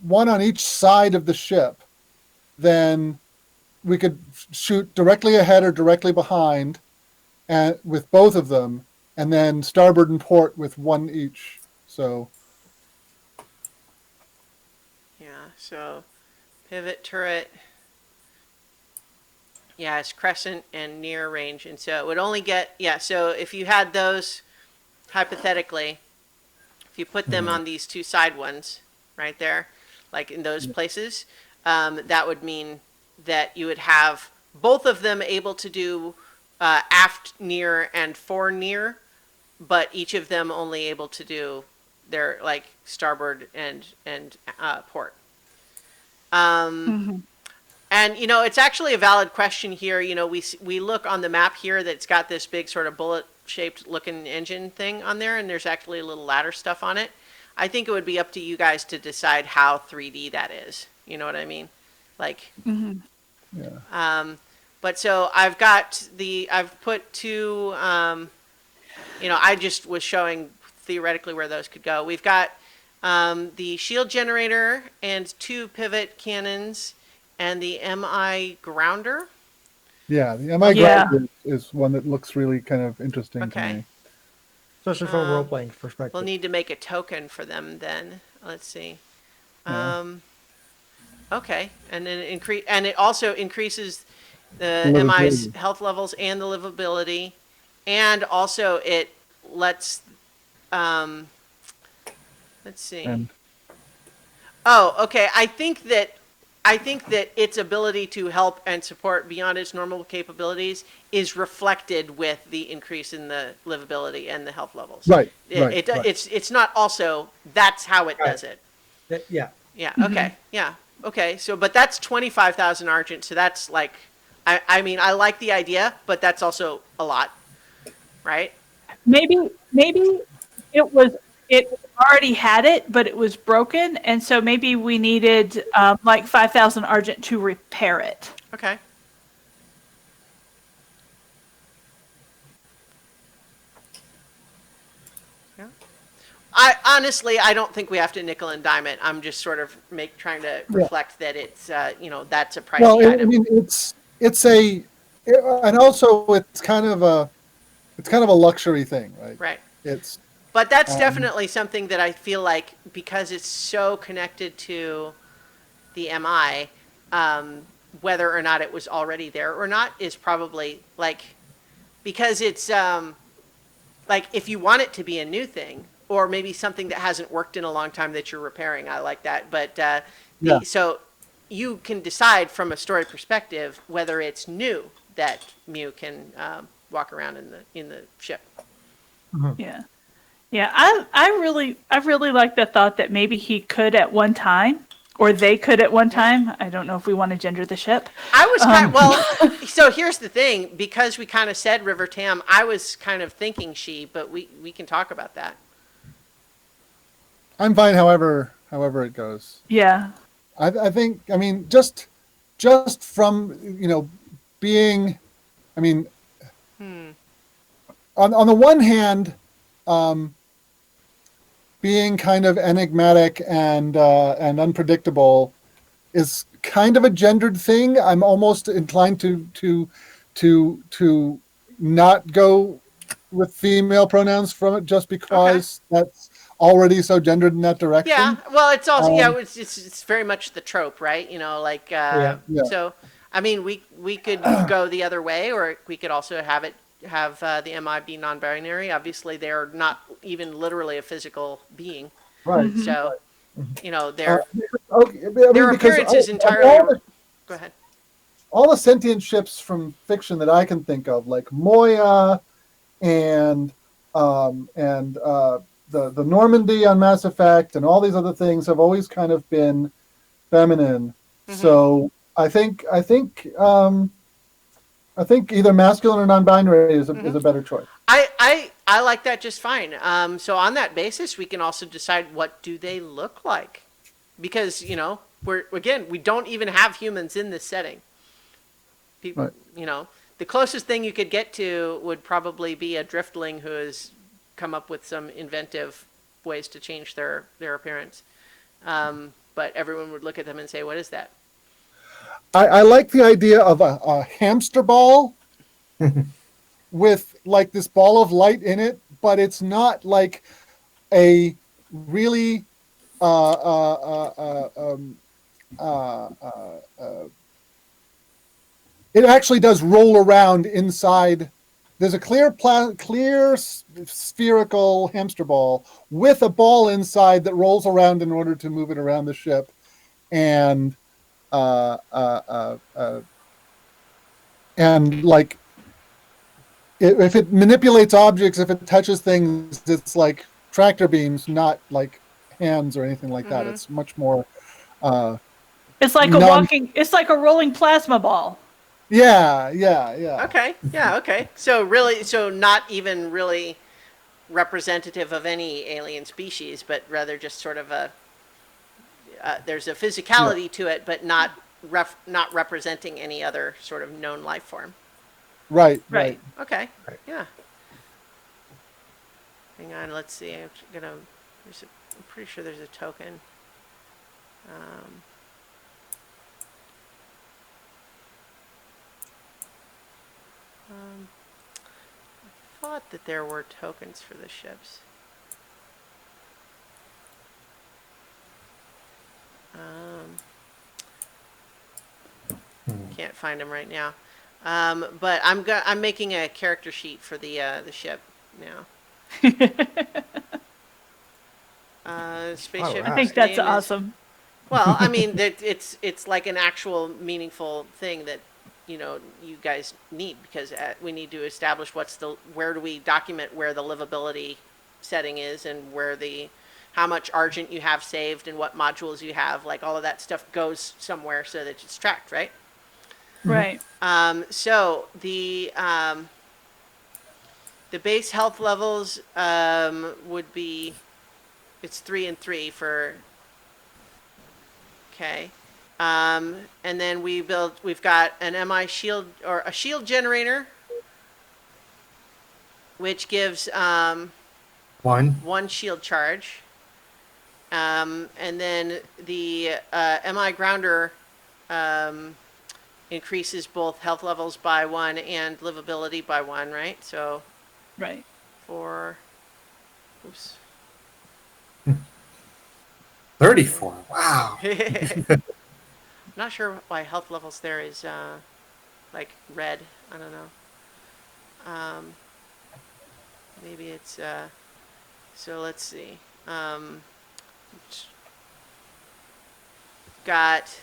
one on each side of the ship, then we could shoot directly ahead or directly behind, and with both of them, and then starboard and port with one each. So Yeah. So pivot turret. Yeah, it's crescent and near range, and so it would only get So if you had those, hypothetically, if you put them on these 2 side ones, right there, like in those places, that would mean that you would have both of them able to do aft near and fore near, but each of them only able to do their starboard and port. And it's actually a valid question here. We look on the map here that's got this big sort of bullet shaped looking engine thing on there, and there's actually a little ladder stuff on it. I think it would be up to you guys to decide how 3D that is. You know what I mean? Like, Yeah. but so I've put two, I just was showing theoretically where those could go. We've got the shield generator and two pivot cannons and the MI grounder. Yeah, the MI Ground is one that looks really kind of interesting to me. Especially from a role playing perspective. We'll need to make a token for them then. Let's see. Yeah. Okay, and then it also increases the MI's health levels and the livability, and also it lets. Let's see. Oh, okay. I think that its ability to help and support beyond its normal capabilities is reflected with the increase in the livability and the health levels. Right. It's not also, that's how it does it. Yeah. Yeah. Okay. Yeah. Okay. So, but that's 25,000 Argent. So that's like, I mean, I like the idea, but that's also a lot, right? Maybe it already had it, but it was broken, and so maybe we needed like 5,000 Argent to repair it. Okay. Yeah. I don't think we have to nickel and dime it. I'm just sort of trying to reflect that it's that's a pricey item. I mean and also it's kind of a luxury thing, right? Right. But that's definitely something that I feel like, because it's so connected to the MI, whether or not it was already there or not is probably like, because it's like if you want it to be a new thing or maybe something that hasn't worked in a long time that you're repairing, I like that. But so you can decide from a story perspective whether it's new that Mew can walk around in the ship. Mm-hmm. Yeah. Yeah, I really like the thought that maybe he could at one time, or they could at one time. I don't know if we want to gender the ship. I was well. So here's the thing: because we kind of said River Tam, I was kind of thinking she, but we can talk about that. I'm fine, however it goes. Yeah. I think. I mean, just from being, I mean, on the one hand. Being kind of enigmatic and unpredictable is kind of a gendered thing. I'm almost inclined to not go with female pronouns from it, just because that's already so gendered in that direction. Yeah, well, it's also it's very much the trope, right? So I mean, we could go the other way, or we could also have the MI be non-binary. Obviously, they're not even literally a physical being. Right. So, their their appearance is entirely. Go ahead. All the sentient ships from fiction that I can think of, like Moya and the Normandy on Mass Effect and all these other things, have always kind of been feminine. Mm-hmm. So I think either masculine or non-binary is a better choice. I like that just fine. So on that basis, we can also decide what do they look like, because we don't even have humans in this setting. People, right. The closest thing you could get to would probably be a driftling who has come up with some inventive ways to change their appearance. But everyone would look at them and say, "What is that?" I like the idea of a hamster ball with like this ball of light in it, but it's not like a really it actually does roll around inside. There's a clear spherical hamster ball with a ball inside that rolls around in order to move it around the ship, and like if it manipulates objects, if it touches things, it's like tractor beams, not like hands or anything like that. It's much more. It's like it's like a rolling plasma ball. Yeah. Okay. Yeah. Okay. So really, so not even really representative of any alien species, but rather just sort of a there's a physicality to it, but not representing any other sort of known life form. Right. Right. Okay. Right. Yeah. Hang on. Let's see. I'm gonna. I'm pretty sure there's a token. Um, I thought that there were tokens for the ships. Um, can't find them right now. But I'm making a character sheet for the ship now. Spaceship. Oh, I wow. think that's name is- awesome. well, I mean, it's like an actual meaningful thing that you guys need, because we need to establish where do we document where the livability setting is, and how much argent you have saved and what modules you have. Like all of that stuff goes somewhere so that it's tracked, right? Right. So the base health levels would be, it's 3 and 3 for. Okay. And then we've got an MI shield, or a shield generator, which gives one shield charge. And then the MI grounder increases both health levels by 1 and livability by 1, right? So Right. oops. 34. Wow. Not sure why health levels there is like red. I don't know. Maybe it's so let's see. Got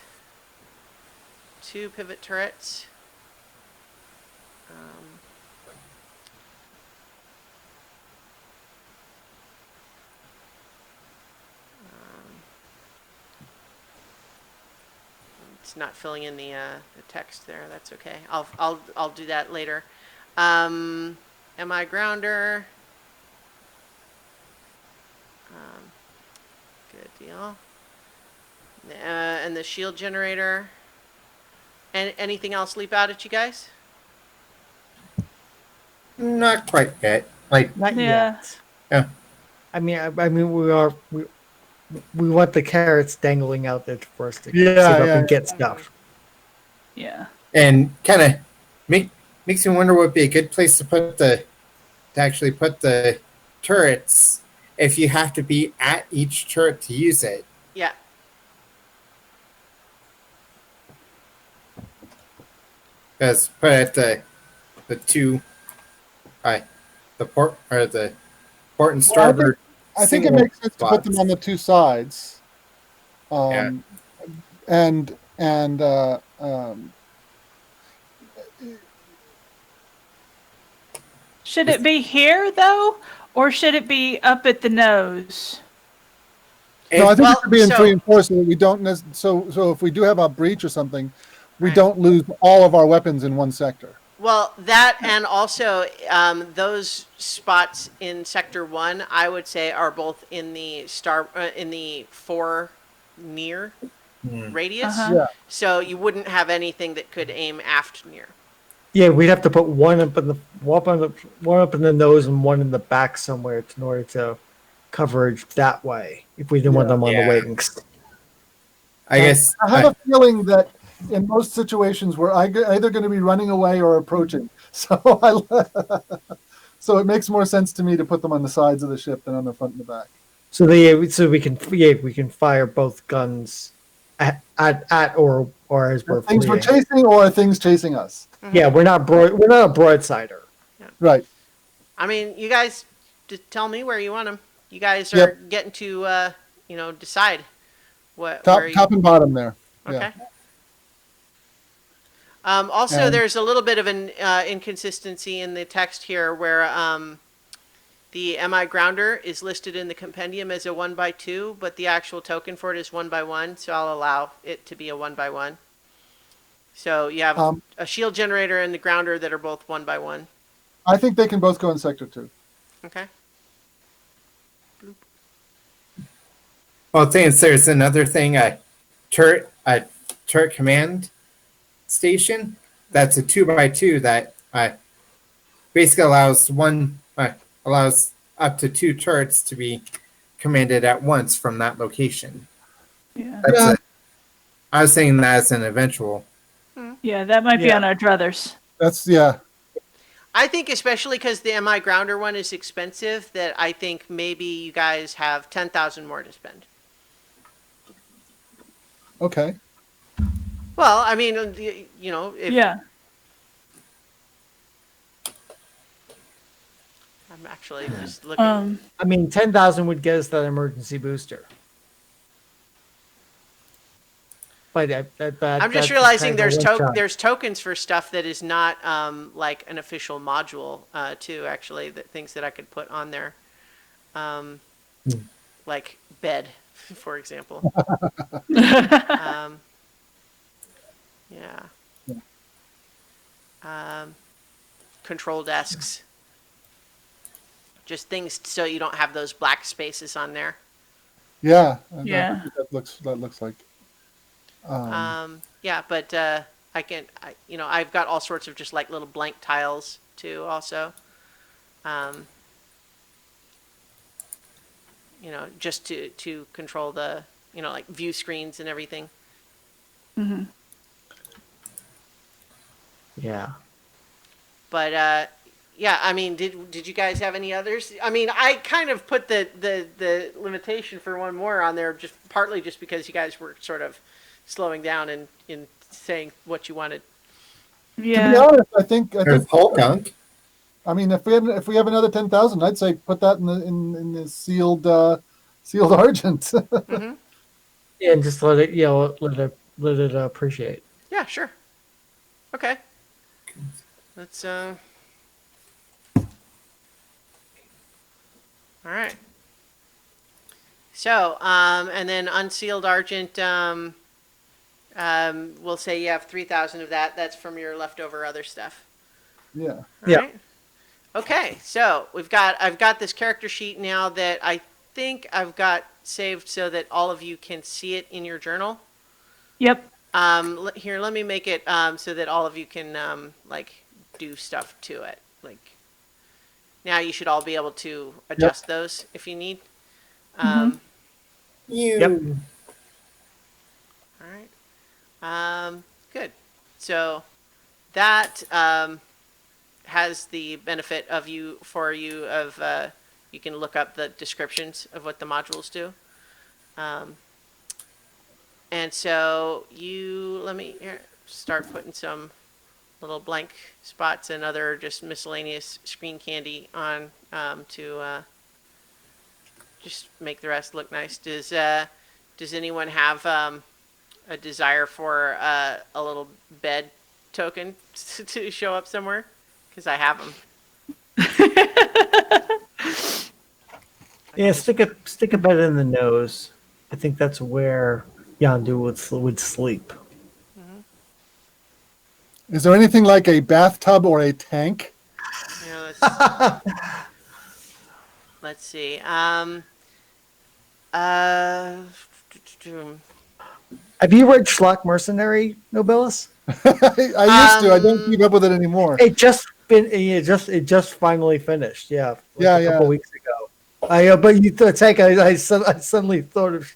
2 pivot turrets. It's not filling in the text there. That's okay. I'll do that later. MI grounder. Good deal. And the shield generator. And anything else leap out at you guys? Not quite yet. Like, Not Yeah. yet. yeah. I mean, we want the carrots dangling out there for us to Yeah, save up yeah, and get stuff. Yeah. And kind of makes me wonder what would be a good place to actually put the turrets if you have to be at each turret to use it. Yeah. Because put at the two, the port or the port and Well, starboard. I think it single makes sense to put them spots. on the two sides. Yeah. And Should it be here though, or should it be up at the nose? no, I think Well, it should be in so- 3 and 4 so that we don't so if we do have a breach or something, we Right. don't lose all of our weapons in one sector. Well, that, and also those spots in Sector 1, I would say, are both in the in the 4 near radius. Uh-huh. Yeah. So you wouldn't have anything that could aim aft near. Yeah, we'd have to put one up in the nose and one in the back somewhere in order to coverage that way. If we didn't want them on Yeah. the wings. I guess. I have a feeling that in most situations we're either going to be running away or approaching. So so it makes more sense to me to put them on the sides of the ship than on the front and the back. So we can fire both guns at or as we're Things we're fleeing. chasing or things chasing us. Yeah, we're not a broadsider. Right. I mean, you guys just tell me where you want them. You guys are Yep. getting to, decide what. Top where you, top and bottom there. Okay. Yeah. Also, And- there's a little bit of an inconsistency in the text here where the MI grounder is listed in the compendium as a 1x2, but the actual token for it is 1x1, so I'll allow it to be a 1x1. So you have Um, a shield generator and the grounder that are both 1x1. I think they can both go in sector 2. Okay. Well, since there's another thing, a turret command station. That's a 2x2 that basically allows up to 2 turrets to be commanded at once from that location. Yeah. That's Yeah. I was saying that as an eventual. Yeah, that might be Yeah. on our druthers. That's yeah. I think especially because the MI grounder one is expensive, that I think maybe you guys have 10,000 more to spend. Okay. Well, I mean, you know, if Yeah. I'm actually just looking. I mean, 10,000 would get us that emergency booster. But I'm just that's realizing kind of a one-shot. there's tokens for stuff that is not like an official module too. Actually, that things that I could put on there, like bed, for example. um, yeah. Control desks. Just things so you don't have those black spaces on there. Yeah. Yeah. That looks like. Yeah, but I've got all sorts of just like little blank tiles too, also. Just to control the, like view screens and everything. Yeah. But yeah, I mean, did you guys have any others? I mean, I kind of put the limitation for one more on there, just partly just because you guys were sort of slowing down and in saying what you wanted. To be Yeah. honest, I think There's Hulk Gunk. I mean, if we have another 10,000, I'd say put that in the sealed argent. Yeah, and just let it, let it appreciate. Yeah, sure. Okay. Let's All right. So, and then unsealed argent, we'll say you have 3,000 of that. That's from your leftover other stuff. Yeah. All Yeah. right. Okay, so I've got this character sheet now that I think I've got saved so that all of you can see it in your journal. Yep. Here, let me make it so that all of you can like do stuff to it. Like now, you should all be able to adjust those if you need. You. Yep. All right. Good. So that has the benefit of you can look up the descriptions of what the modules do. And so let me start putting some little blank spots and other just miscellaneous screen candy on to just make the rest look nice. Does anyone have a desire for a little bed token to show up somewhere? Because I have them. Yeah, stick a bed in the nose. I think that's where Yandu would sleep. Is there anything like a bathtub or a tank? Let's see. Have you read Schlock Mercenary, Nobilis? I used to. I don't keep up with it anymore. It just finally finished. Yeah, a couple weeks ago. But you take. I suddenly thought of,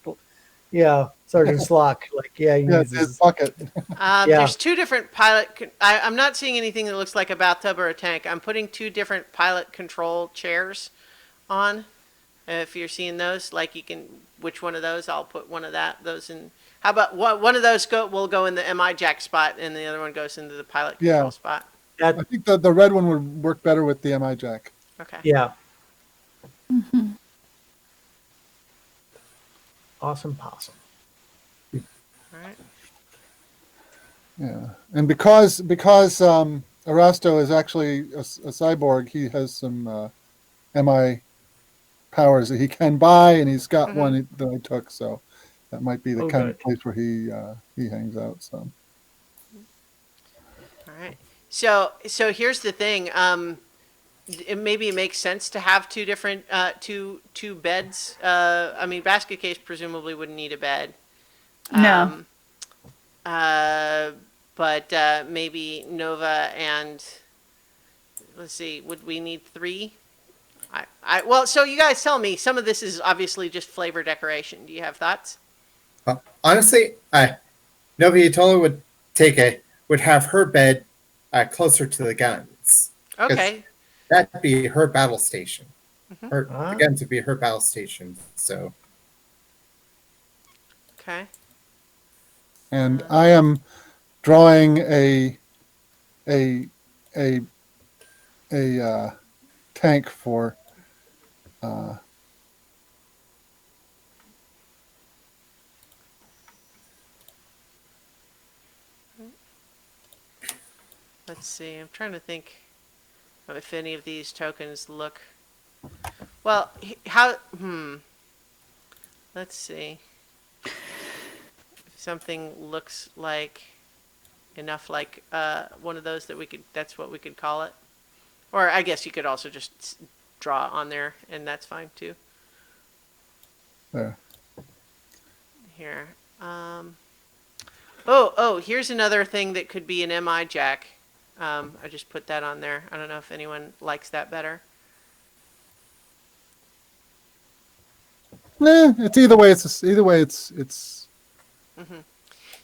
Sergeant Schlock. Like, he It's his uses. bucket. There's two different I'm not seeing anything that looks like a bathtub or a tank. I'm putting two different pilot control chairs on. If you're seeing those, like which one of those? I'll put one of those in. How about one of those will go in the MI jack spot, and the other one goes into the pilot control spot. I think the red one would work better with the MI jack. Okay. Yeah. Awesome possum. All right. Yeah, and because Erasto is actually a cyborg, he has some MI powers that he can buy, and he's got one that I took, so that might be the kind of place where he hangs out. So So here's the thing. Maybe it makes sense to have two different two beds. I mean, basket case presumably wouldn't need a bed. No. Um, uh, but maybe Nova and let's see, would we need three? Well, so you guys tell me. Some of this is obviously just flavor decoration. Do you have thoughts? Honestly, Nova Utola would have her bed closer to the guns. 'Cause Okay. that'd be her battle station. The Ah. guns would be her battle station. So Okay. And I am drawing a a tank for Let's see. I'm trying to think if any of these tokens look. Well, how? Let's see. If something looks like enough like one of those that we could. That's what we could call it. Or I guess you could also just draw on there, and that's fine too. there. Here. Oh, here's another thing that could be an MI jack. I just put that on there. I don't know if anyone likes that better. It's either way. It's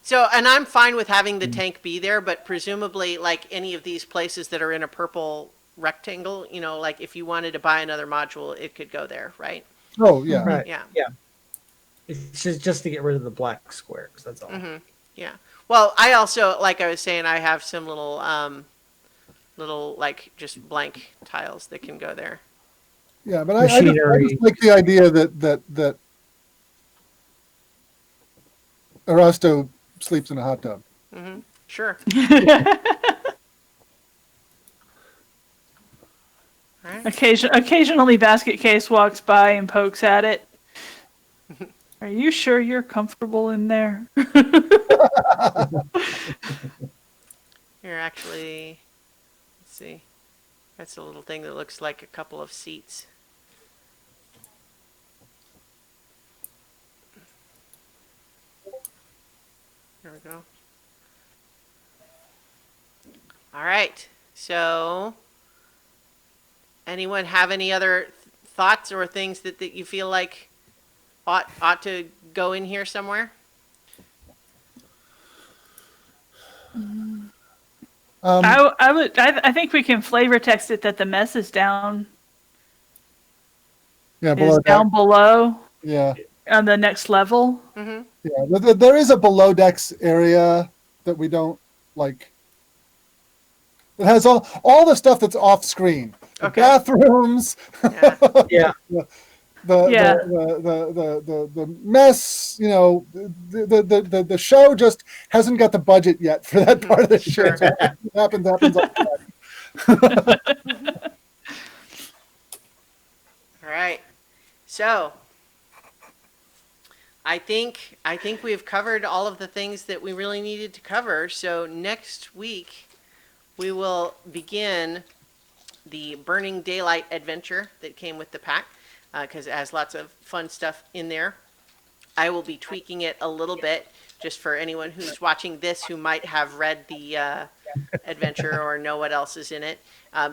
So, and I'm fine with having the tank be there, but presumably, like any of these places that are in a purple rectangle, like if you wanted to buy another module, it could go there, right? oh yeah. Right. Yeah. Yeah. It's just to get rid of the black squares. That's all. Yeah. Well, I also, like I was saying, I have some little like just blank tiles that can go there. Yeah, but I just Machinery. like the idea that Erasto sleeps in a hot tub. Sure. All right. Occasionally, basket case walks by and pokes at it. Are you sure you're comfortable in there? Here, actually, let's see. That's a little thing that looks like a couple of seats. There we go. All right. So, anyone have any other thoughts or things that you feel like ought to go in here somewhere? I think we can flavor text it that the mess is down Yeah, below down deck. below Yeah, on the next level. yeah. There is a below decks area that we don't like. It has all the stuff that's off screen. The Okay. bathrooms, Yeah. Yeah. the mess. The show just hasn't got the budget yet for that part of the Sure. show. It happens. All right. So, I think we've covered all of the things that we really needed to cover. So next week we will begin the Burning Daylight adventure that came with the pack because it has lots of fun stuff in there. I will be tweaking it a little bit just for anyone who's watching this who might have read the adventure or know what else is in it.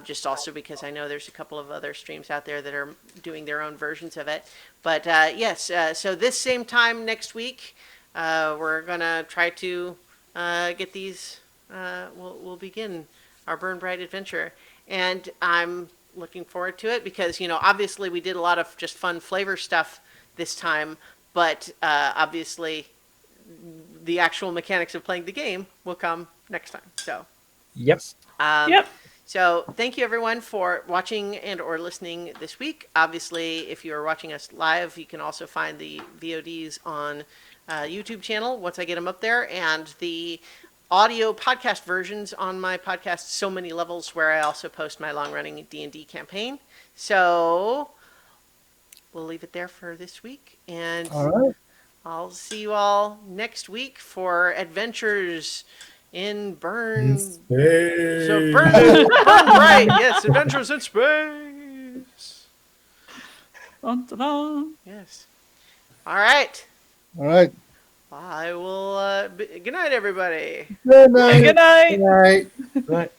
Just also because I know there's a couple of other streams out there that are doing their own versions of it. But yes, so this same time next week, we're going to try to get these, we'll begin our Burn Bright adventure. And I'm looking forward to it because, obviously we did a lot of just fun flavor stuff this time, but obviously the actual mechanics of playing the game will come next time. So, Yep. Yep. So thank you everyone for watching and or listening this week. Obviously, if you are watching us live, you can also find the VODs on YouTube channel once I get them up there, and the audio podcast versions on my podcast So Many Levels, where I also post my long-running D&D campaign. So we'll leave it there for this week, and All right. I'll see you all next week for adventures in In So space. Burn Bright. Yes, Adventures in Space. Dun, dun, dun. Yes. All right. All right. I will. Good night, everybody. Good night. Good night. Right. Right.